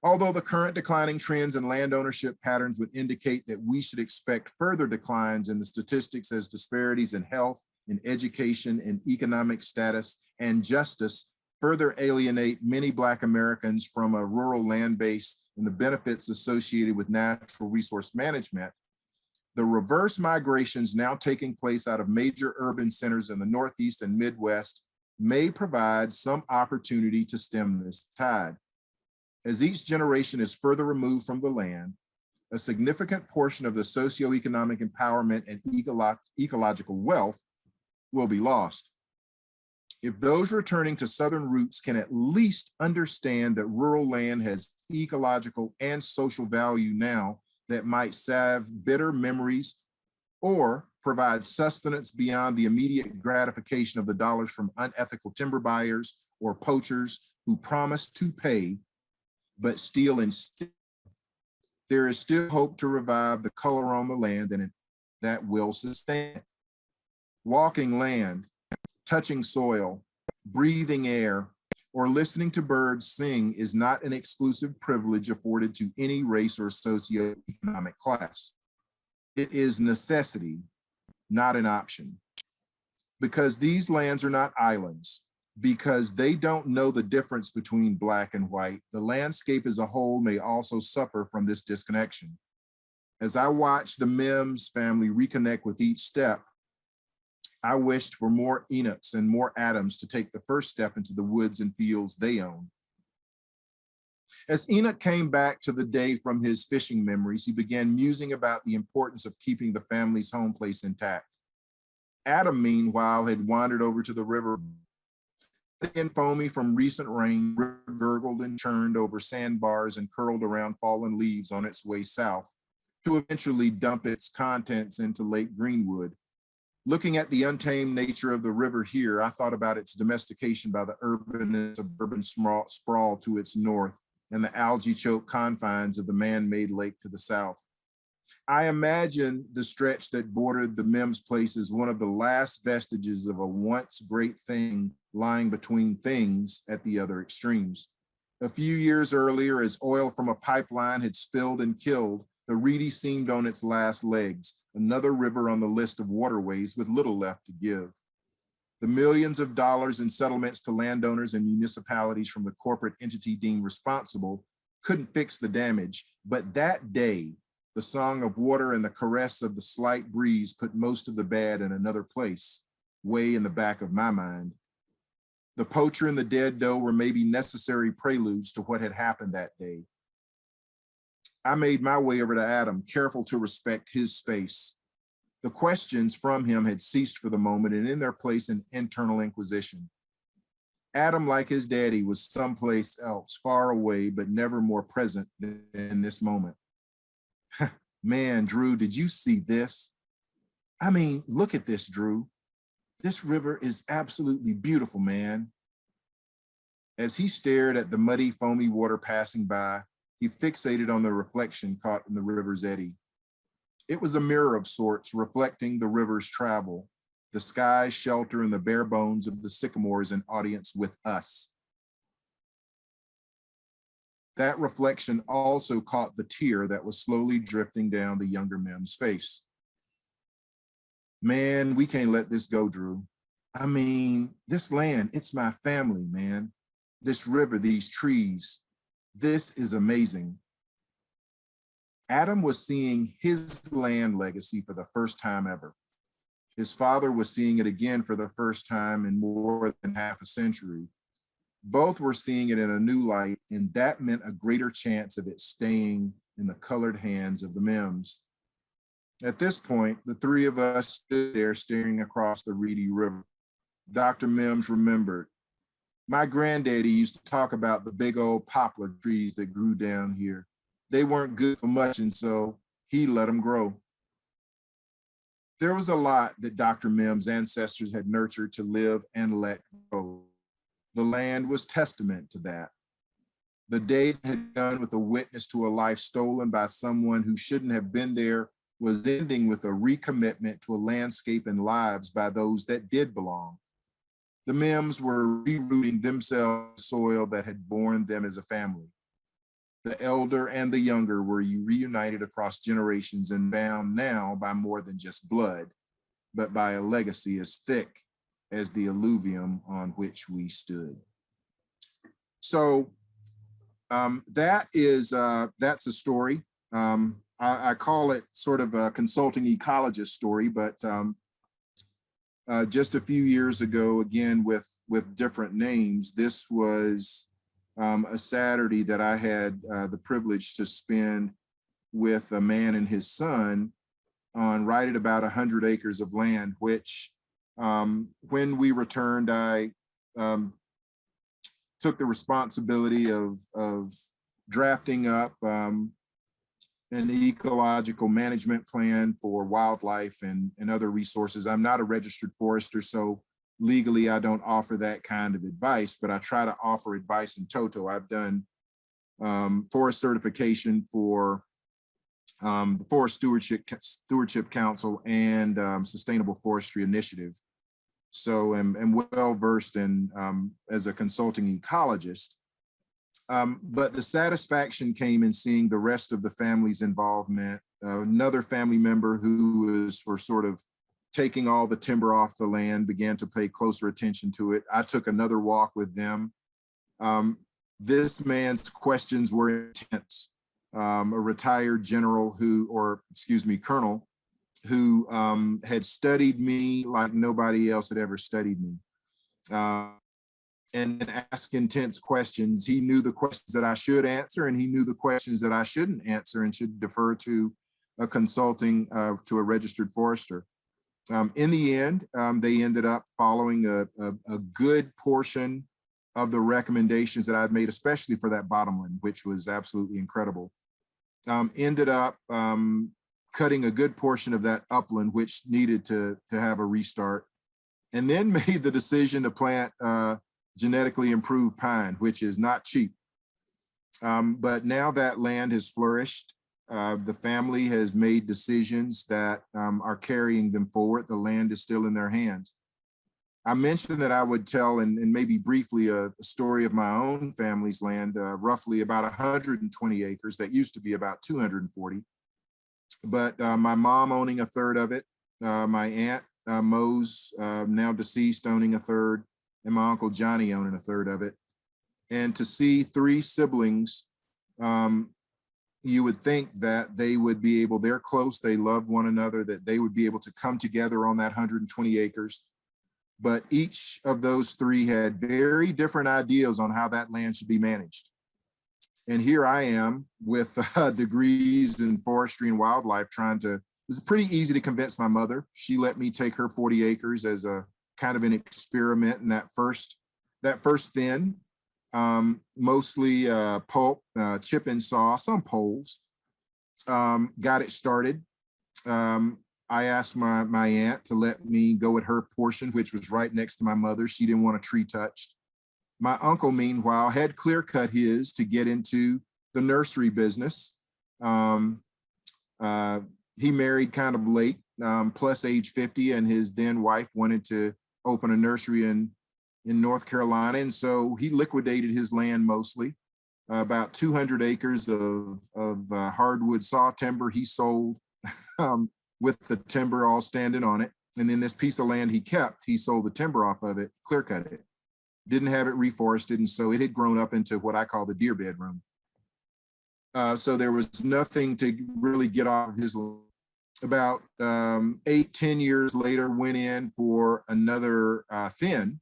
Although the current declining trends in land ownership patterns would indicate that we should expect further declines in the statistics as disparities in health, in education, in economic status, and justice further alienate many Black Americans from a rural land base and the benefits associated with natural resource management, the reverse migrations now taking place out of major urban centers in the Northeast and Midwest may provide some opportunity to stem this tide. As each generation is further removed from the land, a significant portion of the socioeconomic empowerment and ecological wealth will be lost. If those returning to Southern roots can at least understand that rural land has ecological and social value now that might salve bitter memories or provide sustenance beyond the immediate gratification of the dollars from unethical timber buyers or poachers who promise to pay but steal instead, there is still hope to revive the color on the land and that will sustain. Walking land, touching soil, breathing air, or listening to birds sing is not an exclusive privilege afforded to any race or socioeconomic class. It is necessity, not an option. Because these lands are not islands, because they don't know the difference between Black and white, the landscape as a whole may also suffer from this disconnection. As I watched the Mims family reconnect with each step, I wished for more Enochs and more Adams to take the first step into the woods and fields they own. As Enoch came back to the day from his fishing memories, he began musing about the importance of keeping the family's home place intact. Adam, meanwhile, had wandered over to the river and foamy from recent rain, gurgled and churned over sandbars and curled around fallen leaves on its way south to eventually dump its contents into Lake Greenwood. Looking at the untamed nature of the river here, I thought about its domestication by the urban and suburban sprawl to its north and the algae-choked confines of the man-made lake to the south. I imagine the stretch that bordered the Mims place as one of the last vestiges of a once great thing lying between things at the other extremes. A few years earlier, as oil from a pipeline had spilled and killed, the Reedy seemed on its last legs, another river on the list of waterways with little left to give. The millions of dollars in settlements to landowners and municipalities from the corporate entity deemed responsible couldn't fix the damage, but that day, the song of water and the caress of the slight breeze put most of the bad in another place, way in the back of my mind. The poacher and the dead doe were maybe necessary preludes to what had happened that day. I made my way over to Adam, careful to respect his space. The questions from him had ceased for the moment, and in their place an internal inquisition. Adam, like his daddy, was someplace else, far away, but never more present than in this moment. Man, Drew, did you see this? I mean, look at this, Drew. This river is absolutely beautiful, man. As he stared at the muddy, foamy water passing by, he fixated on the reflection caught in the river's eddy. It was a mirror of sorts, reflecting the river's travel, the sky's shelter, and the bare bones of the sycamores in audience with us. That reflection also caught the tear that was slowly drifting down the younger Mim's face. Man, we can't let this go, Drew. I mean, this land, it's my family, man. This river, these trees, this is amazing. Adam was seeing his land legacy for the first time ever. His father was seeing it again for the first time in more than half a century. Both were seeing it in a new light, and that meant a greater chance of it staying in the colored hands of the Mims. At this point, the three of us stood there staring across the Reedy River. Dr. Mims remembered. My granddaddy used to talk about the big old poplar trees that grew down here. They weren't good for much, and so he let them grow. There was a lot that Dr. Mims' ancestors had nurtured to live and let grow. The land was testament to that. The day had begun with a witness to a life stolen by someone who shouldn't have been there was ending with a recommitment to a landscape and lives by those that did belong. The Mims were rerooting themselves in the soil that had borne them as a family. The elder and the younger were reunited across generations and bound now by more than just blood, but by a legacy as thick as the alluvium on which we stood. So that's a story. I call it sort of a consulting ecologist story, but just a few years ago, again, with different names, this was a Saturday that I had the privilege to spend with a man and his son on right at about 100 acres of land, which when we returned, I took the responsibility of drafting up an ecological management plan for wildlife and other resources. I'm not a registered forester, so legally I don't offer that kind of advice, but I try to offer advice in toto. I've done forest certification for the Forest Stewardship Council and Sustainable Forestry Initiative. So I'm well versed in as a consulting ecologist. But the satisfaction came in seeing the rest of the family's involvement. Another family member who was for sort of taking all the timber off the land began to pay closer attention to it. I took another walk with them. This man's questions were intense. A retired general colonel who had studied me like nobody else had ever studied me. And ask intense questions. He knew the questions that I should answer, and he knew the questions that I shouldn't answer and should defer to a consulting, to a registered forester. In the end, they ended up following a good portion of the recommendations that I'd made, especially for that bottomland, which was absolutely incredible. Ended up cutting a good portion of that upland, which needed to have a restart, and then made the decision to plant genetically improved pine, which is not cheap. But now that land has flourished. The family has made decisions that are carrying them forward. The land is still in their hands. I mentioned that I would tell, and maybe briefly, a story of my own family's land, roughly about 120 acres that used to be about 240. But my mom owning a third of it, my aunt Mose, now deceased, owning a third, and my uncle Johnny owning a third of it. And to see three siblings, you would think that they would be able, they're close, they love one another, that they would be able to come together on that 120 acres. But each of those three had very different ideas on how that land should be managed. And here I am with degrees in forestry and wildlife trying to, it was pretty easy to convince my mother. She let me take her 40 acres as a kind of an experiment in that first thin, mostly pulp, chip and saw, some poles, got it started. I asked my aunt to let me go at her portion, which was right next to my mother. She didn't want a tree touched. My uncle, meanwhile, had clear cut his to get into the nursery business. He married kind of late, plus age 50, and his then wife wanted to open a nursery in North Carolina. And so he liquidated his land mostly, about 200 acres of hardwood saw timber he sold. With the timber all standing on it. And then this piece of land he kept, he sold the timber off of it, clear cut it. Didn't have it reforested, and so it had grown up into what I call the deer bedroom. So there was nothing to really get off of his land. About 8-10 years later, went in for another thin.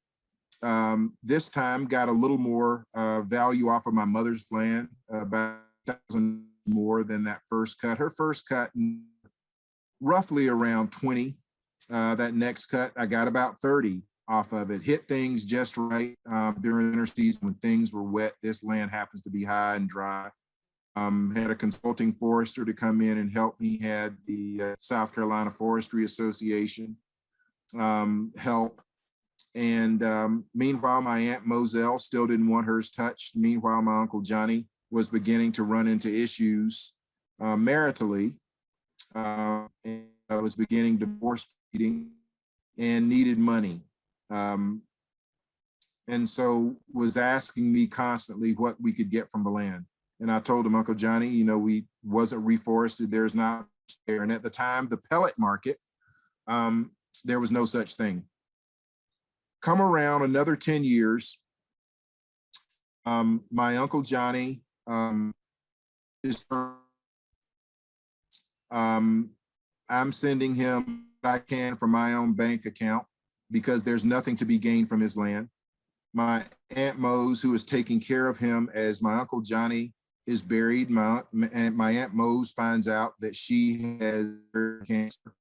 This time got a little more value off of my mother's land, about 1,000 more than that first cut. Her first cut, roughly around 20. That next cut, I got about 30 off of it. Hit things just right during the winter season when things were wet. This land happens to be high and dry. Had a consulting forester to come in and help me. Had the South Carolina Forestry Association help. And meanwhile, my Aunt Moselle still didn't want hers touched. Meanwhile, my Uncle Johnny was beginning to run into issues maritally. And I was beginning divorce proceedings and needed money. And so was asking me constantly what we could get from the land. And I told him, Uncle Johnny, you know, we wasn't reforested, there's not there. And at the time, the pellet market, there was no such thing. Come around another 10 years, my Uncle Johnny is I'm sending him what I can from my own bank account because there's nothing to be gained from his land. My Aunt Mose, who is taking care of him as my Uncle Johnny is buried, my Aunt Mose finds out that she has cancer.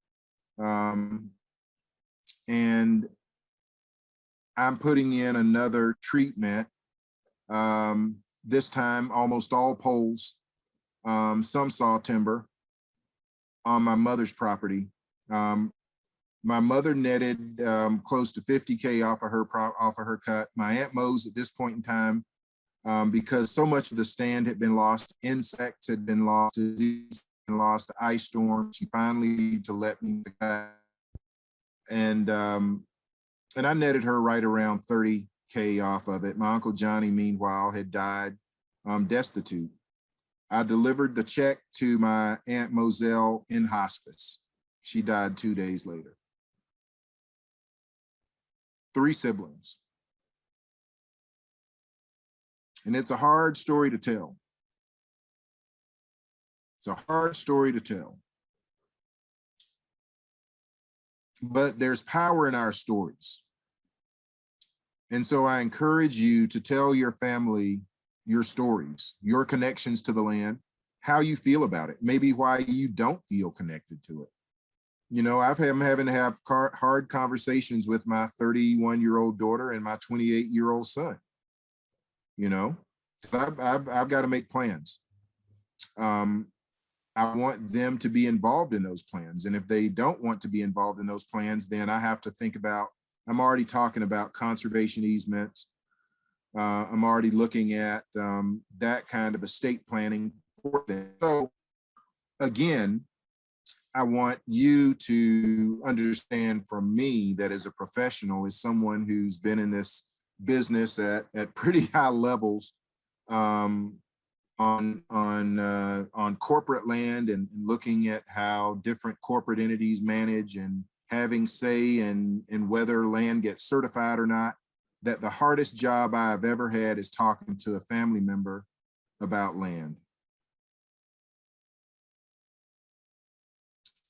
And I'm putting in another treatment, this time almost all poles, some saw timber, on my mother's property. My mother netted close to 50K off of her cut. My Aunt Mose at this point in time, because so much of the stand had been lost, insects had been lost, disease had been lost, ice storm, she finally needed to let me cut. And I netted her right around 30K off of it. My Uncle Johnny, meanwhile, had died destitute. I delivered the check to my Aunt Moselle in hospice. She died 2 days later. 3 siblings. And it's a hard story to tell. It's a hard story to tell. But there's power in our stories. And so I encourage you to tell your family your stories, your connections to the land, how you feel about it, maybe why you don't feel connected to it. You know, I'm having to have hard conversations with my 31-year-old daughter and my 28-year-old son. You know, I've got to make plans. I I want them to be involved in those plans. And if they don't want to be involved in those plans, then I have to think about, I'm already talking about conservation easements. I'm already looking at that kind of estate planning for them. So again, I want you to understand from me that as a professional, as someone who's been in this business at pretty high levels on corporate land and looking at how different corporate entities manage and having say in whether land gets certified or not, that the hardest job I've ever had is talking to a family member about land.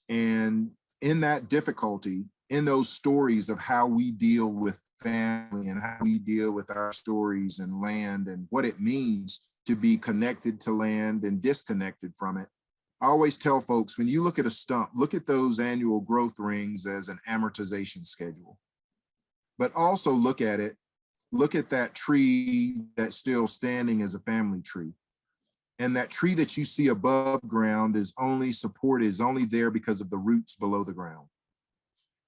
And in that difficulty, in those stories of how we deal with family and how we deal with our stories and land and what it means to be connected to land and disconnected from it, I always tell folks, when you look at a stump, look at those annual growth rings as an amortization schedule, but also look at that tree that's still standing as a family tree. And that tree that you see above ground is only there because of the roots below the ground.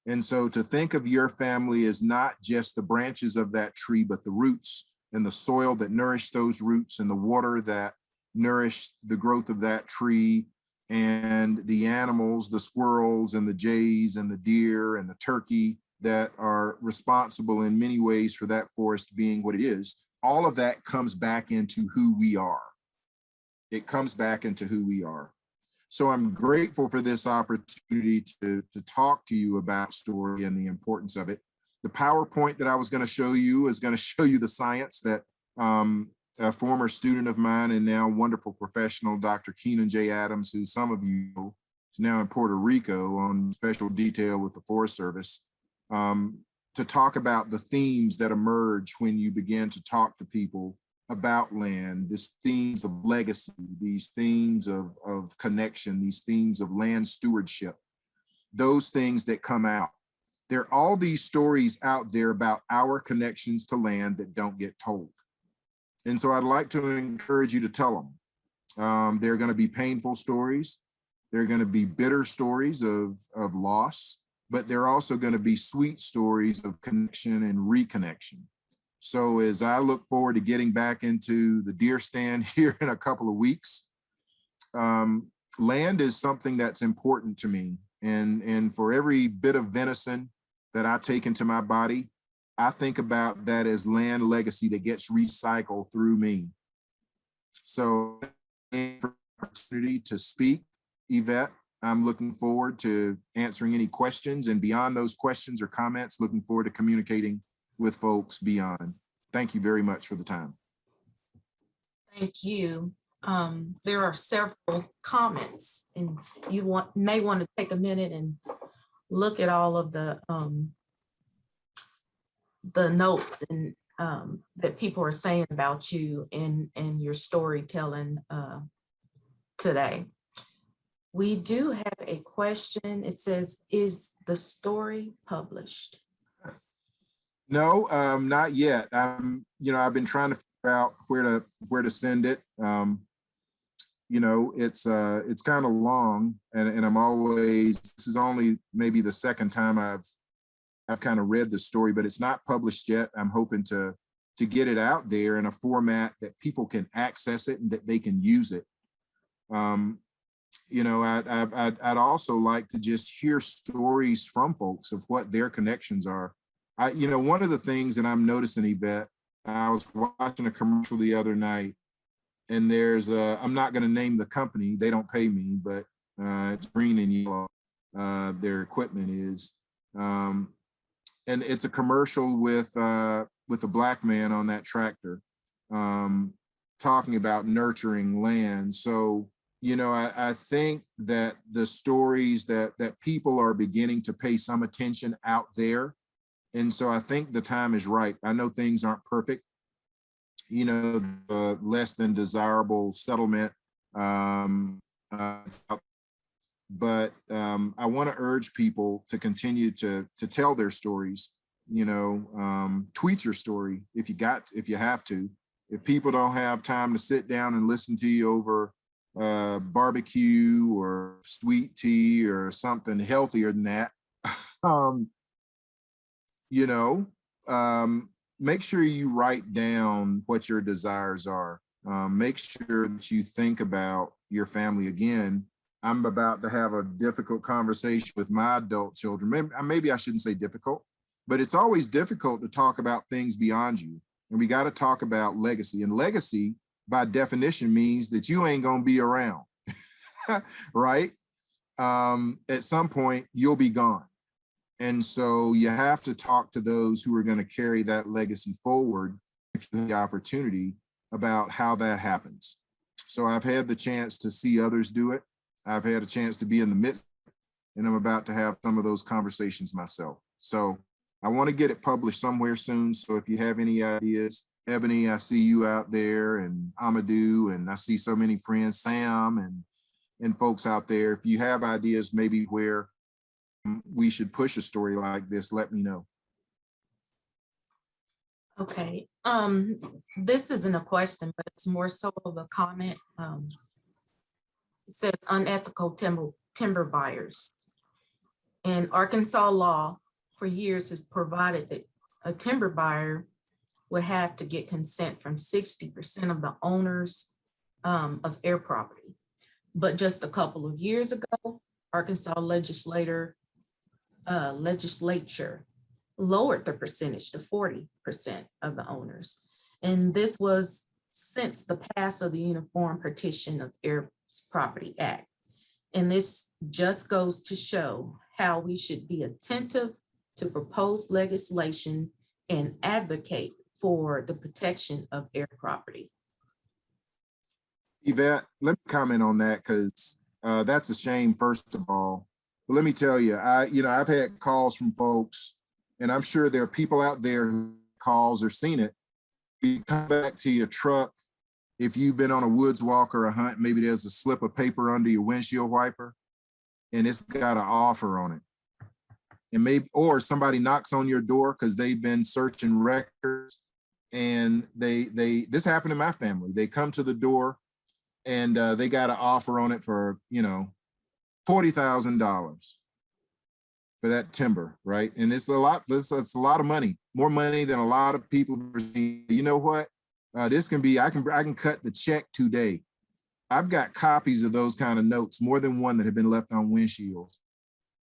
And so to think of your family as not just the branches of that tree, but the roots and the soil that nourish those roots and the water that nourish the growth of that tree, and the animals, the squirrels and the jays and the deer and the turkey that are responsible in many ways for that forest being what it is, all of that comes back into who we are. It comes back into who we are. So I'm grateful for this opportunity to talk to you about story and the importance of it. The PowerPoint that I was going to show you is going to show you the science that a former student of mine and now wonderful professional, Dr. Keenan J. Adams, who some of you know, is now in Puerto Rico on special detail with the Forest Service, to talk about the themes that emerge when you begin to talk to people about land, these themes of legacy, these themes of connection, these themes of land stewardship, those things that come out. There are all these stories out there about our connections to land that don't get told. And so I'd like to encourage you to tell them. There are going to be painful stories. There are going to be bitter stories of loss, but there are also going to be sweet stories of connection and reconnection. So as I look forward to getting back into the deer stand here in a couple of weeks, land is something that's important to me. And for every bit of venison that I take into my body, I think about that as land legacy that gets recycled through me. So for the opportunity to speak, Yvette, I'm looking forward to answering any questions, and beyond those questions or comments, looking forward to communicating with folks beyond. Thank you very much for the time. Thank you. There are several comments, and you may want to take a minute and look at all of the notes and that people are saying about you and your storytelling today. We do have a question. It says, is the story published? No, not yet. I've been trying to figure out where to send it. It's kind of long, and I'm always, this is only maybe the second time I've kind of read the story, but it's not published yet. I'm hoping to get it out there in a format that people can access it and that they can use it. I'd also like to just hear stories from folks of what their connections are. One of the things that I'm noticing, Yvette, I was watching a commercial the other night, and there's I'm not going to name the company, they don't pay me, but it's green and yellow, their equipment is. And it's a commercial with a Black man on that tractor, talking about nurturing land. So, I think that the stories that people are beginning to pay some attention out there. And so I think the time is right. I know things aren't perfect. The less than desirable settlement. But I want to urge people to continue to tell their stories. Tweet your story if you have to. If people don't have time to sit down and listen to you over barbecue or sweet tea or something healthier than that. You know, make sure you write down what your desires are. Make sure that you think about your family. Again, I'm about to have a difficult conversation with my adult children. Maybe I shouldn't say difficult, but it's always difficult to talk about things beyond you. And we got to talk about legacy. And legacy, by definition, means that you ain't going to be around, right? At some point, you'll be gone. And so you have to talk to those who are going to carry that legacy forward if you have the opportunity about how that happens. So I've had the chance to see others do it. I've had a chance to be in the midst, and I'm about to have some of those conversations myself. So I want to get it published somewhere soon. So if you have any ideas, Ebony, I see you out there, and Amadou, and I see so many friends, Sam and folks out there. If you have ideas, maybe where we should push a story like this, let me know. Okay, this isn't a question, but it's more so of a comment. It says unethical timber buyers. And Arkansas law for years has provided that a timber buyer would have to get consent from 60% of the owners of air property. But just a couple of years ago, Arkansas legislature lowered the percentage to 40% of the owners. And this was since the pass of the Uniform Partition of Air Property Act. And this just goes to show how we should be attentive to proposed legislation and advocate for the protection of air property. Yvette, let me comment on that, because that's a shame, first of all. But let me tell you, I've had calls from folks, and I'm sure there are people out there who calls or seen it. You come back to your truck, if you've been on a woods walk or a hunt, maybe there's a slip of paper under your windshield wiper, and it's got an offer on it. And maybe, or somebody knocks on your door because they've been searching records, and this happened in my family. They come to the door, and they got an offer on it for, $40,000 for that timber, right? And it's a lot. It's a lot of money, more money than a lot of people. You know what? This can be. I can cut the check today. I've got copies of those kind of notes, more than one, that have been left on windshields.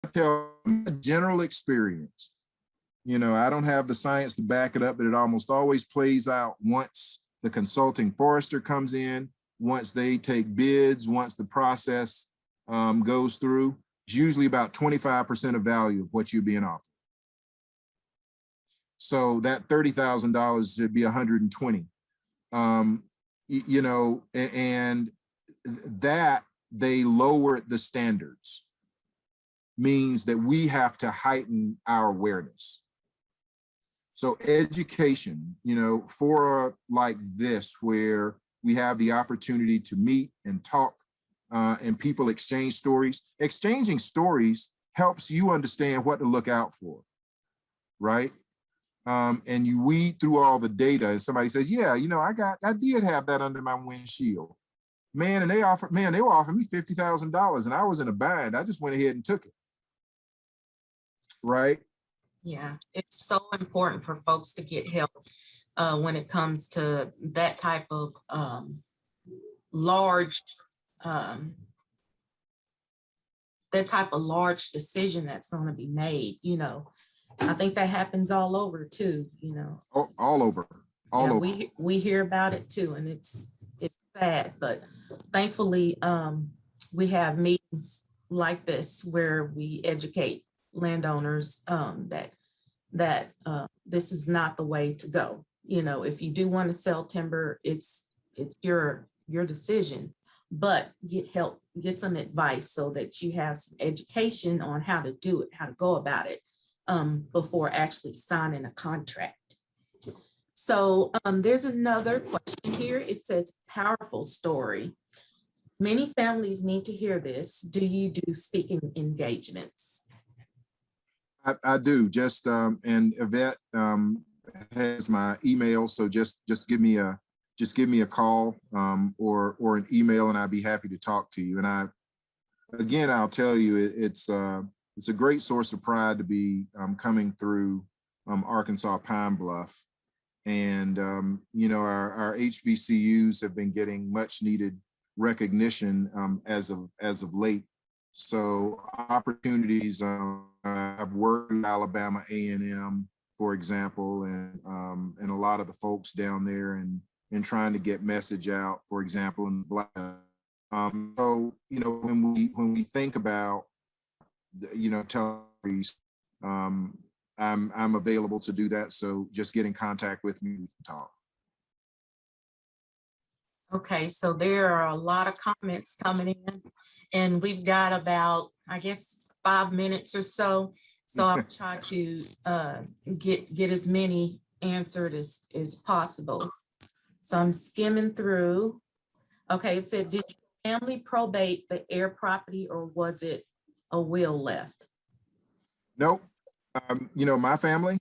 I tell my general experience. I don't have the science to back it up, but it almost always plays out once the consulting forester comes in, once they take bids, once the process goes through. It's usually about 25% of value of what you're being offered. So that $30,000 should be 120. And that they lowered the standards means that we have to heighten our awareness. So education, for like this, where we have the opportunity to meet and talk and people exchange stories. Exchanging stories helps you understand what to look out for, right? And you weed through all the data, and somebody says, yeah, I did have that under my windshield. Man, and they were offering me $50,000, and I was in a bind. I just went ahead and took it. Right? Yeah, it's so important for folks to get help when it comes to that type of large decision that's going to be made. I think that happens all over too. All over. We hear about it too, and it's sad, but thankfully we have meetings like this where we educate landowners that this is not the way to go. If you do want to sell timber, it's your decision, but get help, get some advice so that you have some education on how to do it, how to go about it before actually signing a contract. So there's another question here. It says, powerful story. Many families need to hear this. Do you do speaking engagements? I do. Just and Yvette has my email, so just give me a just give me a call or an email, and I'd be happy to talk to you. And again, I'll tell you, it's a great source of pride to be coming through Arkansas Pine Bluff. And, you know, our HBCUs have been getting much needed recognition as of late. So opportunities, I've worked with Alabama A&M, for example, and a lot of the folks down there and trying to get message out, for example, in Black. So, you know, when we think about, you know, television, I'm available to do that. So just get in contact with me, we can talk. Okay, so there are a lot of comments coming in, and we've got about, I guess, 5 minutes or so. So I'll try to get as many answered as possible. So I'm skimming through. Okay, it said, did your family probate the heir property, or was it a will left? Nope. You know, my family,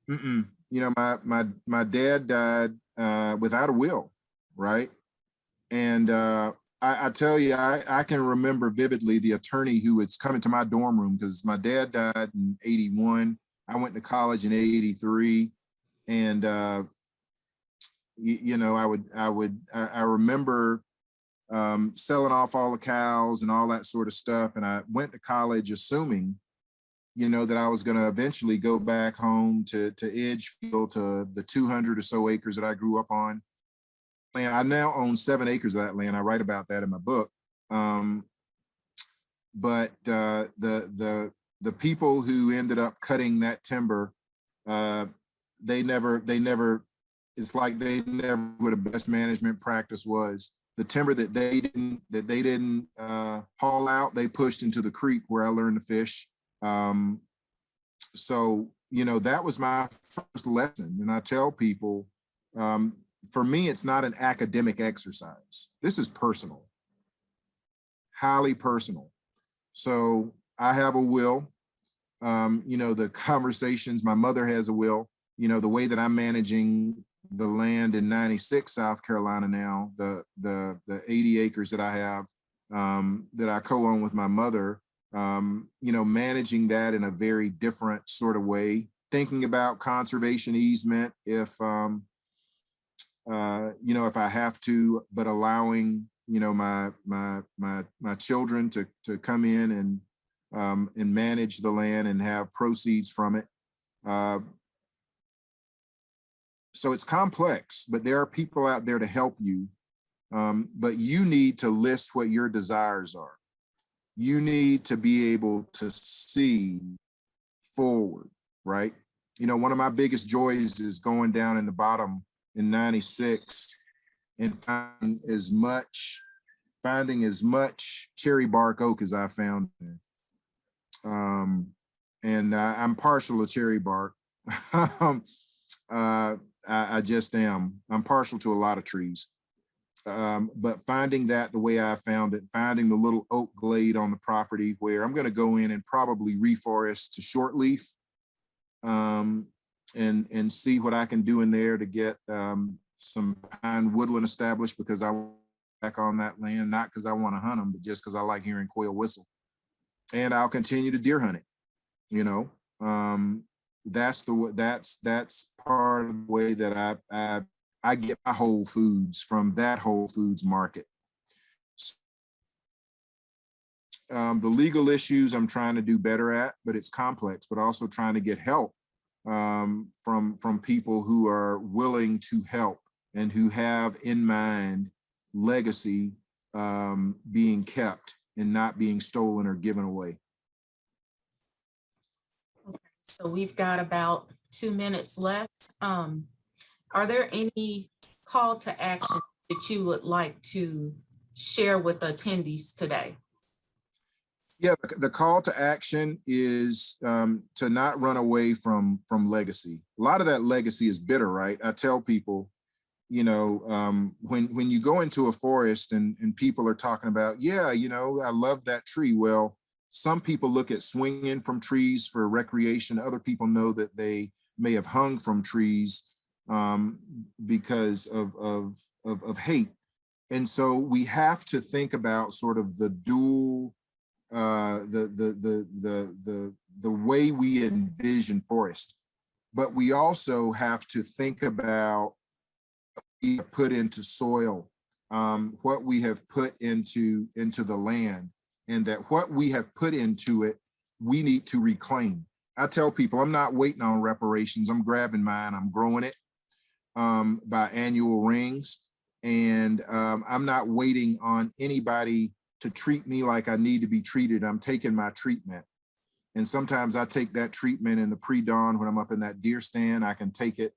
you know, my dad died without a will, right? And I tell you, I can remember vividly the attorney who was coming to my dorm room, because my dad died in 81. I went to college in 83. And, you know, I remember selling off all the cows and all that sort of stuff. And I went to college assuming, you know, that I was going to eventually go back home to Edgefield, to the 200 or so acres that I grew up on. And I now own 7 acres of that land. I write about that in my book. But the people who ended up cutting that timber, they never, it's like they never what a best management practice was. The timber that they didn't haul out, they pushed into the creek where I learned to fish. So, you know, that was my first lesson. And I tell people, for me, it's not an academic exercise. This is personal, highly personal. So I have a will. You know, the conversations, my mother has a will, you know, the way that I'm managing the land in 96 South Carolina now, the 80 acres that I have, that I co-own with my mother, you know, managing that in a very different sort of way, thinking about conservation easement if, you know, if I have to, but allowing, you know, my children to come in and manage the land and have proceeds from it. So it's complex, but there are people out there to help you. But you need to list what your desires are. You need to be able to see forward, right? You know, one of my biggest joys is going down in the bottom in 96 and finding as much cherry bark oak as I found. And I'm partial to cherry bark. I just am. I'm partial to a lot of trees. But finding that the way I found it, finding the little oak glade on the property where I'm going to go in and probably reforest to short leaf, and see what I can do in there to get some pine woodland established, because I want back on that land, not because I want to hunt them, but just because I like hearing quail whistle. And I'll continue to deer hunt it, you know. That's part of the way that I get my Whole Foods, from that Whole Foods market. The legal issues I'm trying to do better at, but it's complex, but also trying to get help from people who are willing to help and who have in mind legacy being kept and not being stolen or given away. So we've got about 2 minutes left. Are there any call to action that you would like to share with attendees today? Yeah, the call to action is to not run away from legacy. A lot of that legacy is bitter, right? I tell people, you know, when you go into a forest and people are talking about, yeah, you know, I love that tree. Well, some people look at swinging from trees for recreation. Other people know that they may have hung from trees because of hate. And so we have to think about sort of the dual, the way we envision forest, but we also have to think about what we put into soil, what we have put into the land, and that what we have put into it, we need to reclaim. I tell people, I'm not waiting on reparations. I'm grabbing mine, I'm growing it by annual rings. And I'm not waiting on anybody to treat me like I need to be treated. I'm taking my treatment. And sometimes I take that treatment in the pre-dawn when I'm up in that deer stand. I can take it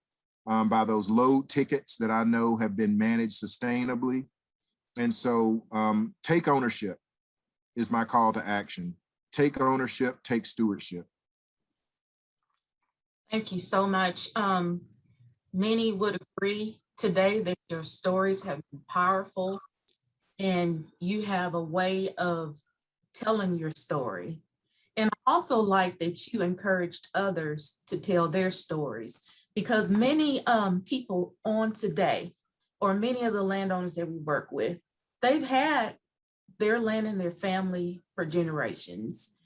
by those load tickets that I know have been managed sustainably. And so take ownership is my call to action. Take ownership, take stewardship. Thank you so much. Many would agree today that your stories have been powerful and you have a way of telling your story. And I also like that you encouraged others to tell their stories, because many people on today, or many of the landowners that we work with, they've had their land and their family for generations.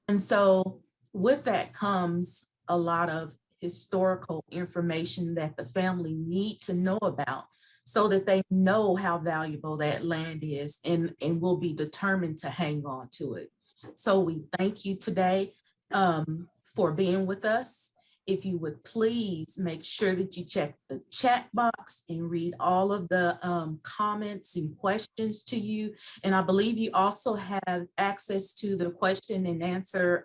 And so with that comes a lot of historical information that the family need to know about, so that they know how valuable that land is and will be determined to hang on to it. So we thank you today for being with us. If you would please make sure that you check the chat box and read all of the comments and questions to you. And I believe you also have access to the question and answer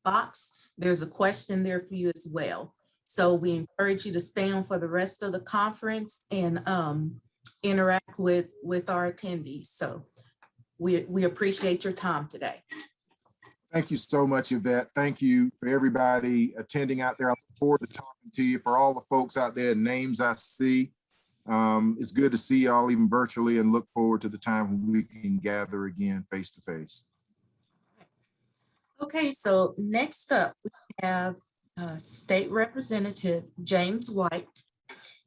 box. There's a question there for you as well. So we encourage you to stay on for the rest of the conference and interact with our attendees. So we appreciate your time today. Thank you so much, Yvette. Thank you for everybody attending out there. I look forward to talking to you. For all the folks out there, names I see, it's good to see y'all even virtually, and look forward to the time when we can gather again face to face. Okay, so next up we have State Representative James White.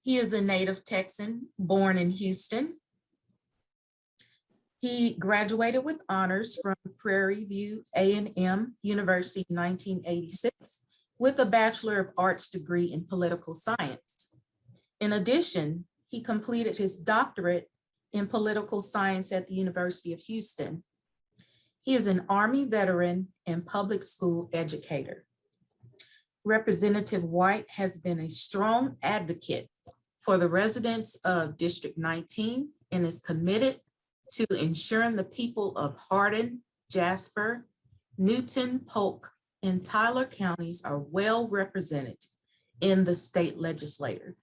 He is a native Texan born in Houston. He graduated with honors from Prairie View A&M University in 1986 with a Bachelor of Arts degree in political science. In addition, he completed his doctorate in political science at the University of Houston. He is an Army veteran and public school educator. Representative White has been a strong advocate for the residents of District 19 and is committed to ensuring the people of Hardin, Jasper, Newton, Polk, and Tyler counties are well represented in the state legislature.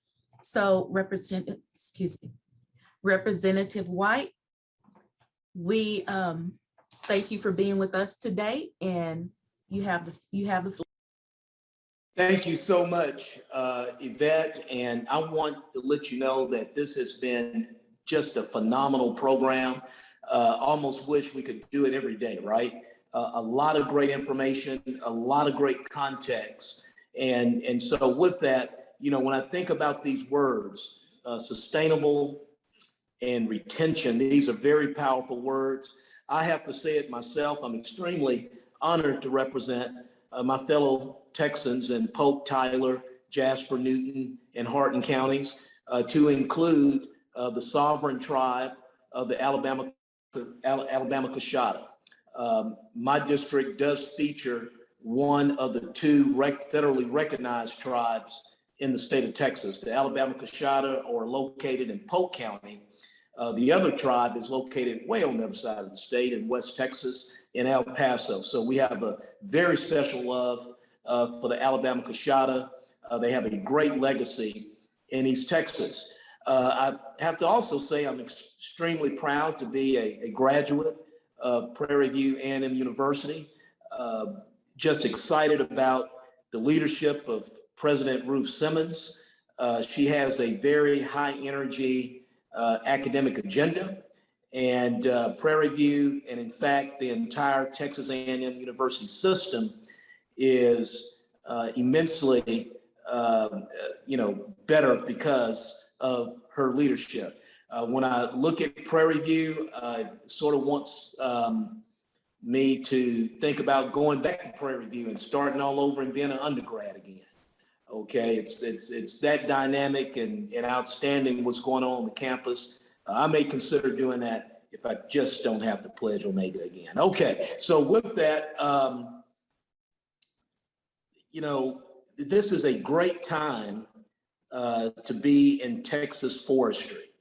So Representative White, we thank you for being with us today, and you have the floor. Thank you so much, Yvette. And I want to let you know that this has been just a phenomenal program. Almost wish we could do it every day, right? A lot of great information, a lot of great context. And so with that, you know, when I think about these words, sustainable and retention, these are very powerful words. I have to say it myself. I'm extremely honored to represent my fellow Texans in Polk, Tyler, Jasper, Newton, and Hardin counties, to include the sovereign tribe of the Alabama Coshada. My district does feature one of the two federally recognized tribes in the state of Texas. The Alabama Coshada are located in Polk County. The other tribe is located way on the other side of the state in West Texas, in El Paso. So we have a very special love for the Alabama Coshada. They have a great legacy in East Texas. I have to also say I'm extremely proud to be a graduate of Prairie View A&M University. Just excited about the leadership of President Ruth Simmons. She has a very high energy academic agenda, and Prairie View, and in fact, the entire Texas A&M University system is immensely better because of her leadership. When I look at Prairie View, sort of wants me to think about going back to Prairie View and starting all over and being an undergrad again. Okay, it's that dynamic and outstanding what's going on the campus. I may consider doing that if I just don't have to pledge Omega again. Okay, so with that, this is a great time to be in Texas forestry.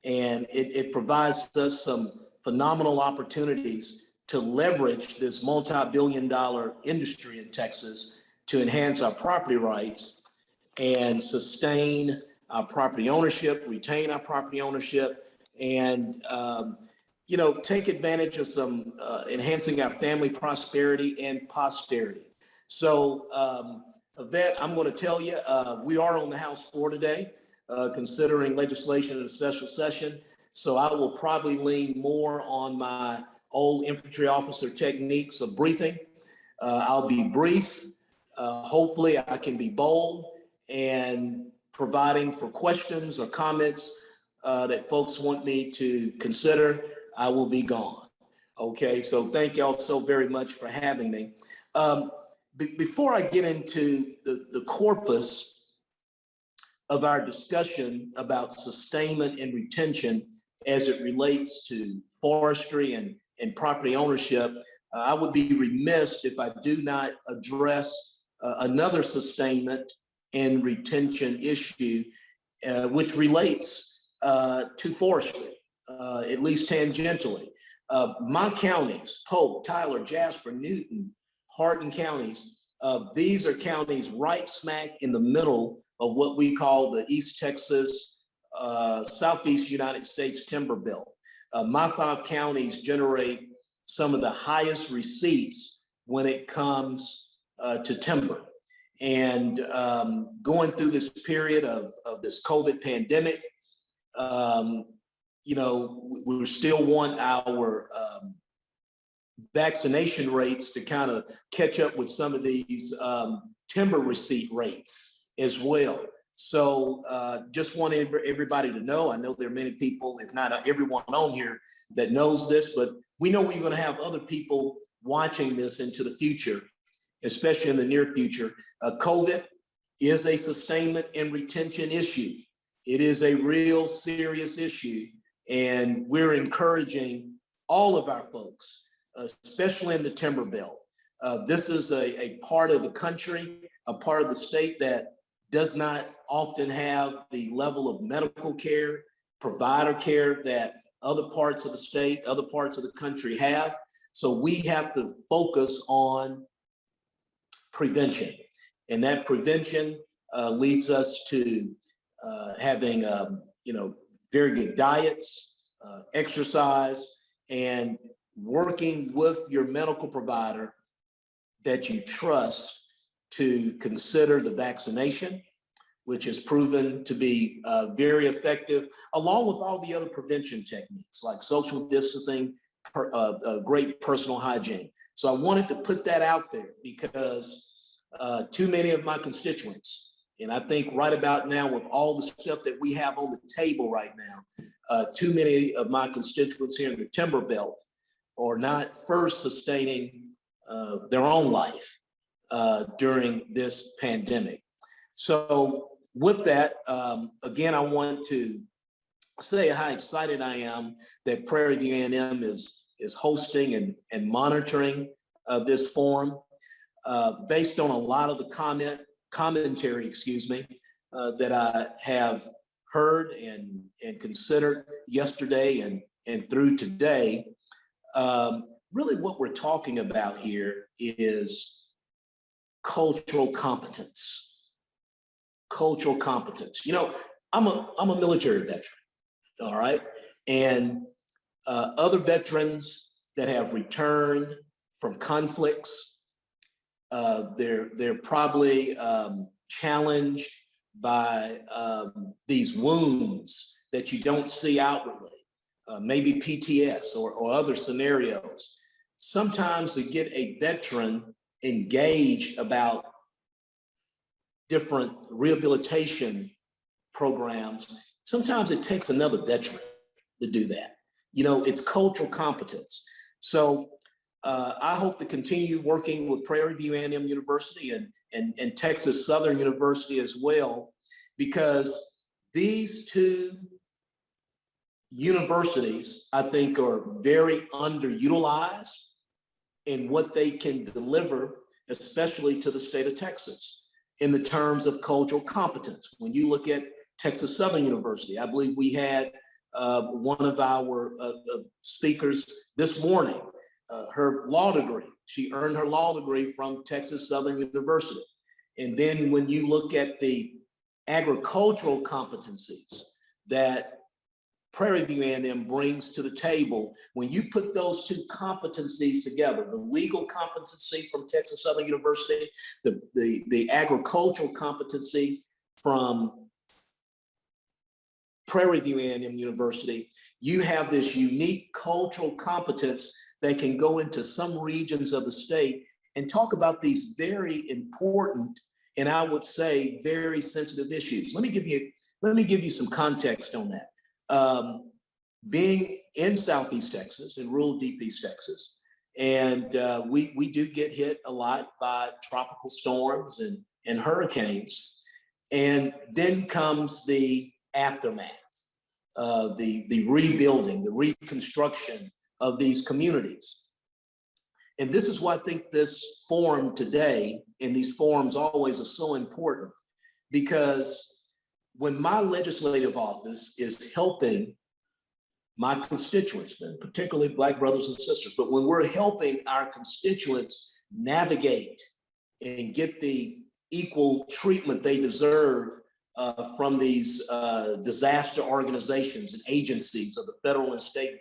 And it provides us some phenomenal opportunities to leverage this multi-billion-dollar industry in Texas to enhance our property rights and sustain our property ownership, retain our property ownership, and take advantage of some enhancing our family prosperity and posterity. So, Yvette, I'm going to tell you, we are on the House floor today, considering legislation in a special session. So I will probably lean more on my old infantry officer techniques of briefing. I'll be brief. Hopefully I can be bold and providing for questions or comments that folks want me to consider, I will be gone. Okay, so thank y'all so very much for having me. Before I get into the corpus of our discussion about sustainment and retention as it relates to forestry and property ownership, I would be remiss if I do not address another sustainment and retention issue, which relates to forestry, at least tangentially. My counties, Polk, Tyler, Jasper, Newton, Hardin counties, these are counties right smack in the middle of what we call the East Texas, Southeast United States Timber Belt. My 5 counties generate some of the highest receipts when it comes to timber. And going through this period of this COVID pandemic, we still want our vaccination rates to kind of catch up with some of these timber receipt rates as well. So just want everybody to know, I know there are many people, if not everyone on here that knows this, but we know we're going to have other people watching this into the future, especially in the near future. COVID is a sustainment and retention issue. It is a real serious issue. And we're encouraging all of our folks, especially in the timber belt. This is a part of the country, a part of the state that does not often have the level of medical care, provider care that other parts of the state, other parts of the country have. So we have to focus on prevention. And that prevention leads us to having, very good diets, exercise, and working with your medical provider that you trust to consider the vaccination, which has proven to be very effective, along with all the other prevention techniques like social distancing, great personal hygiene. So I wanted to put that out there because too many of my constituents, and I think right about now with all the stuff that we have on the table right now, too many of my constituents here in the timber belt are not first sustaining their own life during this pandemic. So with that, again, I want to say how excited I am that Prairie View A&M is hosting and monitoring this forum based on a lot of the commentary, that I have heard and considered yesterday and through today. Really what we're talking about here is cultural competence. Cultural competence. I'm a military veteran, all right? And other veterans that have returned from conflicts, they're probably challenged by these wounds that you don't see outwardly, maybe PTS or other scenarios. Sometimes to get a veteran engaged about different rehabilitation programs, sometimes it takes another veteran to do that. You know, it's cultural competence. So I hope to continue working with Prairie View A&M University and Texas Southern University as well, because these two universities, I think, are very underutilized in what they can deliver, especially to the state of Texas, in the terms of cultural competence. When you look at Texas Southern University, I believe we had one of our speakers this morning, her law degree. She earned her law degree from Texas Southern University. And then when you look at the agricultural competencies that Prairie View A&M brings to the table, when you put those two competencies together, the legal competency from Texas Southern University, the agricultural competency from Prairie View A&M University, you have this unique cultural competence that can go into some regions of the state and talk about these very important, and I would say very sensitive issues. Let me give you some context on that. Being in Southeast Texas, in rural Deep East Texas, and we do get hit a lot by tropical storms and hurricanes, and then comes the aftermath, the rebuilding, the reconstruction of these communities. And this is why I think this forum today, and these forums always are so important, because when my legislative office is helping my constituents, and particularly Black brothers and sisters, but when we're helping our constituents navigate and get the equal treatment they deserve from these disaster organizations and agencies of the federal and state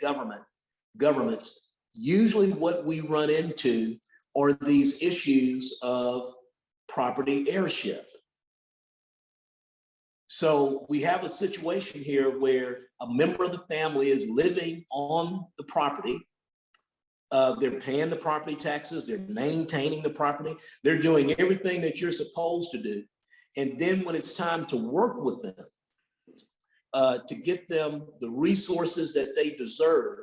governments, usually what we run into are these issues of property heirship. So we have a situation here where a member of the family is living on the property. They're paying the property taxes, they're maintaining the property, they're doing everything that you're supposed to do. And then when it's time to work with them, to get them the resources that they deserve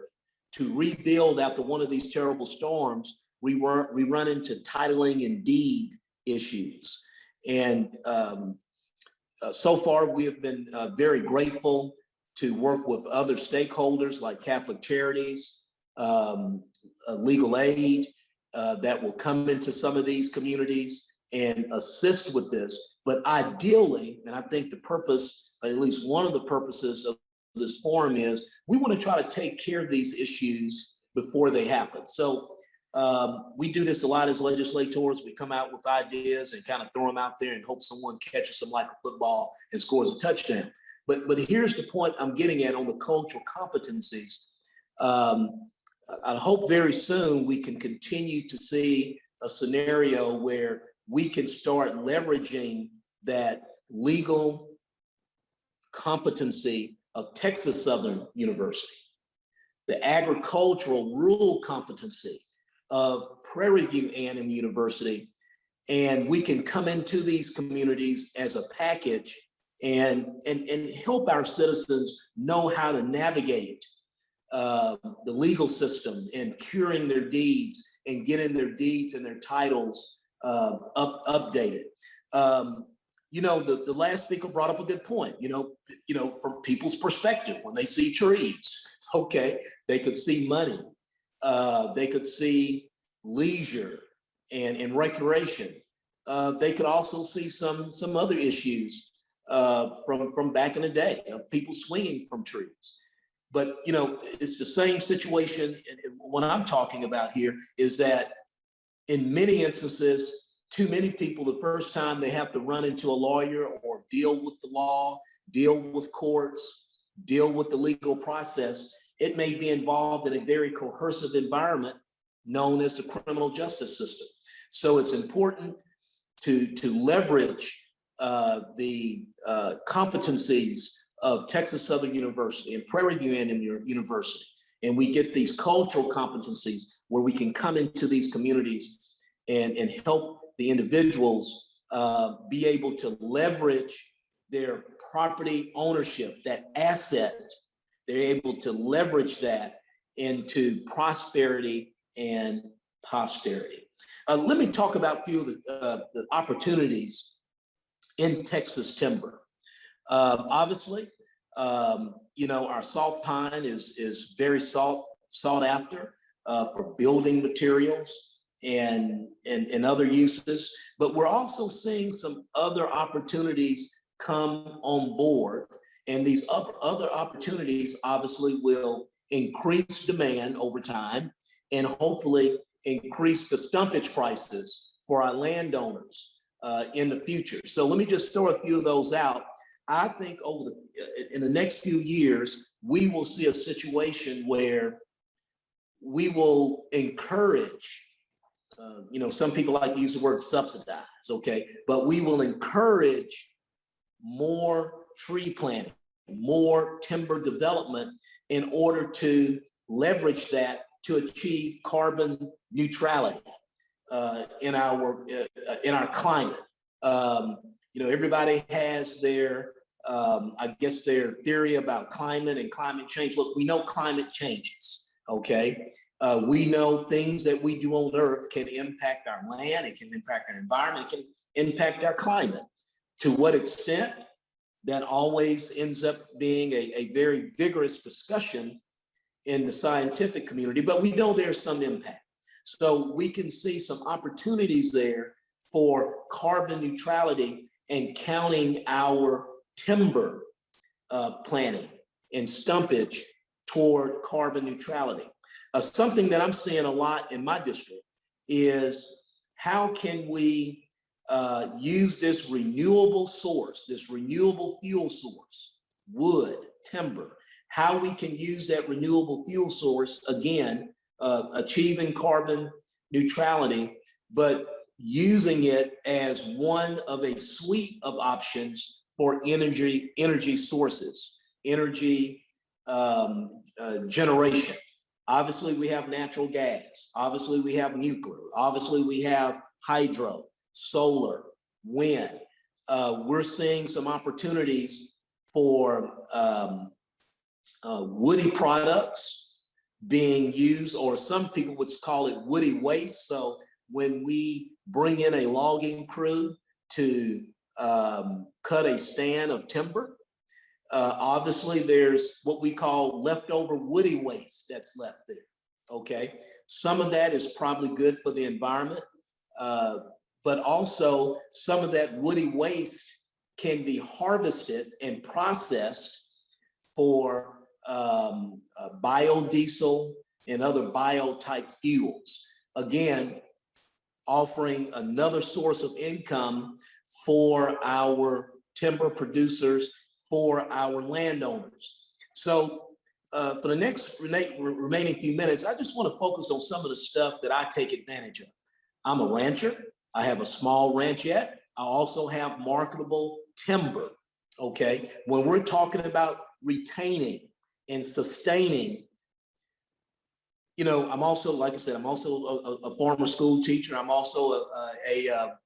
to rebuild after one of these terrible storms, we run into titling and deed issues. And so far, we have been very grateful to work with other stakeholders like Catholic Charities, legal aid that will come into some of these communities and assist with this. But ideally, and I think the purpose, at least one of the purposes of this forum is, we want to try to take care of these issues before they happen. So we do this a lot as legislators. We come out with ideas and kind of throw them out there and hope someone catches them like a football and scores a touchdown. But here's the point I'm getting at on the cultural competencies. I hope very soon we can continue to see a scenario where we can start leveraging that legal competency of Texas Southern University, the agricultural rural competency of Prairie View A&M University, and we can come into these communities as a package and help our citizens know how to navigate the legal system and curing their deeds and getting their deeds and their titles updated. You know, the last speaker brought up a good point. You know, from people's perspective, when they see trees, okay, they could see money, they could see leisure and recreation. They could also see some other issues from back in the day of people swinging from trees. But you know, it's the same situation. And what I'm talking about here is that in many instances, too many people, the first time they have to run into a lawyer or deal with the law, deal with courts, deal with the legal process, it may be involved in a very coercive environment known as the criminal justice system. So it's important to leverage the competencies of Texas Southern University and Prairie View A&M University. And we get these cultural competencies where we can come into these communities and help the individuals be able to leverage their property ownership, that asset, they're able to leverage that into prosperity and posterity. Let me talk about a few of the opportunities in Texas timber. Obviously, you know, our soft pine is very sought after for building materials and other uses, but we're also seeing some other opportunities come on board, and these other opportunities obviously will increase demand over time and hopefully increase the stumpage prices for our landowners in the future. So let me just throw a few of those out. I think in the next few years, we will see a situation where we will encourage, you know, some people like to use the word subsidize, okay? But we will encourage more tree planting, more timber development in order to leverage that to achieve carbon neutrality in our climate. You know, everybody has their, I guess, their theory about climate and climate change. Look, we know climate changes, okay? We know things that we do on Earth can impact our land, it can impact our environment, it can impact our climate. To what extent? That always ends up being a very vigorous discussion in the scientific community, but we know there's some impact. So we can see some opportunities there for carbon neutrality and counting our timber planting and stumpage toward carbon neutrality. Something that I'm seeing a lot in my district is how can we use this renewable source, this renewable fuel source, wood, timber, how we can use that renewable fuel source, again, achieving carbon neutrality, but using it as one of a suite of options for energy sources, energy generation. Obviously, we have natural gas. Obviously, we have nuclear. Obviously, we have hydro, solar, wind. We're seeing some opportunities for woody products being used, or some people would call it woody waste. So when we bring in a logging crew to cut a stand of timber, obviously there's what we call leftover woody waste that's left there, okay? Some of that is probably good for the environment, but also some of that woody waste can be harvested and processed for biodiesel and other bio-type fuels. Again, offering another source of income for our timber producers, for our landowners. So for the next remaining few minutes, I just want to focus on some of the stuff that I take advantage of. I'm a rancher. I have a small ranchette. I also have marketable timber, okay? When we're talking about retaining and sustaining, you know, I'm also, like I said, I'm also a former school teacher. I'm also a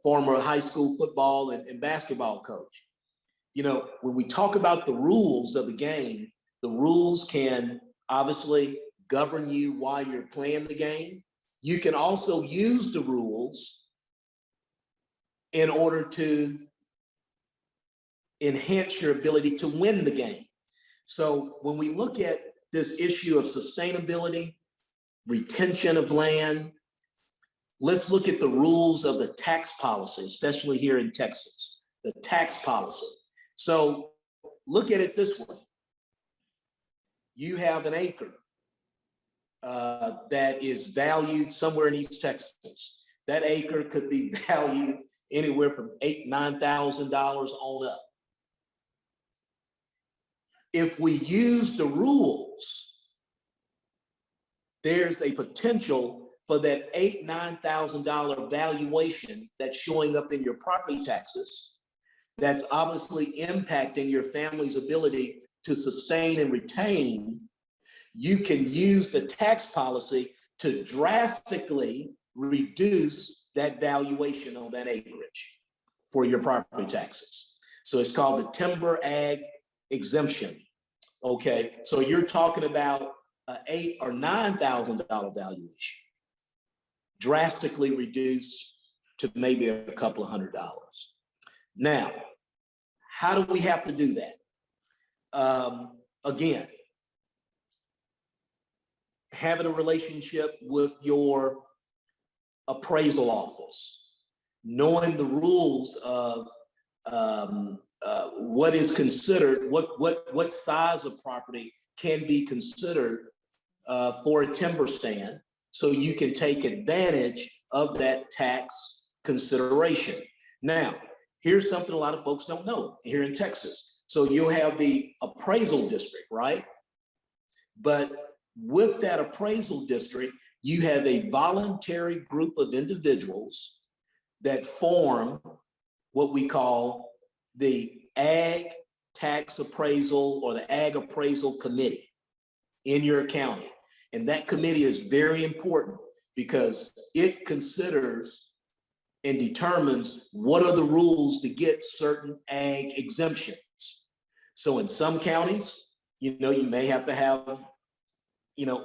former high school football and basketball coach. You know, when we talk about the rules of the game, the rules can obviously govern you while you're playing the game. You can also use the rules in order to enhance your ability to win the game. So when we look at this issue of sustainability, retention of land, let's look at the rules of the tax policy, especially here in Texas, the tax policy. So look at it this way. You have an acre that is valued somewhere in East Texas. That acre could be valued anywhere from $8,000 to $9,000 on up. If we use the rules, there's a potential for that $8,000 to $9,000 valuation that's showing up in your property taxes, that's obviously impacting your family's ability to sustain and retain. You can use the tax policy to drastically reduce that valuation on that acreage for your property taxes. So it's called the timber ag exemption. Okay, so you're talking about an $8,000 or $9,000 valuation, drastically reduced to maybe a couple of $100. Now, how do we have to do that? Again, having a relationship with your appraisal office, knowing the rules of what is considered, what size of property can be considered for a timber stand, so you can take advantage of that tax consideration. Now, here's something a lot of folks don't know here in Texas. So you'll have the appraisal district, right? But with that appraisal district, you have a voluntary group of individuals that form what we call the Ag Tax Appraisal or the Ag Appraisal Committee in your county. And that committee is very important because it considers and determines what are the rules to get certain ag exemptions. So in some counties, you may have to have,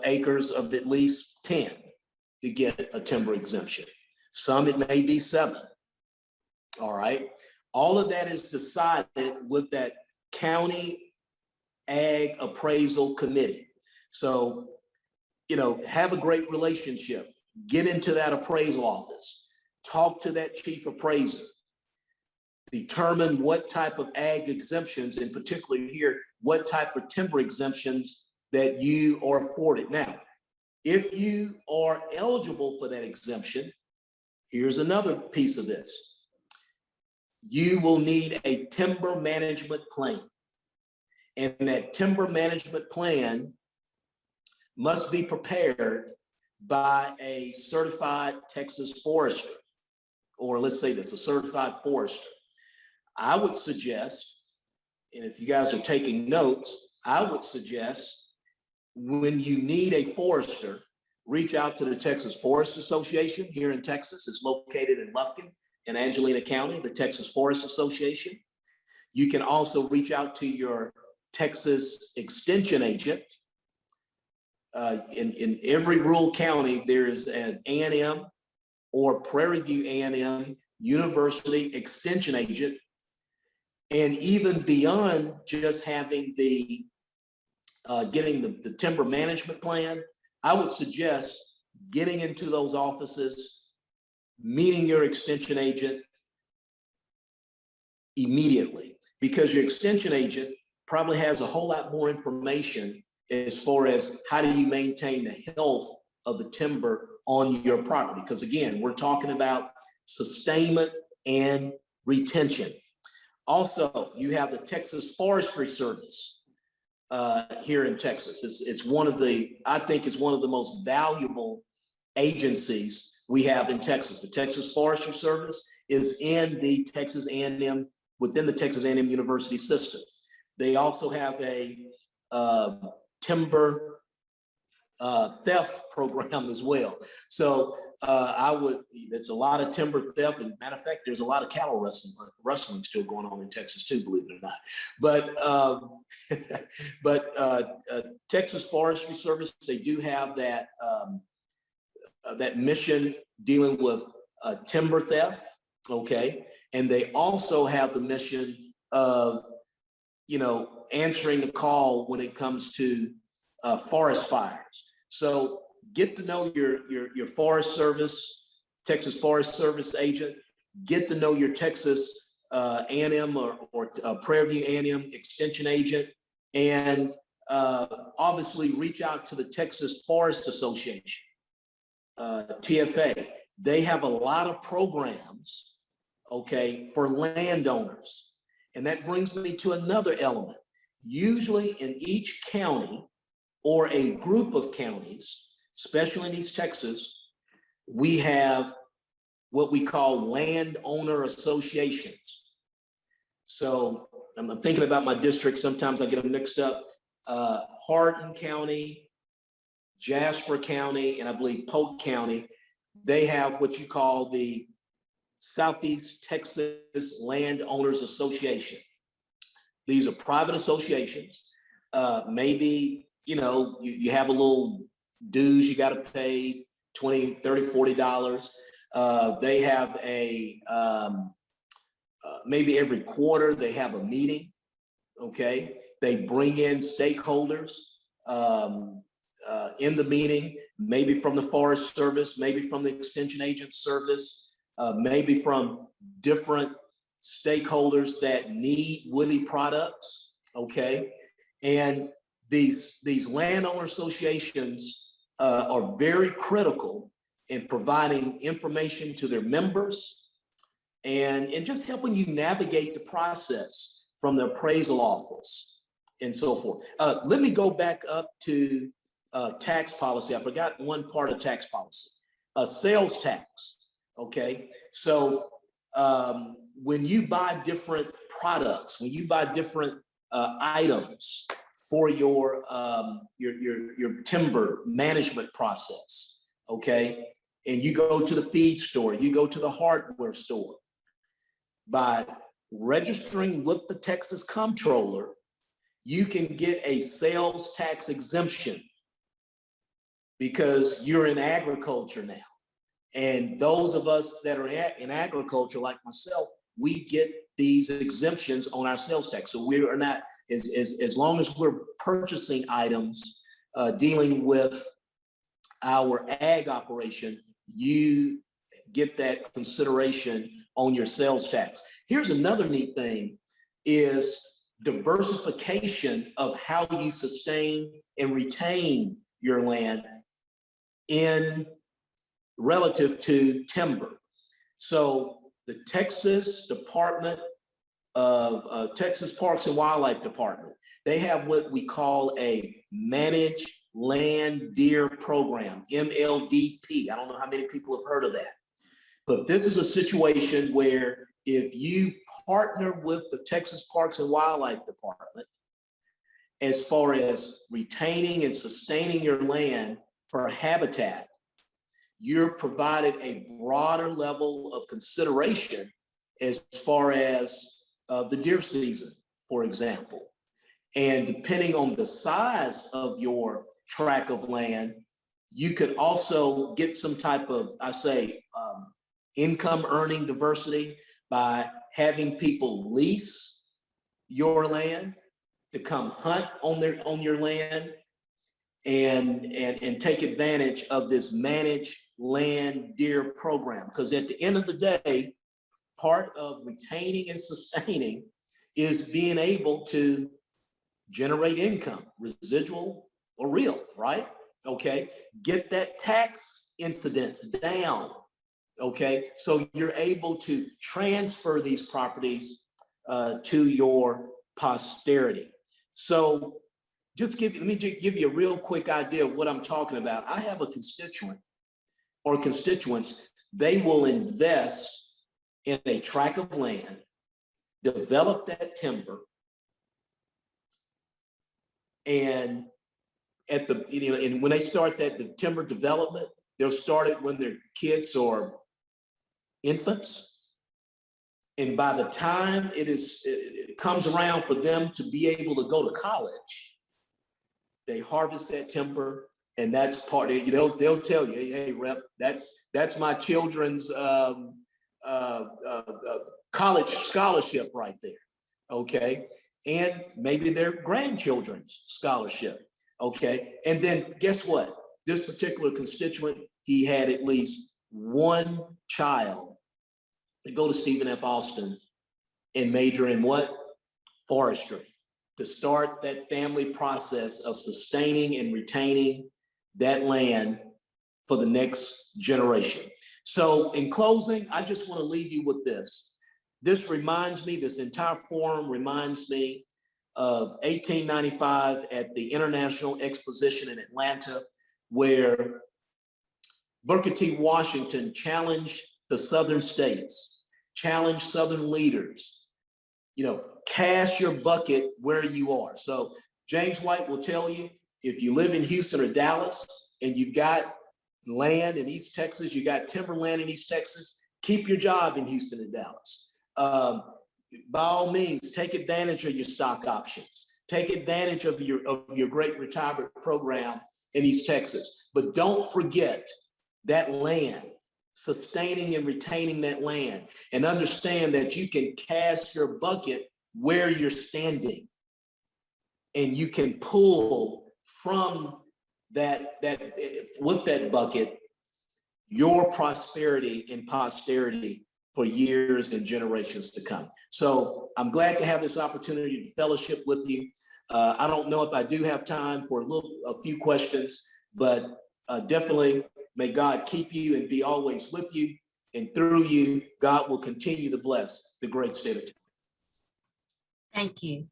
acres of at least 10 to get a timber exemption. Some it may be 7. All right. All of that is decided with that county ag appraisal committee. So, have a great relationship, get into that appraisal office, talk to that chief appraiser, determine what type of ag exemptions, in particular here, what type of timber exemptions that you are afforded. Now, if you are eligible for that exemption, here's another piece of this. You will need a timber management plan. And that timber management plan must be prepared by a certified Texas forester, or let's say this, a certified forester. I would suggest, and if you guys are taking notes, I would suggest when you need a forester, reach out to the Texas Forest Association here in Texas. It's located in Lufkin in Angelina County, the Texas Forest Association. You can also reach out to your Texas Extension agent. In every rural county, there is an A&M or Prairie View A&M University Extension agent. And even beyond just having the getting the timber management plan, I would suggest getting into those offices, meeting your extension agent immediately, because your extension agent probably has a whole lot more information as far as how do you maintain the health of the timber on your property. Because again, we're talking about sustainment and retention. Also, you have the Texas Forestry Service here in Texas. It's one of the, I think it's one of the most valuable agencies we have in Texas. The Texas Forestry Service is in the Texas A&M, within the Texas A&M University system. They also have a timber theft program as well. So there's a lot of timber theft, and matter of fact, there's a lot of cattle rustling still going on in Texas too, believe it or not. But Texas Forestry Service, they do have that that mission dealing with timber theft, okay? And they also have the mission of, answering the call when it comes to forest fires. So get to know your Forest Service, Texas Forest Service agent, get to know your Texas A&M or Prairie View A&M extension agent, and obviously reach out to the Texas Forest Association, TFA. They have a lot of programs, okay, for landowners. And that brings me to another element. Usually in each county or a group of counties, especially in East Texas, we have what we call landowner associations. So I'm thinking about my district. Sometimes I get them mixed up. Hardin County, Jasper County, and I believe Polk County, they have what you call the Southeast Texas Landowners Association. These are private associations. Maybe, you have a little dues you got to pay, $20, $30, $40. They have a, maybe every quarter they have a meeting, okay? They bring in stakeholders in the meeting, maybe from the Forest Service, maybe from the Extension Agent Service, maybe from different stakeholders that need woody products, okay? And these landowner associations are very critical in providing information to their members and just helping you navigate the process from the appraisal office and so forth. Let me go back up to tax policy. I forgot one part of tax policy, sales tax, okay? So when you buy different products, when you buy different items for your timber management process, okay? And you go to the feed store, you go to the hardware store, by registering with the Texas Comptroller, you can get a sales tax exemption because you're in agriculture now. And those of us that are in agriculture, like myself, we get these exemptions on our sales tax. So we are not, as long as we're purchasing items, dealing with our ag operation, you get that consideration on your sales tax. Here's another neat thing is diversification of how you sustain and retain your land in relative to timber. So the Texas Department of Texas Parks and Wildlife Department, they have what we call a Managed Land Deer Program, MLDP. I don't know how many people have heard of that. But this is a situation where if you partner with the Texas Parks and Wildlife Department, as far as retaining and sustaining your land for habitat, you're provided a broader level of consideration as far as the deer season, for example. And depending on the size of your tract of land, you could also get some type of, income earning diversity by having people lease your land to come hunt on your land and take advantage of this Managed Land Deer Program. Because at the end of the day, part of retaining and sustaining is being able to generate income, residual or real, right? Okay, get that tax incidence down. Okay, so you're able to transfer these properties to your posterity. So let me give you a real quick idea of what I'm talking about. I have a constituent or constituents, they will invest in a tract of land, develop that timber, and and when they start the timber development, they'll start it when their kids are infants. And by the time it comes around for them to be able to go to college, they harvest that timber, and that's part of, they'll tell you, hey, Rep, that's my children's college scholarship right there, okay? And maybe their grandchildren's scholarship, okay? And then guess what? This particular constituent, he had at least one child to go to Stephen F. Austin and major in what? Forestry, to start that family process of sustaining and retaining that land for the next generation. So in closing, I just want to leave you with this. This entire forum reminds me of 1895 at the International Exposition in Atlanta, where Booker T. Washington challenged the Southern states, challenged Southern leaders, cast your bucket where you are. So James White will tell you, if you live in Houston or Dallas and you've got land in East Texas, you got timberland in East Texas, keep your job in Houston and Dallas. By all means, take advantage of your stock options. Take advantage of your great retirement program in East Texas. But don't forget that land, sustaining and retaining that land, and understand that you can cast your bucket where you're standing. And you can pull from with that bucket, your prosperity and posterity for years and generations to come. So I'm glad to have this opportunity to fellowship with you. I don't know if I do have time for a few questions, but definitely may God keep you and be always with you. And through you, God will continue to bless the great state of Texas. Thank you.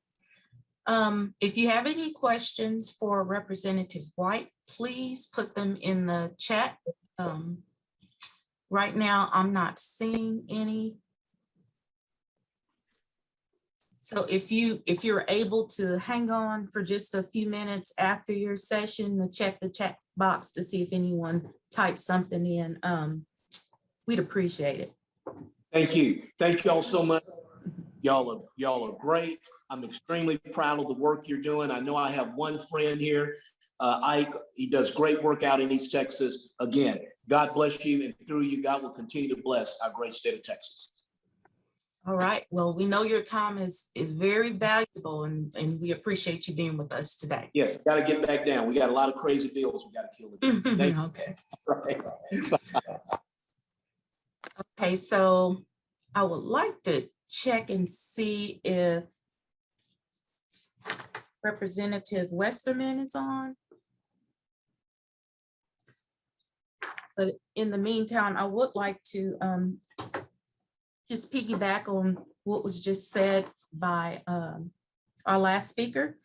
If you have any questions for Representative White, please put them in the chat. Right now, I'm not seeing any. So if you're able to hang on for just a few minutes after your session to check the chat box to see if anyone typed something in, we'd appreciate it. Thank you. Thank you all so much. Y'all are great. I'm extremely proud of the work you're doing. I know I have one friend here, Ike. He does great work out in East Texas. Again, God bless you, and through you, God will continue to bless our great state of Texas. All right. Well, we know your time is very valuable, and we appreciate you being with us today. Yes, got to get back down. We got a lot of crazy bills we got to kill today. Okay. Right. Okay, so I would like to check and see if Representative Westermann is on. But in the meantime, I would like to just piggyback on what was just said by our last speaker.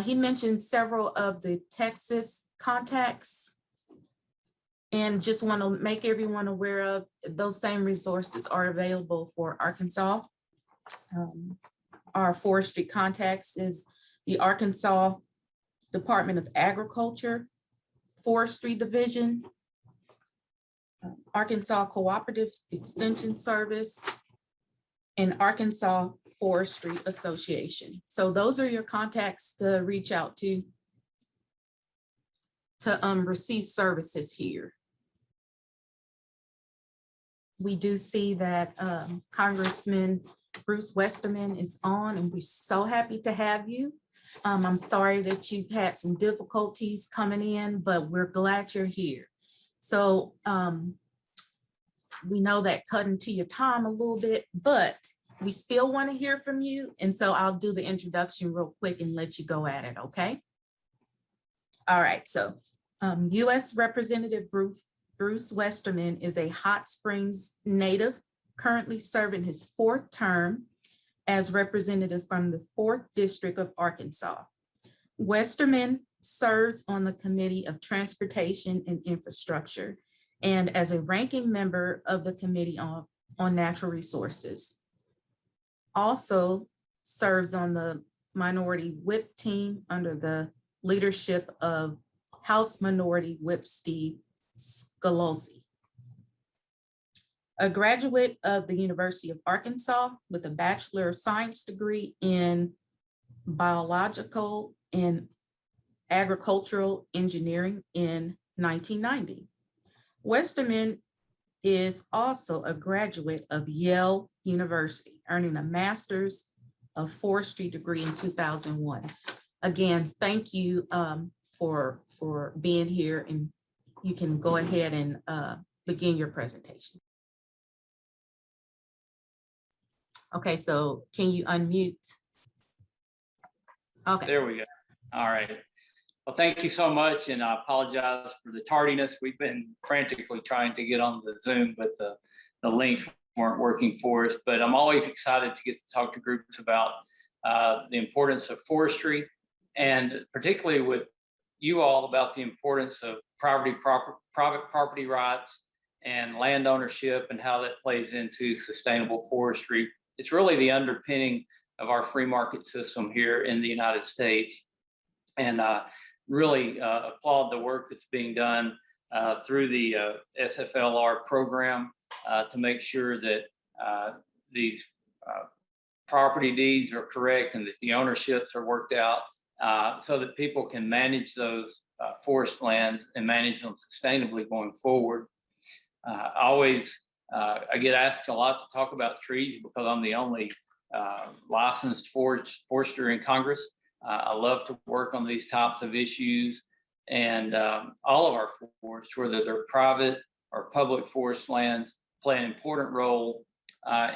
He mentioned several of the Texas contacts, and just want to make everyone aware of those same resources are available for Arkansas. Our forestry contacts is the Arkansas Department of Agriculture, Forestry Division, Arkansas Cooperative Extension Service, and Arkansas Forestry Association. So those are your contacts to reach out to receive services here. We do see that Congressman Bruce Westermann is on, and we're so happy to have you. I'm sorry that you've had some difficulties coming in, but we're glad you're here. So we know that cut into your time a little bit, but we still want to hear from you. And so I'll do the introduction real quick and let you go at it, okay? All right, so U.S. Representative Bruce Westermann is a Hot Springs native, currently serving his 4th term as representative from the 4th District of Arkansas. Westermann serves on the Committee of Transportation and Infrastructure and as a ranking member of the Committee on Natural Resources. Also serves on the Minority Whip team under the leadership of House Minority Whip Steve Scalzi. A graduate of the University of Arkansas with a Bachelor of Science degree in Biological and Agricultural Engineering in 1990. Westermann is also a graduate of Yale University, earning a Master's of Forestry degree in 2001. Again, thank you for being here, and you can go ahead and begin your presentation. Okay, so can you unmute? Okay. There we go. All right. Well, thank you so much, and I apologize for the tardiness. We've been frantically trying to get on the Zoom, but the links weren't working for us. But I'm always excited to get to talk to groups about the importance of forestry, and particularly with you all about the importance of private property rights and land ownership and how that plays into sustainable forestry. It's really the underpinning of our free market system here in the United States. And really applaud the work that's being done through the SFLR program to make sure that these property deeds are correct and that the ownerships are worked out so that people can manage those forest lands and manage them sustainably going forward. I get asked a lot to talk about trees because I'm the only licensed forester in Congress. I love to work on these types of issues, and all of our forests, whether they're private or public forest lands, play an important role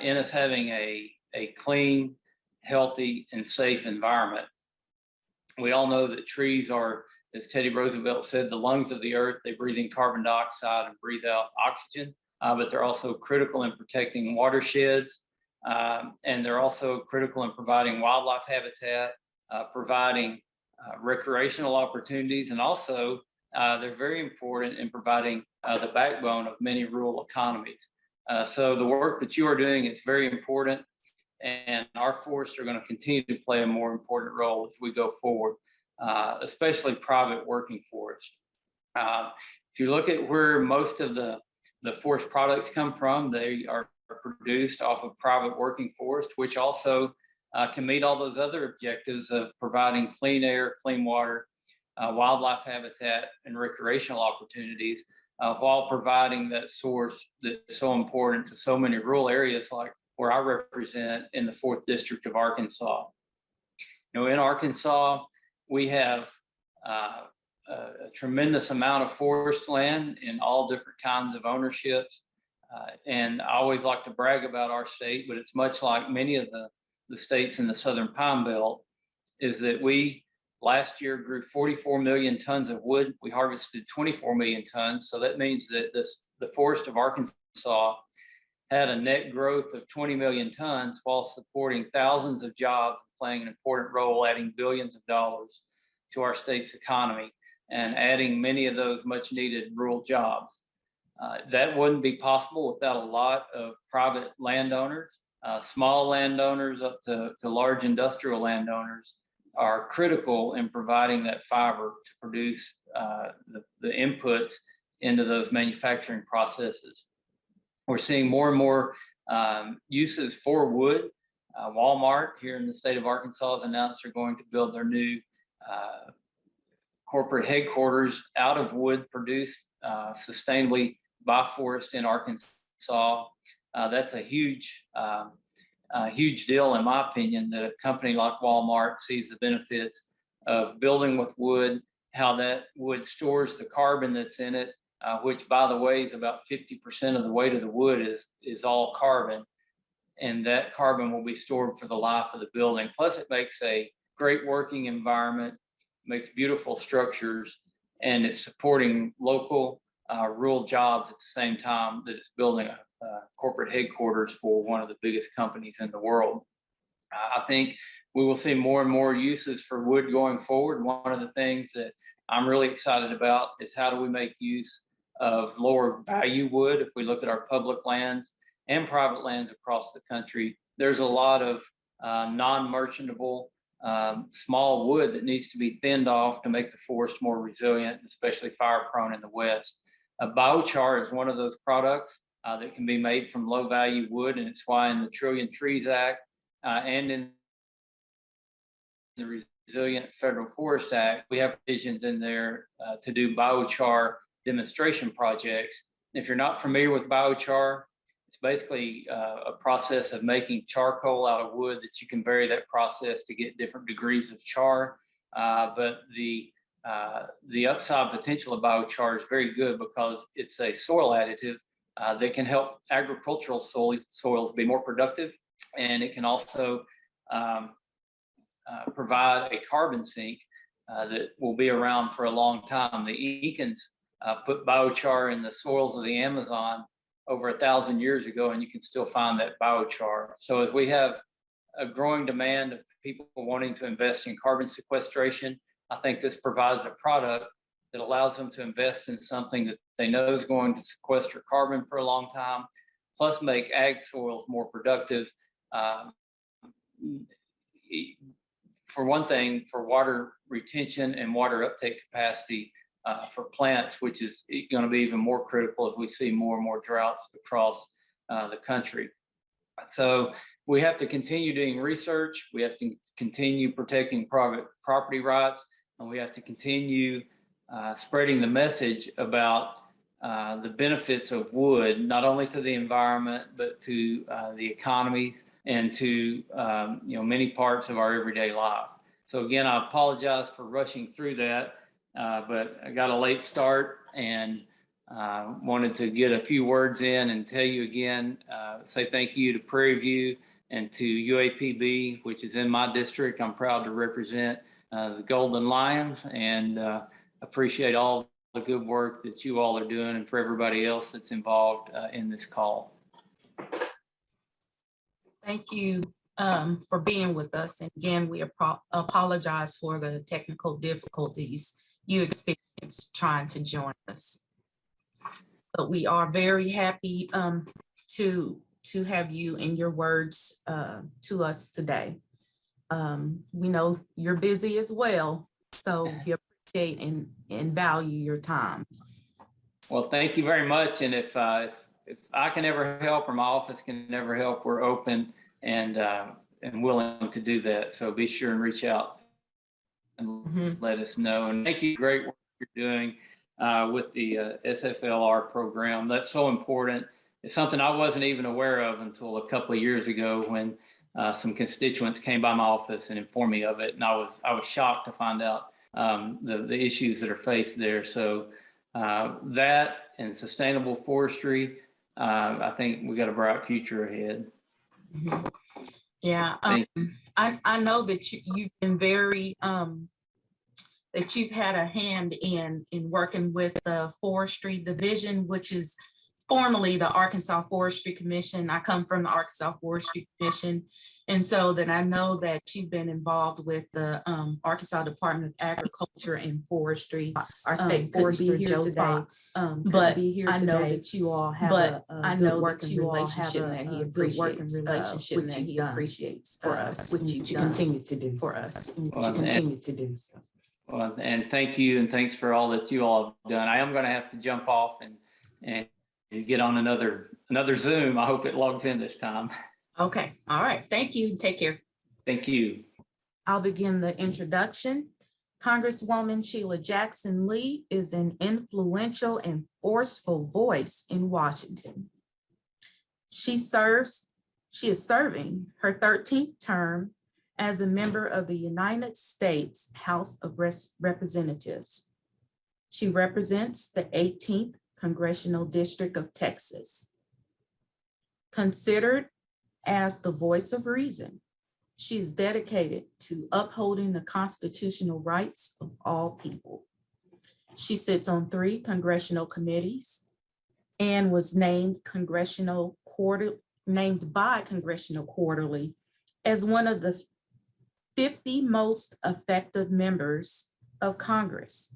in us having a clean, healthy, and safe environment. We all know that trees are, as Teddy Roosevelt said, the lungs of the earth. They breathe in carbon dioxide and breathe out oxygen, but they're also critical in protecting watersheds. And they're also critical in providing wildlife habitat, providing recreational opportunities, and also they're very important in providing the backbone of many rural economies. So the work that you are doing is very important, and our forests are going to continue to play a more important role as we go forward, especially private working forest. If you look at where most of the forest products come from, they are produced off of private working forest, which also can meet all those other objectives of providing clean air, clean water, wildlife habitat, and recreational opportunities, while providing that source that's so important to so many rural areas like where I represent in the 4th District of Arkansas. You know, in Arkansas, we have a tremendous amount of forest land in all different kinds of ownerships. And I always like to brag about our state, but it's much like many of the states in the Southern Pine Belt, is that we last year grew 44 million tons of wood. We harvested 24 million tons. So that means that the forest of Arkansas had a net growth of 20 million tons while supporting thousands of jobs, playing an important role, adding billions of dollars to our state's economy and adding many of those much needed rural jobs. That wouldn't be possible without a lot of private landowners. Small landowners up to large industrial landowners are critical in providing that fiber to produce the inputs into those manufacturing processes. We're seeing more and more uses for wood. Walmart here in the state of Arkansas has announced they're going to build their new corporate headquarters out of wood produced sustainably by forest in Arkansas. That's a huge deal, in my opinion, that a company like Walmart sees the benefits of building with wood, how that wood stores the carbon that's in it, which, by the way, is about 50% of the weight of the wood is all carbon. And that carbon will be stored for the life of the building. Plus, it makes a great working environment, makes beautiful structures, and it's supporting local rural jobs at the same time that it's building a corporate headquarters for one of the biggest companies in the world. I think we will see more and more uses for wood going forward. One of the things that I'm really excited about is how do we make use of lower value wood. If we look at our public lands and private lands across the country, there's a lot of non-merchantable small wood that needs to be thinned off to make the forest more resilient, especially fire prone in the West. Biochar is one of those products that can be made from low value wood, and it's why in the Trillion Trees Act and in the Resilient Federal Forest Act, we have provisions in there to do biochar demonstration projects. If you're not familiar with biochar, it's basically a process of making charcoal out of wood that you can vary that process to get different degrees of char. But the upside potential of biochar is very good because it's a soil additive that can help agricultural soils be more productive, and it can also provide a carbon sink that will be around for a long time. The Incans put biochar in the soils of the Amazon over 1,000 years ago, and you can still find that biochar. So as we have a growing demand of people wanting to invest in carbon sequestration, I think this provides a product that allows them to invest in something that they know is going to sequester carbon for a long time, plus make ag soils more productive. For one thing, for water retention and water uptake capacity, for plants, which is going to be even more critical as we see more and more droughts across the country. So we have to continue doing research. We have to continue protecting private property rights, and we have to continue spreading the message about the benefits of wood, not only to the environment, but to the economies and to many parts of our everyday life. So again, I apologize for rushing through that, but I got a late start and wanted to get a few words in and tell you again, say thank you to Prairie View and to UAPB, which is in my district. I'm proud to represent the Golden Lions, and appreciate all the good work that you all are doing, and for everybody else that's involved in this call. Thank you for being with us. And again, we apologize for the technical difficulties you experienced trying to join us. But we are very happy to have you and your words to us today. We know you're busy as well, so we appreciate and value your time. Well, thank you very much. And if I can ever help, or my office can ever help, we're open and willing to do that. So be sure and reach out and let us know. And thank you, great work you're doing with the SFLR program. That's so important. It's something I wasn't even aware of until a couple of years ago when some constituents came by my office and informed me of it. And I was shocked to find out the issues that are faced there. So that and sustainable forestry, I think we got a bright future ahead. Yeah, I know that you've been very, that you've had a hand in working with the Forestry Division, which is formerly the Arkansas Forestry Commission. I come from the Arkansas Forestry Commission. And so that I know that you've been involved with the Arkansas Department of Agriculture and Forestry, our state forester, Joe Fox. But I know that you all have a good working relationship that he appreciates for us, which you continue to do for us, and which you continue to do so. Well, and thank you, and thanks for all that you all have done. I am going to have to jump off and get on another Zoom. I hope it logs in this time. Okay. All right. Thank you. Take care. Thank you. I'll begin the introduction. Congresswoman Shelia Jackson Lee is an influential and forceful voice in Washington. She is serving her 13th term as a member of the United States House of Representatives. She represents the 18th Congressional District of Texas. Considered as the voice of reason, she is dedicated to upholding the constitutional rights of all people. She sits on 3 congressional committees and was named by Congressional Quarterly as one of the 50 most effective members of Congress.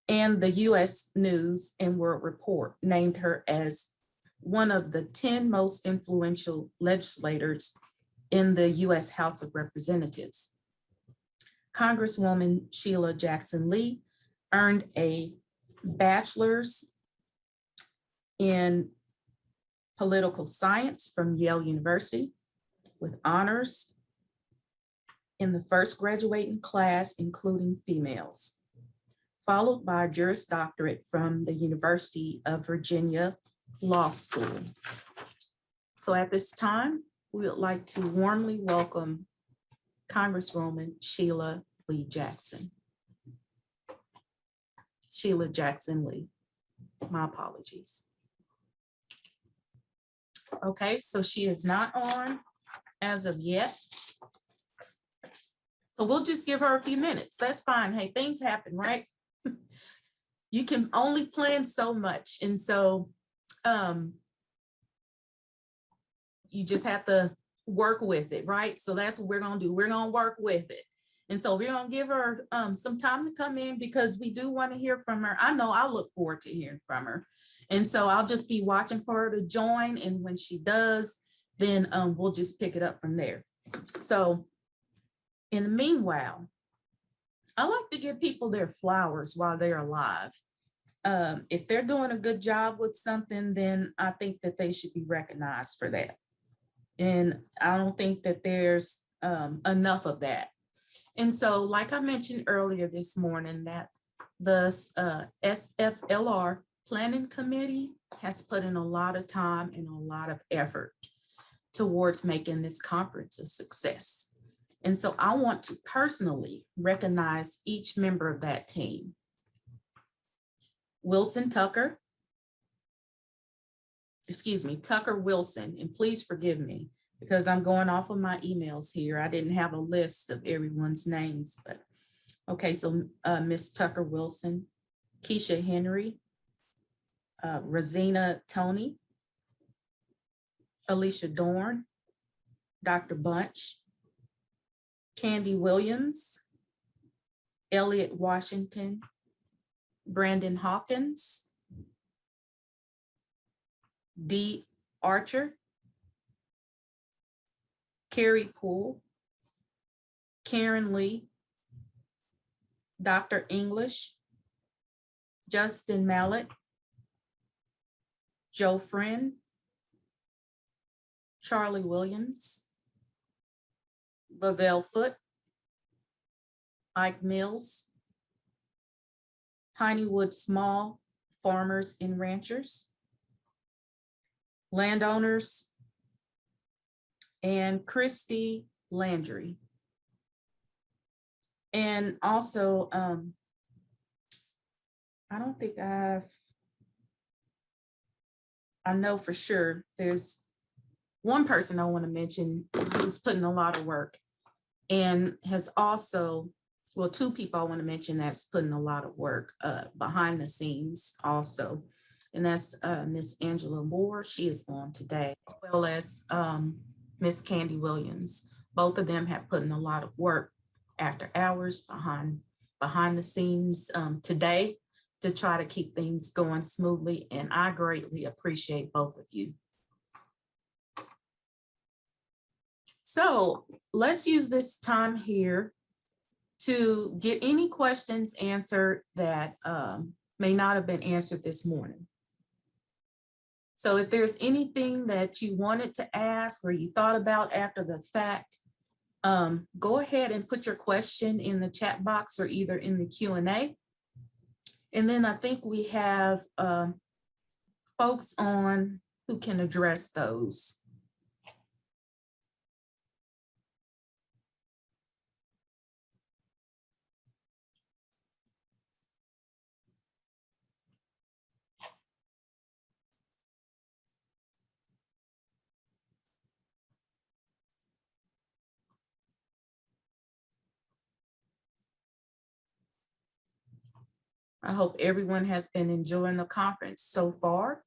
And the U.S. News and World Report named her as one of the 10 most influential legislators in the U.S. House of Representatives. Congresswoman Shelia Jackson Lee earned a bachelor's in political science from Yale University with honors in the first graduating class, including females, followed by a Juris Doctorate from the University of Virginia Law School. So at this time, we would like to warmly welcome Congresswoman Shelia Lee Jackson. Shelia Jackson Lee, my apologies. Okay, so she is not on as of yet. So we'll just give her a few minutes. That's fine. Hey, things happen, right? You can only plan so much. And so you just have to work with it, right? So that's what we're gonna do. We're gonna work with it. And so we're gonna give her some time to come in because we do want to hear from her. I know I look forward to hearing from her. And so I'll just be watching for her to join. And when she does, then we'll just pick it up from there. So in the meanwhile, I like to give people their flowers while they're alive. If they're doing a good job with something, then I think that they should be recognized for that. And I don't think that there's enough of that. And so, like I mentioned earlier this morning, that the SFLR Planning Committee has put in a lot of time and a lot of effort towards making this conference a success. And so I want to personally recognize each member of that team. Tucker Wilson, and please forgive me because I'm going off of my emails here. I didn't have a list of everyone's names, but okay, so Miss Tucker Wilson, Keisha Henry, Rosina Tony, Alicia Dorn, Dr. Bunch, Candy Williams, Elliot Washington, Brandon Hawkins, Dee Archer, Carrie Poole, Karen Lee, Dr. English, Justin Mallet, Joe Friend, Charlie Williams, Lavelle Foote, Mike Mills, Tinywood Small Farmers and Ranchers, Landowners, and Kristy Landry. And also, I don't think I know for sure there's one person I want to mention who's putting a lot of work and has also, well, two people I want to mention that's putting a lot of work behind the scenes also. And that's Miss Angela Moore. She is on today, as well as Miss Candy Williams. Both of them have put in a lot of work after hours behind the scenes today to try to keep things going smoothly. And I greatly appreciate both of you. So let's use this time here to get any questions answered that may not have been answered this morning. So if there's anything that you wanted to ask or you thought about after the fact, go ahead and put your question in the chat box or either in the Q&A. And then I think we have folks on who can address those. I hope everyone has been enjoying the conference so far.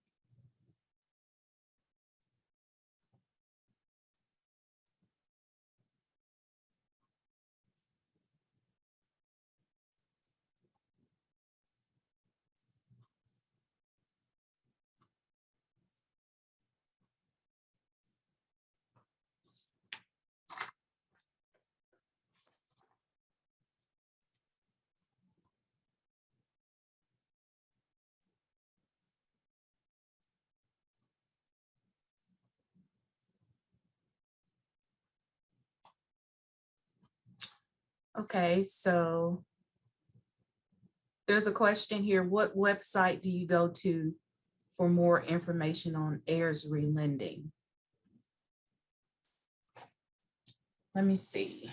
Okay, so there's a question here. What website do you go to for more information on heirs relending? Let me see.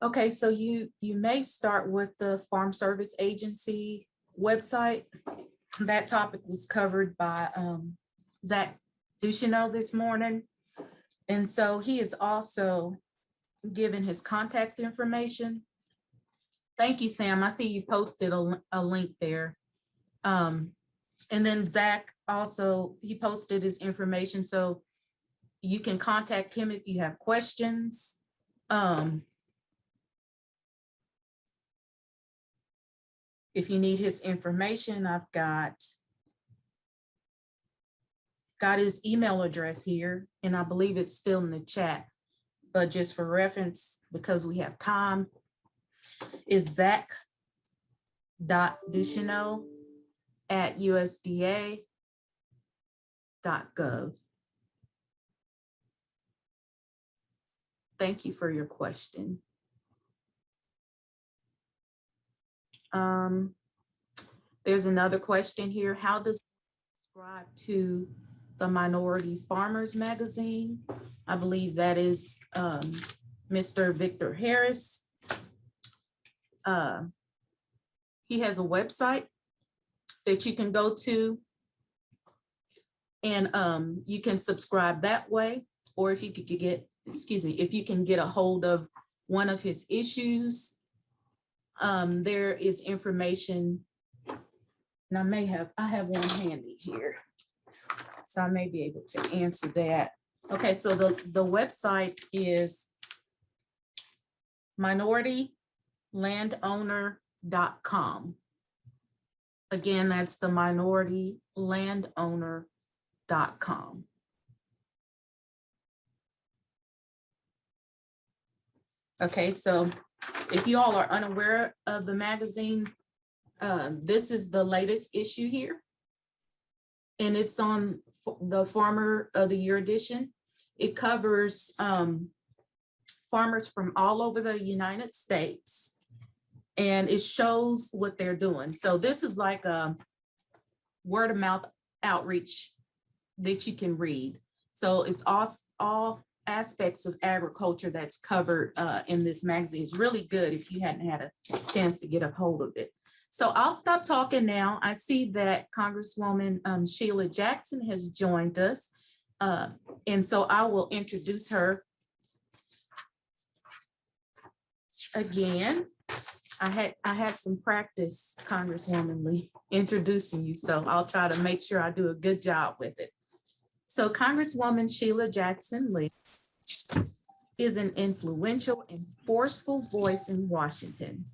Okay, so you may start with the Farm Service Agency website. That topic was covered by Zach Ducheneaux this morning. And so he is also given his contact information. Thank you, Sam. I see you posted a link there. And then Zach also, he posted his information. So you can contact him if you have questions. If you need his information, I've got his email address here, and I believe it's still in the chat, but just for reference, because we have time, is zach.ducheneaux@usda.gov. Thank you for your question. There's another question here. How does subscribe to the Minority Farmers Magazine? I believe that is Mr. Victor Harris. He has a website that you can go to, and you can subscribe that way, or if you could get, if you can get a hold of one of his issues, there is information, and I have one handy here, so I may be able to answer that. Okay, so the website is minoritylandowner.com. Again, that's the minoritylandowner.com. Okay, so if you all are unaware of the magazine, this is the latest issue here, and it's on the Farmer of the Year edition. It covers farmers from all over the United States, and it shows what they're doing. So this is like a word of mouth outreach that you can read. So it's all aspects of agriculture that's covered in this magazine. It's really good if you hadn't had a chance to get a hold of it. So I'll stop talking now. I see that Congresswoman Shelia Jackson has joined us. And so I will introduce her again. I had some practice, Congresswoman Lee, introducing you, so I'll try to make sure I do a good job with it. So Congresswoman Shelia Jackson Lee is an influential and forceful voice in Washington.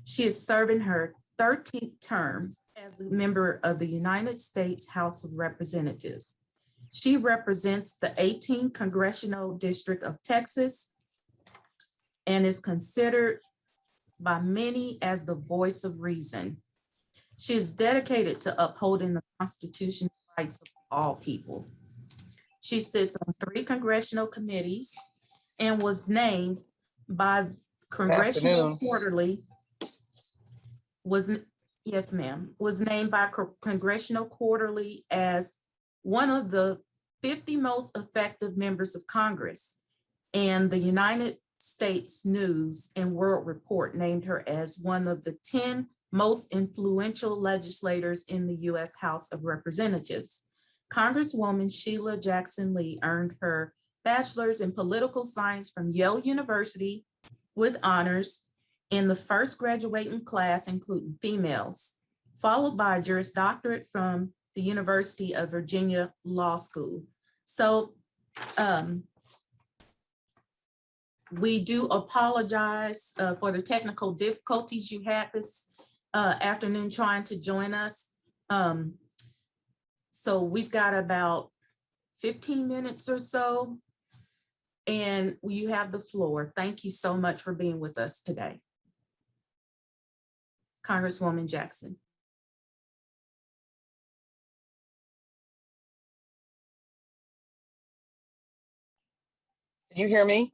She is serving her 13th term as a member of the United States House of Representatives. She represents the 18th Congressional District of Texas and is considered by many as the voice of reason. She is dedicated to upholding the constitutional rights of all people. She sits on 3 congressional committees and was named by Congressional Quarterly, was named by Congressional Quarterly as one of the 50 most effective members of Congress, and the United States News and World Report named her as one of the 10 most influential legislators in the U.S. House of Representatives. Congresswoman Shelia Jackson Lee earned her bachelor's in political science from Yale University with honors in the first graduating class, including females, followed by a Juris Doctorate from the University of Virginia Law School. So we do apologize for the technical difficulties you had this afternoon trying to join us. So we've got about 15 minutes or so, and you have the floor. Thank you so much for being with us today. Congresswoman Jackson. Can you hear me?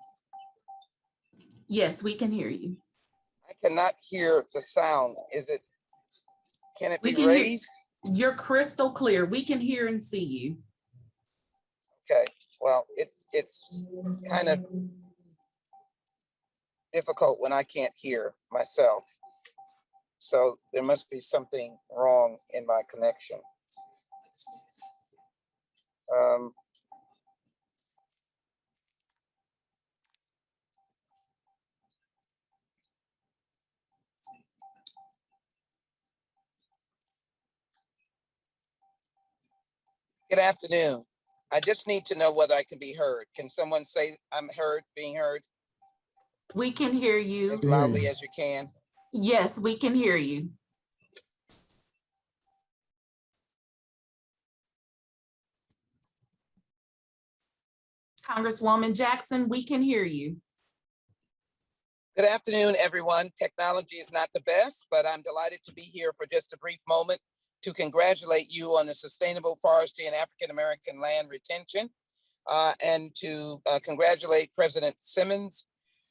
Yes, we can hear you. I cannot hear the sound. Can it be raised? You're crystal clear. We can hear and see you. Okay, well, it's kind of difficult when I can't hear myself. So there must be something wrong in my connection. Good afternoon. I just need to know whether I can be heard. Can someone say I'm being heard? We can hear you. As loudly as you can. Yes, we can hear you. Congresswoman Jackson, we can hear you. Good afternoon, everyone. Technology is not the best, but I'm delighted to be here for just a brief moment to congratulate you on the sustainable forestry and African-American land retention, and to congratulate President Simmons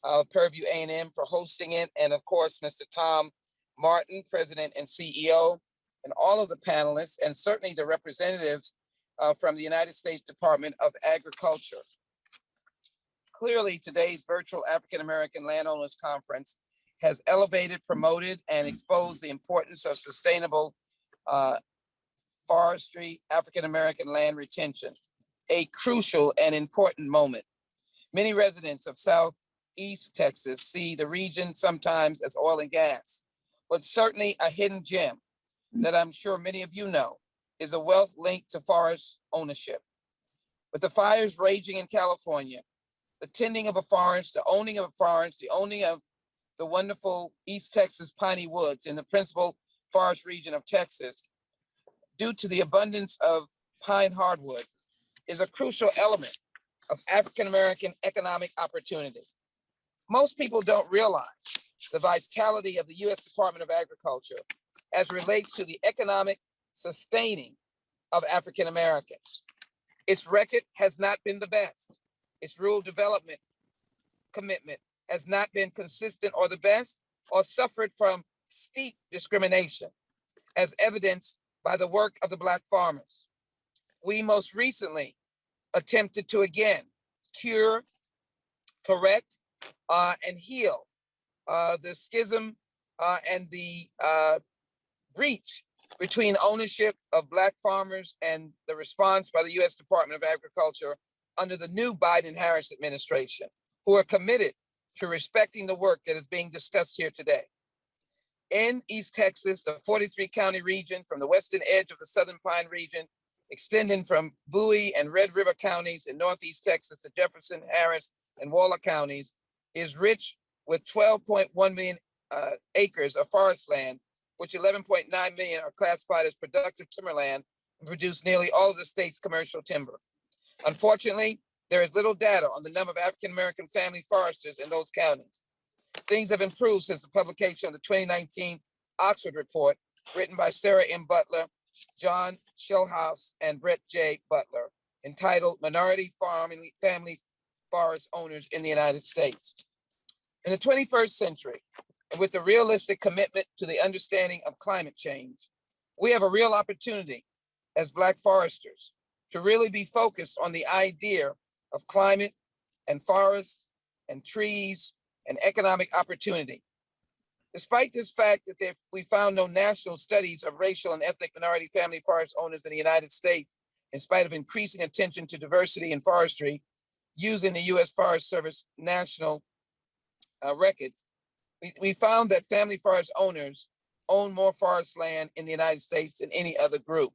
of Purview A&M for hosting it, and of course, Mr. Tom Martin, President and CEO, and all of the panelists, and certainly the representatives from the United States Department of Agriculture. Clearly, today's virtual African-American Landowners Conference has elevated, promoted, and exposed the importance of sustainable forestry, African-American land retention, a crucial and important moment. Many residents of Southeast Texas see the region sometimes as oil and gas, but certainly a hidden gem that I'm sure many of you know is a wealth linked to forest ownership. With the fires raging in California, the tending of a forest, the owning of a forest, the owning of the wonderful East Texas piney woods in the principal forest region of Texas, due to the abundance of pine hardwood, is a crucial element of African-American economic opportunity. Most people don't realize the vitality of the U.S. Department of Agriculture as it relates to the economic sustaining of African-Americans. Its record has not been the best. Its rural development commitment has not been consistent or the best, or suffered from steep discrimination, as evidenced by the work of the Black farmers. We most recently attempted to again cure, correct, and heal the schism and the breach between ownership of Black farmers and the response by the U.S. Department of Agriculture under the new Biden-Harris administration, who are committed to respecting the work that is being discussed here today. In East Texas, the 43-county region from the western edge of the Southern Pine region, extending from Bowie and Red River counties in Northeast Texas to Jefferson, Harris, and Waller counties, is rich with 12.1 million acres of forest land, which 11.9 million are classified as productive timberland and produce nearly all of the state's commercial timber. Unfortunately, there is little data on the number of African-American family foresters in those counties. Things have improved since the publication of the 2019 Oxford report, written by Sarah M. Butler, John Schellhaus, and Brett J. Butler, entitled Minority Family Forest Owners in the United States. In the 21st century, and with the realistic commitment to the understanding of climate change, we have a real opportunity as Black foresters to really be focused on the idea of climate and forests and trees and economic opportunity. Despite this fact that we found no national studies of racial and ethnic minority family forest owners in the United States, in spite of increasing attention to diversity in forestry using the U.S. Forest Service national records, we found that family forest owners own more forest land in the United States than any other group.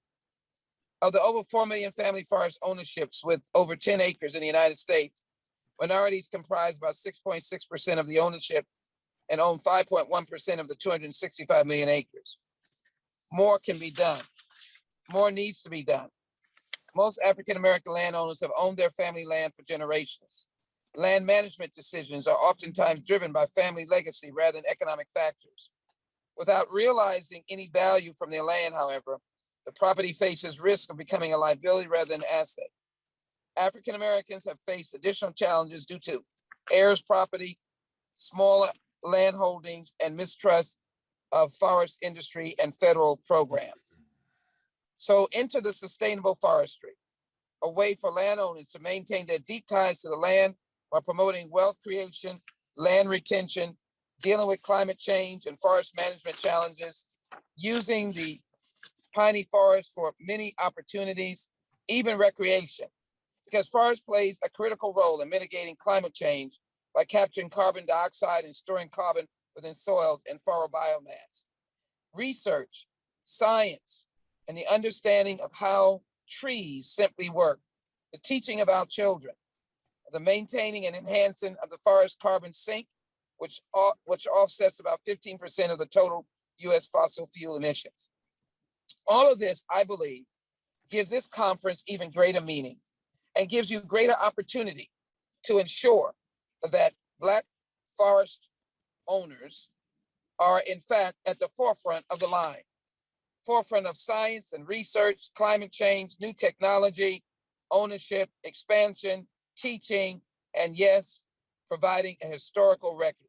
Of the over 4 million family forest ownerships with over 10 acres in the United States, minorities comprise about 6.6% of the ownership and own 5.1% of the 265 million acres. More can be done. More needs to be done. Most African-American landowners have owned their family land for generations. Land management decisions are oftentimes driven by family legacy rather than economic factors. Without realizing any value from their land, however, the property faces risk of becoming a liability rather than an asset. African Americans have faced additional challenges due to heirs property, smaller land holdings, and mistrust of forest industry and federal programs. So into the sustainable forestry, a way for landowners to maintain their deep ties to the land while promoting wealth creation, land retention, dealing with climate change and forest management challenges, using the piney forest for many opportunities, even recreation, because forest plays a critical role in mitigating climate change by capturing carbon dioxide and storing carbon within soils and forest biomass. Research, science, and the understanding of how trees simply work, the teaching of our children, the maintaining and enhancing of the forest carbon sink, which offsets about 15% of the total U.S. fossil fuel emissions. All of this, I believe, gives this conference even greater meaning and gives you greater opportunity to ensure that Black forest owners are in fact at the forefront of the line, forefront of science and research, climate change, new technology, ownership, expansion, teaching, and yes, providing a historical record.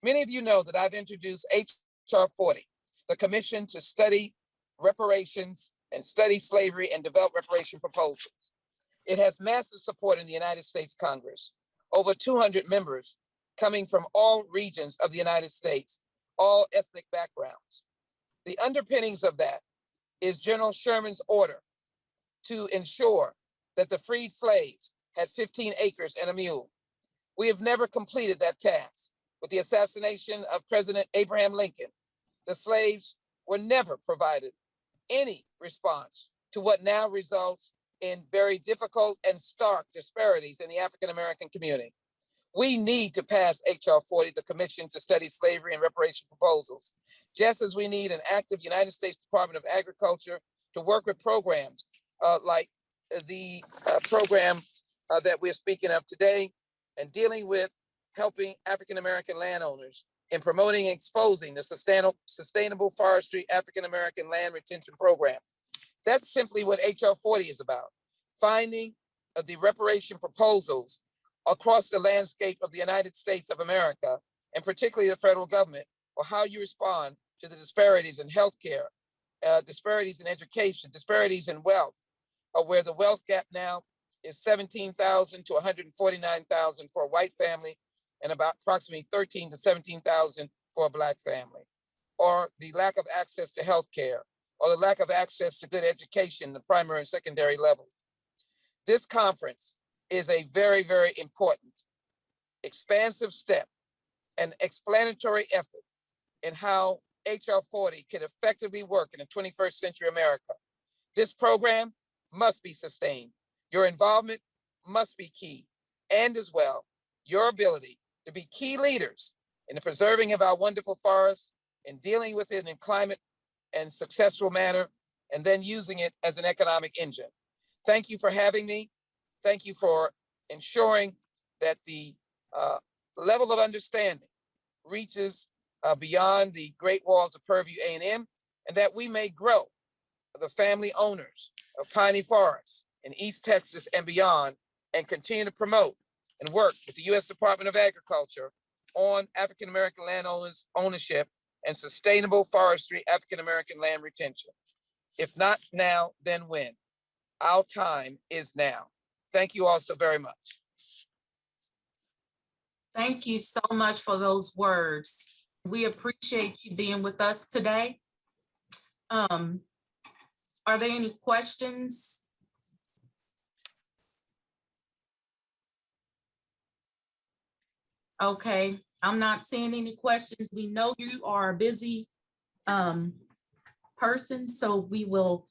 Many of you know that I've introduced H.R. 40, the Commission to Study Reparations and Study Slavery and Develop Reparation Proposals. It has massive support in the United States Congress, over 200 members coming from all regions of the United States, all ethnic backgrounds. The underpinnings of that is General Sherman's order to ensure that the freed slaves had 15 acres and a mule. We have never completed that task. With the assassination of President Abraham Lincoln, the slaves were never provided any response to what now results in very difficult and stark disparities in the African-American community. We need to pass H.R. 40, the Commission to Study Slavery and Reparation Proposals, just as we need an active United States Department of Agriculture to work with programs like the program that we're speaking of today, and dealing with helping African-American landowners in promoting and exposing the sustainable forestry African-American land retention program. That's simply what H.R. 40 is about, finding the reparation proposals across the landscape of the United States of America, and particularly the federal government, or how you respond to the disparities in healthcare, disparities in education, disparities in wealth, where the wealth gap now is 17,000 to 149,000 for a white family, and about approximately 13 to 17,000 for a Black family, or the lack of access to healthcare, or the lack of access to good education, the primary and secondary levels. This conference is a very, very important, expansive step and explanatory effort in how H.R. 40 can effectively work in the 21st century America. This program must be sustained. Your involvement must be key, and as well, your ability to be key leaders in the preserving of our wonderful forests, in dealing with it in climate and successful manner, and then using it as an economic engine. Thank you for having me. Thank you for ensuring that the level of understanding reaches beyond the great walls of Purview A&M, and that we may grow the family owners of piney forests in East Texas and beyond, and continue to promote and work with the U.S. Department of Agriculture on African-American landowners' ownership and sustainable forestry African-American land retention. If not now, then when? Our time is now. Thank you all so very much. Thank you so much for those words. We appreciate you being with us today. Are there any questions? Okay, I'm not seeing any questions. We know you are a busy person, so we will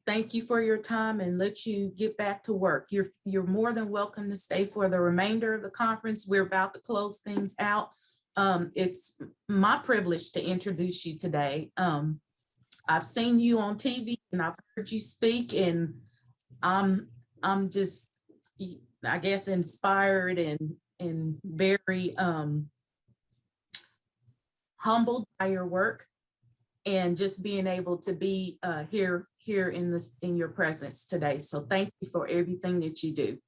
thank you for your time and let you get back to work. You're more than welcome to stay for the remainder of the conference. We're about to close things out. It's my privilege to introduce you today. I've seen you on TV and I've heard you speak, and I'm just, I guess, inspired and very humbled by your work, and just being able to be here in your presence today. So thank you for everything that you do.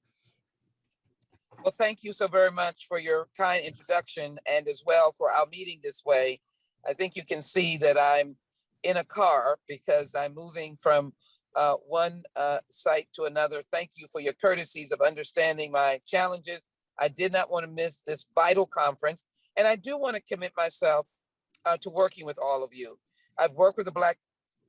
Well, thank you so very much for your kind introduction, and as well for our meeting this way. I think you can see that I'm in a car because I'm moving from one site to another. Thank you for your courtesies of understanding my challenges. I did not want to miss this vital conference, and I do want to commit myself to working with all of you. I've worked with the Black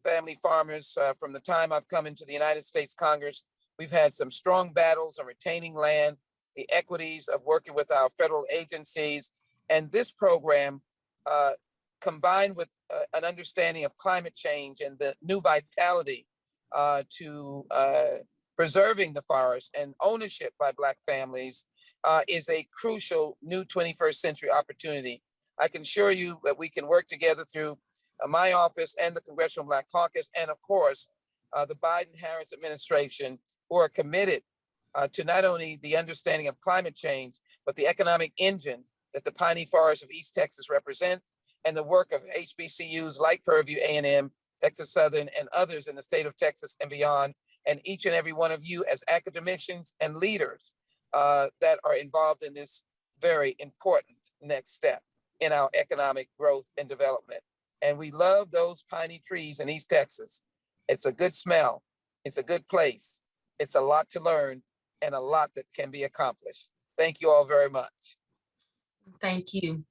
family farmers from the time I've come into the United States Congress. We've had some strong battles on retaining land, the equities of working with our federal agencies, and this program combined with an understanding of climate change and the new vitality to preserving the forest and ownership by Black families is a crucial new 21st century opportunity. I can assure you that we can work together through my office and the Congressional Black Caucus, and of course, the Biden-Harris administration who are committed to not only the understanding of climate change, but the economic engine that the piney forests of East Texas represents, and the work of HBCUs like Prairie View A&M, Texas Southern, and others in the state of Texas and beyond, and each and every one of you as academicians and leaders that are involved in this very important next step in our economic growth and development. And we love those piney trees in East Texas. It's a good smell. It's a good place. It's a lot to learn and a lot that can be accomplished. Thank you all very much. Thank you.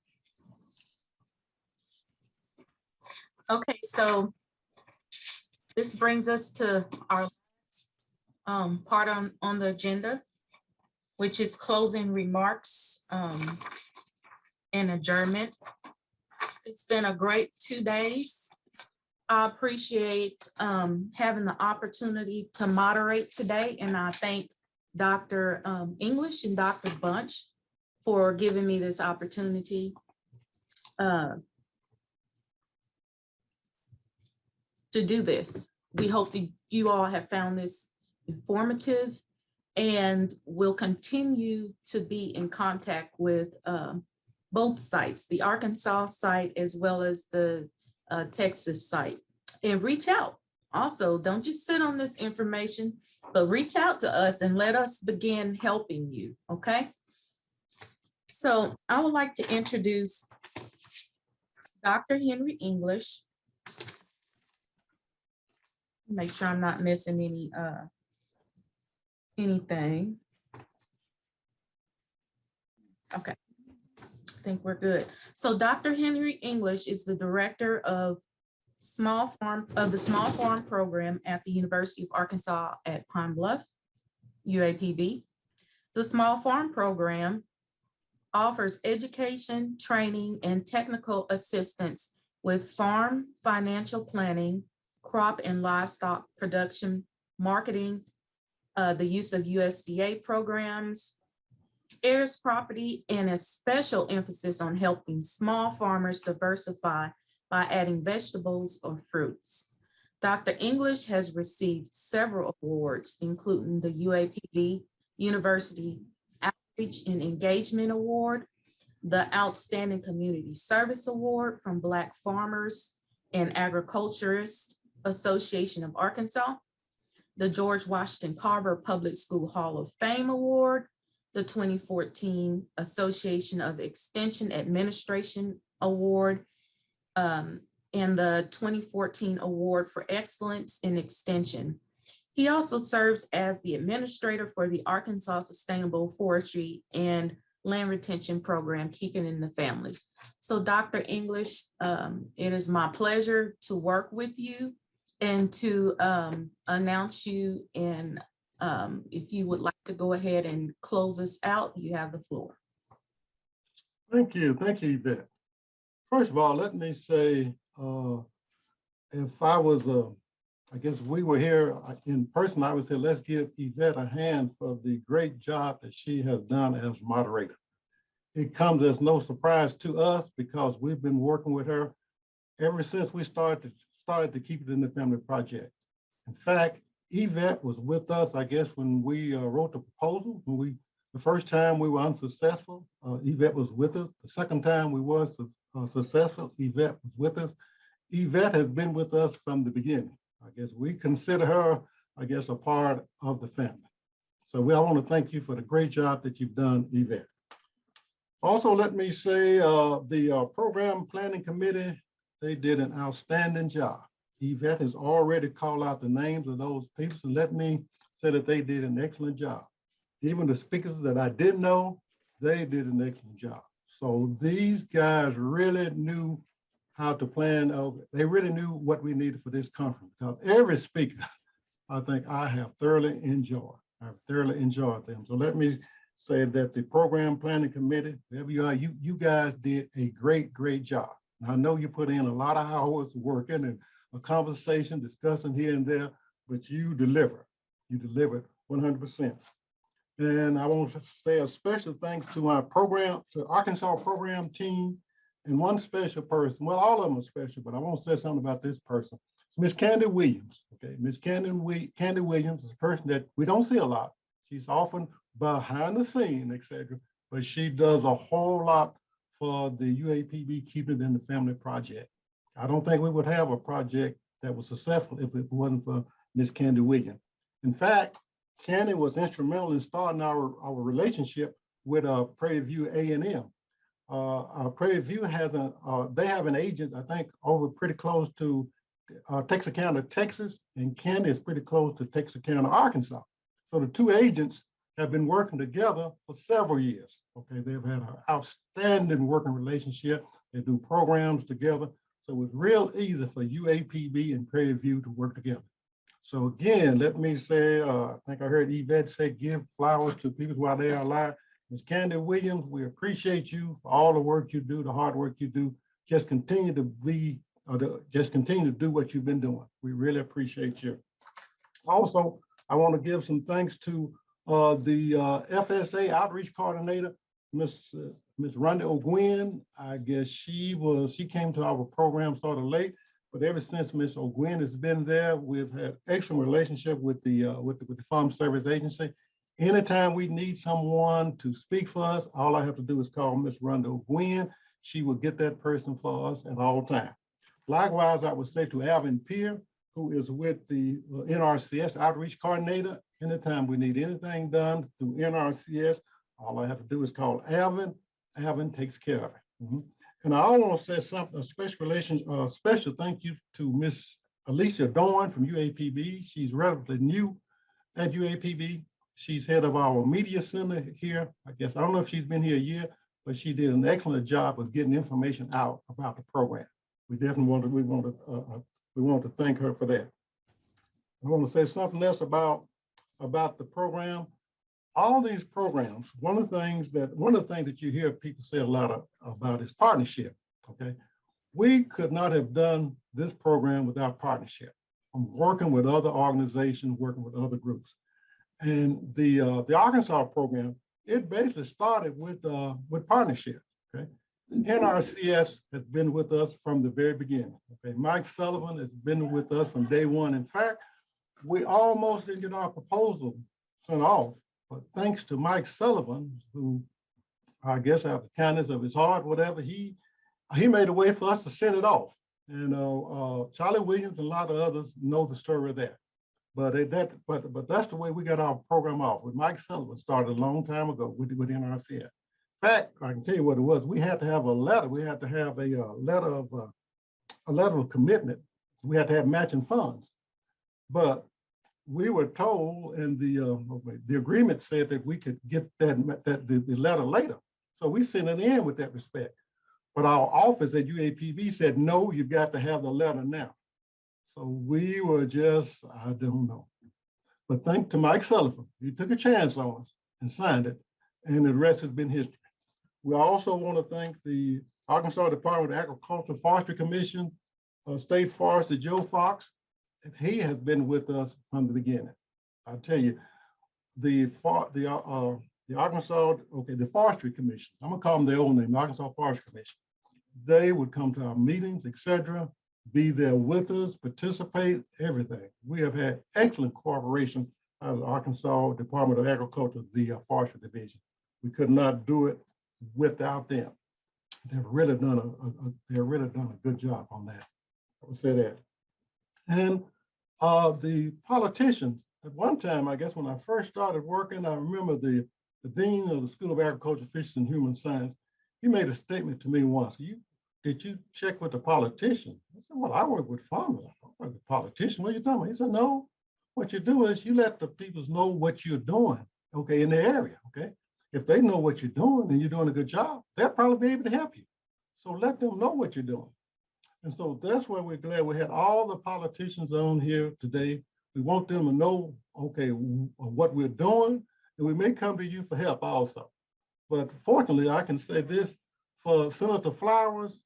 Okay, so this brings us to our part on the agenda, which is closing remarks and adjournment. It's been a great 2 days. I appreciate having the opportunity to moderate today, and I thank Dr. English and Dr. Bunch for giving me this opportunity to do this. We hope that you all have found this informative, and will continue to be in contact with both sites, the Arkansas site as well as the Texas site, and reach out. Also, don't just sit on this information, but reach out to us and let us begin helping you, okay? So I would like to introduce Dr. Henry English. Make sure I'm not missing anything. Okay, I think we're good. So Dr. Henry English is the director of the Small Farm Program at the University of Arkansas at Pine Bluff, UAPB. The Small Farm Program offers education, training, and technical assistance with farm financial planning, crop and livestock production, marketing, the use of USDA programs, heirs property, and a special emphasis on helping small farmers diversify by adding vegetables or fruits. Dr. English has received several awards, including the UAPB University Outreach and Engagement Award, the Outstanding Community Service Award from Black Farmers and Agriculturists Association of Arkansas, the George Washington Carver Public School Hall of Fame Award, the 2014 Association of Extension Administration Award, and the 2014 Award for Excellence in Extension. He also serves as the administrator for the Arkansas Sustainable Forestry and Land Retention Program, Keeping in the Family. So Dr. English, it is my pleasure to work with you and to announce you. And if you would like to go ahead and close us out, you have the floor. Thank you, Yvette. First of all, let me say, if I was, I guess we were here in person, I would say, let's give Yvette a hand for the great job that she has done as moderator. It comes as no surprise to us because we've been working with her ever since we started to Keep It in the Family project. In fact, Yvette was with us, I guess, when we wrote the proposal. The first time we were unsuccessful, Yvette was with us. The second time we were successful, Yvette was with us. Yvette has been with us from the beginning. I guess we consider her, I guess, a part of the family. So I want to thank you for the great job that you've done, Yvette. Also, let me say the Program Planning Committee, they did an outstanding job. Yvette has already called out the names of those people, so let me say that they did an excellent job. Even the speakers that I didn't know, they did an excellent job. So these guys really knew how to plan. They really knew what we needed for this conference, because every speaker, I think I have thoroughly enjoyed. I've thoroughly enjoyed them. So let me say that the Program Planning Committee, wherever you are, you guys did a great, great job. I know you put in a lot of hours working and a conversation, discussing here and there, but you delivered. You delivered 100%. And I want to say a special thanks to our program, to Arkansas program team, and one special person. Well, all of them are special, but I want to say something about this person. Miss Candy Williams. Okay, Miss Candy Williams is a person that we don't see a lot. She's often behind the scene, etc., but she does a whole lot for the UAPB Keeping It in the Family project. I don't think we would have a project that was successful if it wasn't for Miss Candy Williams. In fact, Candy was instrumental in starting our relationship with Prairie View A&M. Prairie View has they have an agent, I think, over pretty close to Texarkana, Texas, and Candy is pretty close to Texarkana, Arkansas. So the two agents have been working together for several years. Okay, they've had an outstanding working relationship. They do programs together. So it's real easy for UAPB and Prairie View to work together. So again, let me say, I think I heard Yvette say, give flowers to people while they are alive. Ms. Candy Williams, we appreciate you for all the work you do, the hard work you do. Just continue to be, just continue to do what you've been doing. We really appreciate you. Also, I want to give some thanks to the FSA Outreach Coordinator, Miss Rhonda O'Gwen. I guess she came to our program sort of late, but ever since Miss O'Gwen has been there, we've had excellent relationship with the Farm Service Agency. Anytime we need someone to speak for us, all I have to do is call Miss Rhonda O'Gwen. She will get that person for us at all times. Likewise, I would say to Alvin Peer, who is with the NRCS Outreach Coordinator. Anytime we need anything done through NRCS, all I have to do is call Alvin. Alvin takes care of it. And I want to say something, a special thank you to Miss Alicia Dorn from UAPB. She's relatively new at UAPB. She's head of our media center here. I guess, I don't know if she's been here a year, but she did an excellent job of getting information out about the program. We definitely want to thank her for that. I want to say something else about the program. All these programs, one of the things that you hear people say a lot about is partnership. Okay, we could not have done this program without partnership. I'm working with other organizations, working with other groups, and the Arkansas program, it basically started with partnership. Okay, NRCS has been with us from the very beginning. Okay, Mike Sullivan has been with us from day one. In fact, we almost didn't get our proposal sent off, but thanks to Mike Sullivan, who I guess out of the kindness of his heart, whatever, he made a way for us to send it off. And Charlie Williams and a lot of others know the story of that. But that's the way we got our program off. With Mike Sullivan started a long time ago with NRCS. In fact, I can tell you what it was. We had to have a letter. We had to have a letter of commitment. We had to have matching funds. But we were told, and the agreement said that we could get the letter later. So we sent it in with that respect. But our office at UAPB said, no, you've got to have the letter now. So we were just, I don't know. But thanks to Mike Sullivan, he took a chance on us and signed it, and the rest has been history. We also want to thank the Arkansas Department of Agriculture Forestry Commission, State Forester Joe Fox. He has been with us from the beginning. I'll tell you, the Arkansas, the Forestry Commission, I'm gonna call them their old name, the Arkansas Forestry Commission. They would come to our meetings, etc., be there with us, participate, everything. We have had excellent cooperation out of the Arkansas Department of Agriculture, the Forestry Division. We could not do it without them. They've really done a good job on that. I would say that. And the politicians, at one time, I guess when I first started working, I remember the dean of the School of Agriculture, Fisheries, and Human Science. He made a statement to me once. Did you check with the politician? I said, well, I work with farmers. I don't work with politicians. What are you talking about? He said, no, what you do is you let the people know what you're doing, okay, in the area, okay? If they know what you're doing and you're doing a good job, they'll probably be able to help you. So let them know what you're doing. And so that's why we're glad we had all the politicians on here today. We want them to know, okay, what we're doing, and we may come to you for help also. But fortunately, I can say this, for Senator Flowers,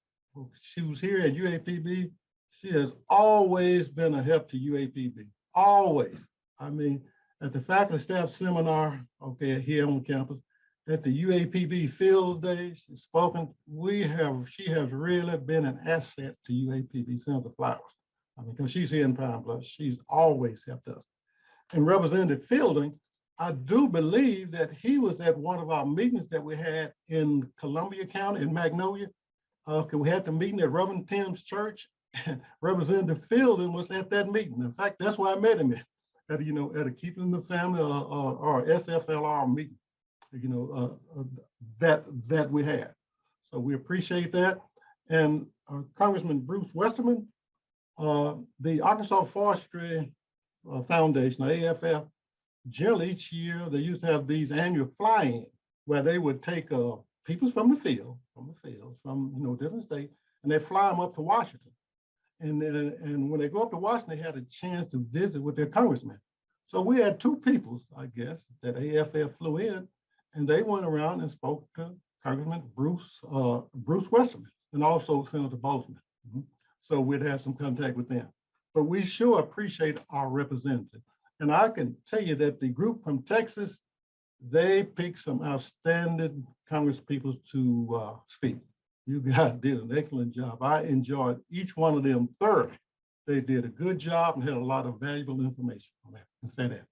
she was here at UAPB. She has always been a help to UAPB, always. I mean, at the faculty staff seminar, okay, here on campus, at the UAPB field days, she's spoken. She has really been an asset to UAPB, Senator Flowers. I mean, because she's here in Pine Bluff, she's always helped us. And Representative Fielding, I do believe that he was at one of our meetings that we had in Columbia County, in Magnolia. We had the meeting at Reverend Tim's church, and Representative Fielding was at that meeting. In fact, that's why I met him at a Keeping the Family or SFLR meeting, that we had. So we appreciate that. And Congressman Bruce Westermann, the Arkansas Forestry Foundation, AFF, generally each year they used to have these annual fly-in where they would take people from the fields, from different states, and they fly them up to Washington. And when they go up to Washington, they had a chance to visit with their congressman. So we had two peoples, I guess, that AFF flew in, and they went around and spoke to Congressman Bruce Westermann and also Senator Bozeman. So we'd have some contact with them. But we sure appreciate our representative. And I can tell you that the group from Texas, they picked some outstanding congresspeople to speak. You guys did an excellent job. I enjoyed each one of them thoroughly. They did a good job and had a lot of valuable information on that. I can say that.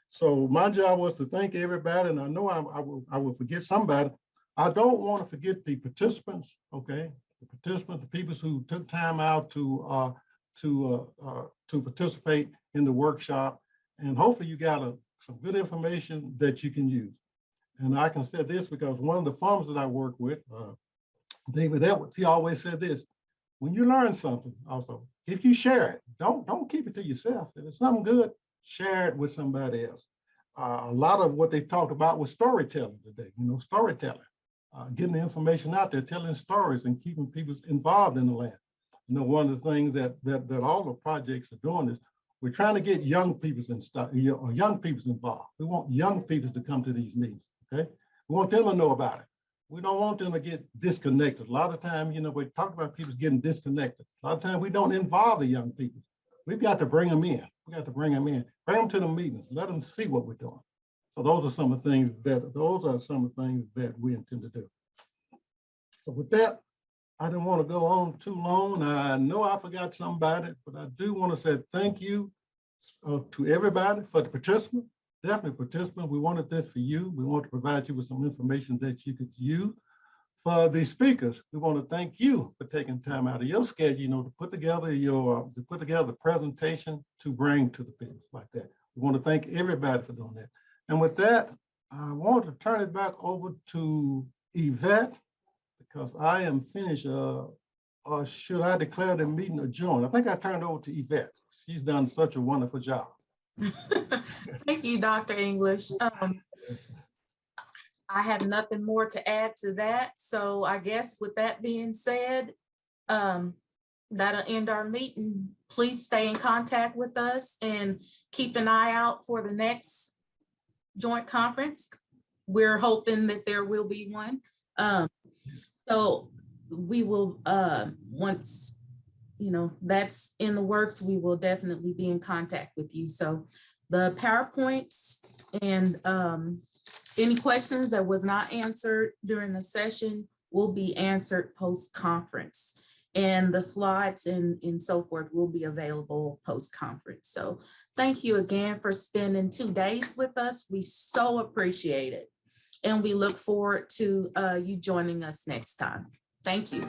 So my job was to thank everybody, and I know I will forget somebody. I don't want to forget the participants, okay? The participants, the people who took time out to participate in the workshop, and hopefully you got some good information that you can use. And I can say this because one of the farmers that I work with, David Edwards, he always said this: when you learn something, also, if you share it, don't keep it to yourself. If it's something good, share it with somebody else. A lot of what they talked about was storytelling today, storytelling, getting the information out there, telling stories and keeping people involved in the land. One of the things that all the projects are doing is we're trying to get young people involved. We want young people to come to these meetings, okay? We want them to know about it. We don't want them to get disconnected. A lot of times, we talk about people getting disconnected. A lot of times we don't involve the young people. We've got to bring them in. We got to bring them in, bring them to the meetings, let them see what we're doing. So those are some of the things that we intend to do. So with that, I didn't want to go on too long. I know I forgot somebody, but I do want to say thank you to everybody for the participant. Definitely participant. We wanted this for you. We want to provide you with some information that you could use. For the speakers, we want to thank you for taking time out of your schedule, to put together the presentation to bring to the people like that. We want to thank everybody for doing that. And with that, I want to turn it back over to Yvette, because I am finished. Or should I declare the meeting adjourned? I think I turned over to Yvette. She's done such a wonderful job. Thank you, Dr. English. I have nothing more to add to that. So I guess with that being said, that'll end our meeting. Please stay in contact with us and keep an eye out for the next joint conference. We're hoping that there will be one. So we will, once that's in the works, we will definitely be in contact with you. So the PowerPoints and any questions that was not answered during the session will be answered post-conference, and the slides and so forth will be available post-conference. So thank you again for spending 2 days with us. We so appreciate it. And we look forward to you joining us next time. Thank you.